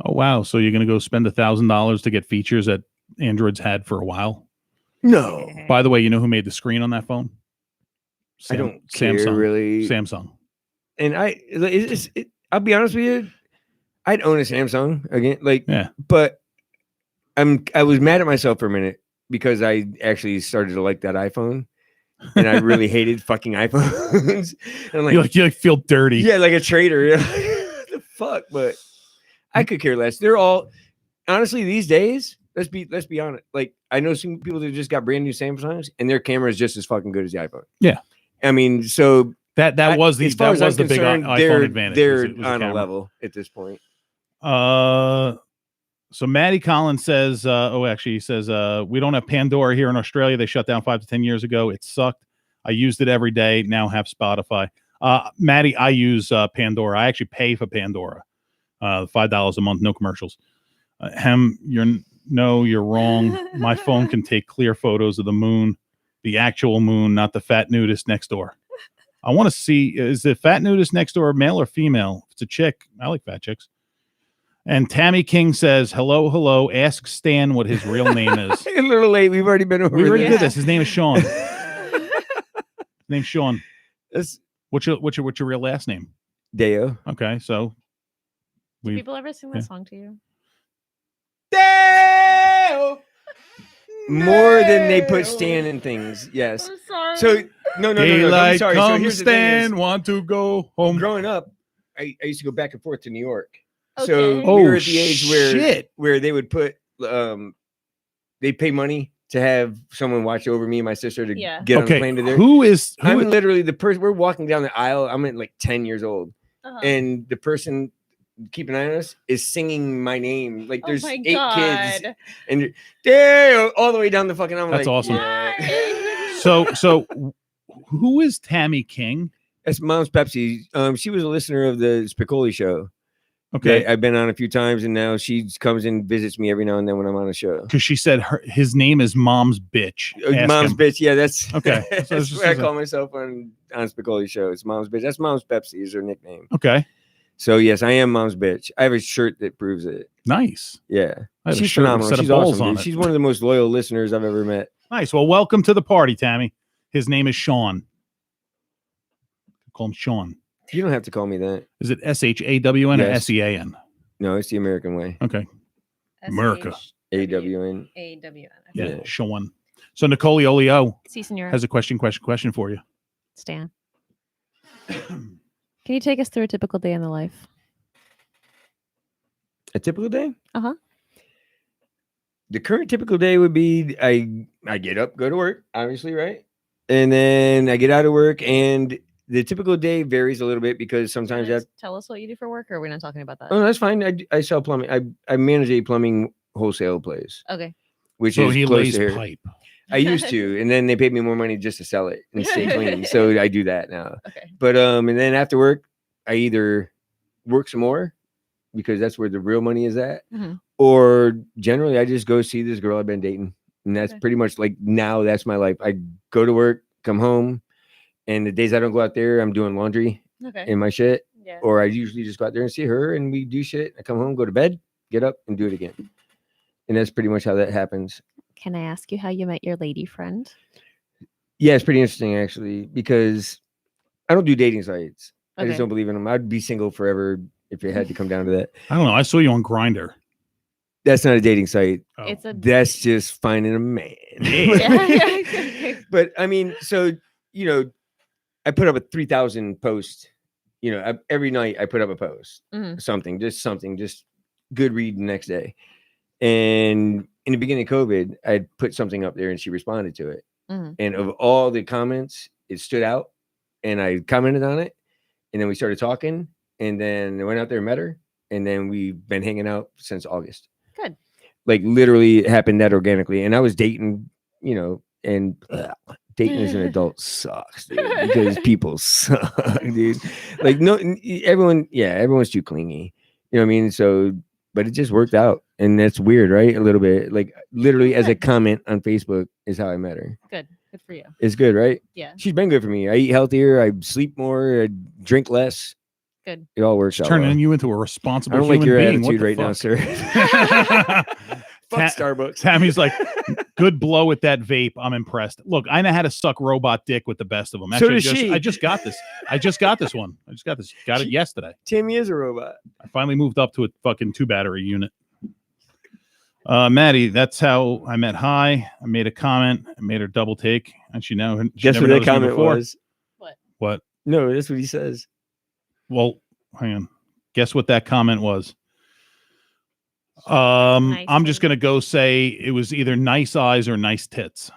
Oh, wow. So you're going to go spend $1,000 to get features that Androids had for a while? No, By the way, you know who made the screen on that phone? I don't care Samsung. really. Samsung. And I'll be honest with you, I'd own a Samsung again. Like, Yeah. but I was mad at myself for a minute because I actually started to like that iPhone, and I really hated fucking iPhones. And I'm You like feel dirty. yeah, like a traitor. What the fuck? But I could care less. They're all honestly these days. Let's be honest. Like, I know some people that just got brand new Samsungs, and their camera is just as fucking good as the iPhone. Yeah. I mean, so That was the as far as I'm big concerned, iPhone advantage. They're was the on a camera. level at this point. So Maddie Collins says, he says, we don't have Pandora here in Australia. They shut down 5 to 10 years ago. It sucked. I used it every day. Now have Spotify. Maddie, I use Pandora. I actually pay for Pandora. $5 a month, no commercials. You're wrong. My phone can take clear photos of the moon, the actual moon, not the fat nudist next door. I want to see, is the fat nudist next door male or female? If it's a chick, I like fat chicks. And Tammy King says, hello. Ask Stan what his real name is. A little late. We've already been over We already this. did this. His name is Sean. His name's Sean. That's What's your real last name? Deyo. Okay, so Do people ever sing that song to you? Deyo. More than they put Stan in things. Yes. I'm sorry. So no. I'm Daylight sorry. So come, here's the thing Stan, is, want to go home. growing up, I used to go back and forth to New York. Okay. So we Oh, were at the age shit. where they would put they pay money to have someone watch over me and my sister to Yeah. get on the plane to there. I'm who literally the person. We're walking down the aisle. I'm at like 10 years old, Uh-huh. and the person keeping an eye on us is singing my name. Like there's oh my 8 God. kids, and they're all the way down the fucking. I'm That's like, awesome. yeah. So who is Tammy King? That's Mom's Pepsi. She was a listener of the Spicoli show. Okay. I've been on a few times, and now she comes and visits me every now and then when I'm on a show. Because she said his name is Mom's Bitch. Ask Mom's him. Bitch. Yeah, that's Okay. So That's it's just what I a- call myself on Spicoli show. It's Mom's Bitch. That's Mom's Pepsi is her nickname. Okay. So yes, I am Mom's Bitch. I have a shirt that proves it. Nice. Yeah, I have a she's shirt with a phenomenal. set of She's balls awesome. on Dude. it. She's one of the most loyal listeners I've ever met. Nice. Well, welcome to the party, Tammy. His name is Sean. Call him Sean. You don't have to call me that. Is it SHAWN or Yes. SEAN? No, it's the American way. Okay. America. AWN. AWN. Yeah, Yeah. Sean. So Nicole Olio See, senor. has a question for you. Stan. Can you take us through a typical day in the life? A typical day? Uh-huh. The current typical day would be I get up, go to work, obviously, right? And then I get out of work, and the typical day varies a little bit because sometimes I have, Tell us what you do for work, or are we not talking about that? oh, that's fine. I sell plumbing. I manage a plumbing wholesale place, Okay. which So is he close lays to here. pipe. I used to, and then they paid me more money just to sell it and stay clean. So I do that now. Okay. But and then after work, I either work some more because that's where the real money is at, Mhm. or generally I just go see this girl I've been dating, and that's Okay. pretty much like now that's my life. I go to work, come home, and the days I don't go out there, I'm doing laundry Okay. in my shit, Yeah. or I usually just go out there and see her, and we do shit. I come home, go to bed, get up, and do it again, and that's pretty much how that happens. Can I ask you how you met your lady friend? Yeah, it's pretty interesting actually because I don't do dating sites. I just Okay. don't believe in them. I'd be single forever if it had to come down to that. I don't know. I saw you on Grinder. That's not a dating site. Oh. It's a That's just finding a man. Yeah. But I mean, so I put up a 3,000 post. Every night I put up a post, Mhm. something, just good read the next day. And in the beginning of COVID, I'd put something up there, and she responded to it. Mhm. And of all the comments, it stood out and I commented on it, and then we started talking, and then I went out there and met her, and then we've been hanging out since August. Good. Like literally it happened that organically, and I was dating, you know, and dating as an adult sucks, dude, because people suck, dude. Like no, everyone's too clingy. You know what I mean? So, but it just worked out, and that's weird, right? A little bit. Like literally, as a comment on Facebook is how I met her. Good for you. It's good, right? Yeah. She's been good for me. I eat healthier. I sleep more. I drink less. Good. It all works She's out. turning well. you into a I responsible don't like human your being. attitude What right the now, fuck? sir. Fuck Starbucks. Tammy's like, good blow with that vape. I'm impressed. Look, I know how to suck robot dick with the best of them. So does she. I just got this. I just got this one. Got it yesterday. Tammy is a robot. I finally moved up to a fucking 2-battery unit. Maddie, that's how I met Hi. I made a comment. I made her double take, and she Guess never what that noticed me comment before. was? What? No, that's what he says. Well, hang on. Guess what that comment was? Nice I'm just thing. gonna go say it was either nice eyes or nice tits.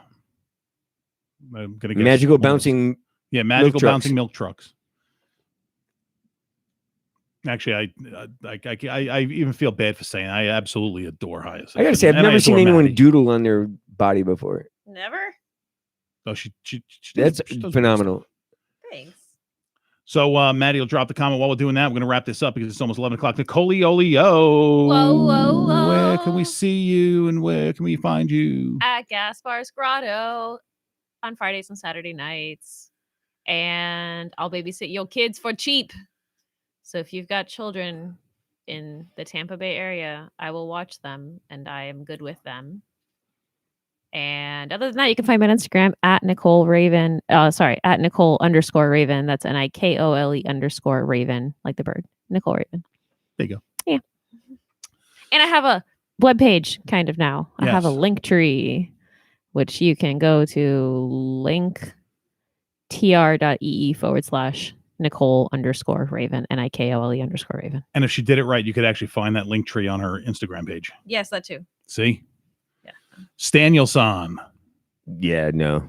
I'm gonna guess Magical one of those. bouncing. Magical trucks. bouncing milk trucks. Actually, I even feel bad for saying I absolutely adore Hyacinth. I gotta say, I've And I never seen adore anyone Maddie. doodle on their body before. Never. Oh, she That's does weird phenomenal. stuff. Thanks. So Maddie will drop the comment while we're doing that. We're gonna wrap this up because it's almost 11 o'clock. Nicole-Olio. Whoa. Where can we see you and where can we find you? At Gaspar's Grotto on Fridays and Saturday nights. And I'll babysit your kids for cheap. So if you've got children in the Tampa Bay area, I will watch them and I am good with them. And other than that, you can find me on Instagram at Nicole Raven. At Nicole_Raven. That's NIKOLE_Raven, like the bird. Nicole Raven. There you go. Yeah. And I have a webpage kind of now. I have a Yes. link tree, which you can go to linktr.ee/Nicole_Raven, NIKOLE_Raven. And if she did it right, you could actually find that link tree on her Instagram page. Yes, that too. See? Yeah. Stanielson. Yeah, no.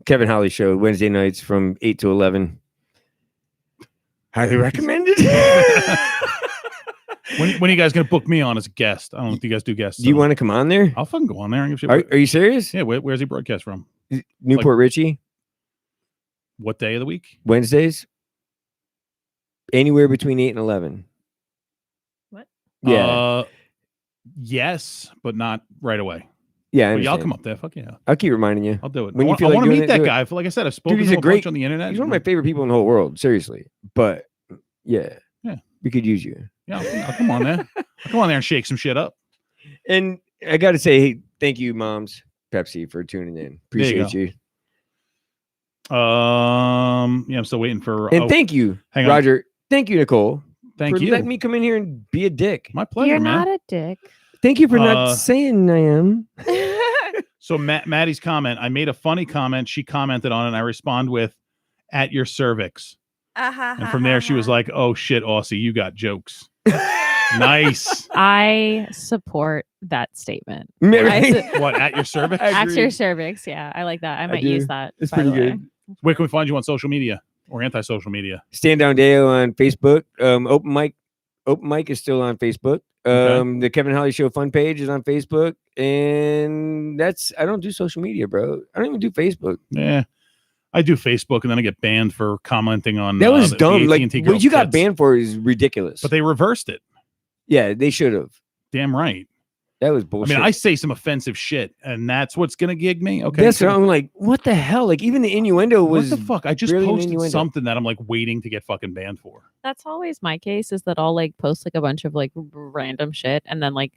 Kevin Holly show Wednesday nights from 8 to 11. Highly recommended. When are you guys gonna book me on as a guest? I don't know if you guys do guests. Do you so want to come on there? I'll fucking go on there and give you. Are you serious? Yeah, where's he broadcast from? Newport Richie, What day of the week? Wednesdays, anywhere between 8 and 11. What? Yeah, Yes, but not right away. yeah. But y'all Understand. come up there. Fuck yeah, I'll keep reminding you. I'll do it. When I you feel like want to doing meet it, that do it. guy. Like I said, I've spoken he's to a him a great- bunch on the internet. He's one of my favorite people in the whole world. Seriously, but yeah, Yeah. we could use you. Yeah, I'll come on there. I'll come on there and shake some shit up. And I got to say, hey, thank you, Moms Pepsi, for tuning in. Appreciate you. Yeah, I'm still waiting for. And thank you, hang on. Roger. Thank you, Nicole. Thank for you. letting me come in here and be a dick. My pleasure, You're man. not a dick. Thank you for not saying I am. So Maddie's comment, I made a funny comment. She commented on it, and I respond with, "At your cervix." And from there, she was like, "Oh shit, Aussie, you got jokes." Nice. I support that statement. What, at your cervix? At your cervix. Yeah, I like that. I might do. use that. It's by the pretty way. good. Where can we find you on social media or anti-social media? Stand Down Deyo on Facebook. Open mic is still on Facebook. Okay. The Kevin Holly Show fun page is on Facebook, and I don't do social media, bro. I don't even do Facebook. Yeah, I do Facebook, and then I get banned for commenting on. That was the dumb. Like AT&T what girl's you got tits. banned for is ridiculous. But they reversed it. Yeah, they should have. Damn right. That was I bullshit. mean, I say some offensive shit, and that's what's gonna gig me. Okay, That's cool. what I'm like. What the hell? Like even the innuendo was. What the fuck? I just barely an posted innuendo. something that I'm like waiting to get fucking banned for. That's always my case, is that I'll like post like a bunch of like random shit, and then like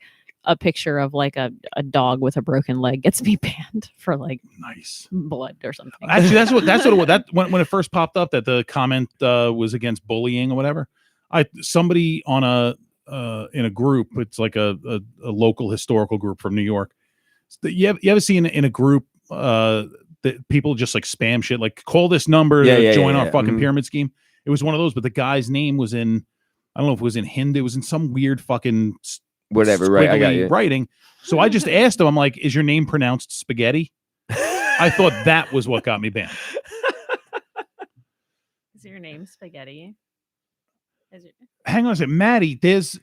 a picture of like a dog with a broken leg gets me banned for like Nice. blood or something. Actually, that's what it was. That when it first popped up that the comment was against bullying or whatever. Somebody on in a group, it's like a local historical group from New York. You ever see in a group that people just like spam shit, like call this number to join our fucking pyramid scheme? It was one of those, but the guy's name was in, I don't know if it was in Hindi, it was in some weird fucking whatever. Right, I got squiggly you. writing. So I just asked him, I'm like, is your name pronounced spaghetti? I thought that was what got me banned. your name Spaghetti? Hang on a second, Maddie. There's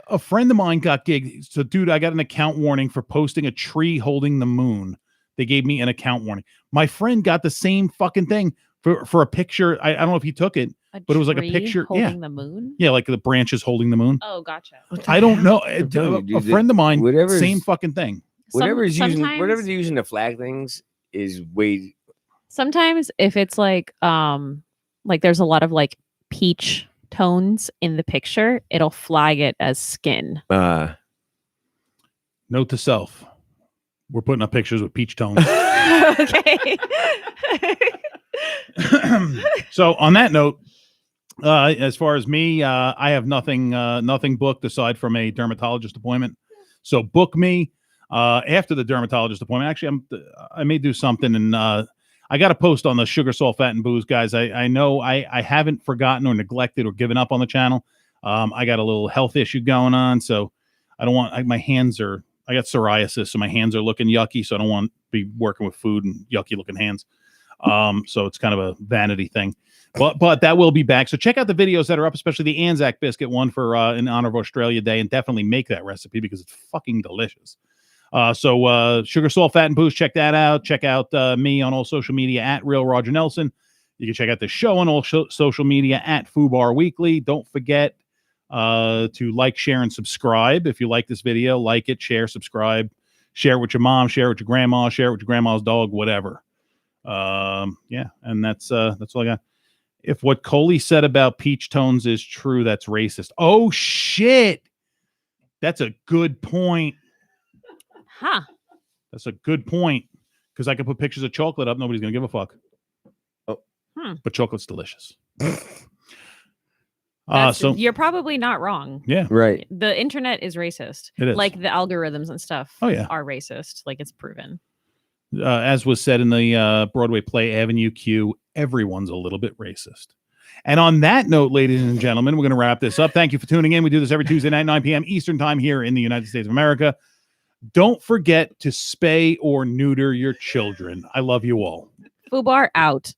a friend of mine got gigged. So, dude, I got an account warning for posting a tree holding the moon. They gave me an account warning. My friend got the same fucking thing for a picture. I don't know if he took it, but it was like a picture. Holding the moon. Yeah, like the branches holding the moon. Oh, gotcha. I don't know. telling you, A dude, friend of mine, whatever's- same fucking thing. Whatever's using sometimes- using to flag things is way. Sometimes if it's like there's a lot of like peach tones in the picture, it'll flag it as skin. Note to self: we're putting up pictures with peach tones. Okay. So on that note, as far as me, I have nothing booked aside from a dermatologist appointment. So book me after the dermatologist appointment. Actually, I may do something, and I got to post on the sugar, salt, fat, and booze, guys. I know I haven't forgotten or neglected or given up on the channel. I got a little health issue going on, so I don't want my hands are. I got psoriasis, so my hands are looking yucky. So I don't want to be working with food and yucky looking hands. So it's kind of a vanity thing, but that will be back. So check out the videos that are up, especially the Anzac biscuit one for in honor of Australia Day, and definitely make that recipe because it's fucking delicious. So sugar, salt, fat, and booze. Check that out. Check out me on all social media at Real Roger Nelson. You can check out the show on all social media at Fubar Weekly. Don't forget to like, share, and subscribe. If you like this video, like it, share, subscribe, share it with your mom, share it with your grandma, share it with your grandma's dog, whatever. Yeah, and that's all I got. If what Coley said about peach tones is true, that's racist. Oh shit, that's a good point. Huh. That's a good point, because I could put pictures of chocolate up. Nobody's gonna give a fuck. Oh, but chocolate's delicious. So you're probably not wrong. Yeah, right. The internet is racist. It is. Like the algorithms and stuff. Oh, yeah. Are racist. Like it's proven. As was said in the Broadway play Avenue Q, everyone's a little bit racist. And on that note, ladies and gentlemen, we're going to wrap this up. Thank you for tuning in. We do this every Tuesday night, 9 p.m. Eastern time here in the United States of America. Don't forget to spay or neuter your children. I love you all. Fubar out.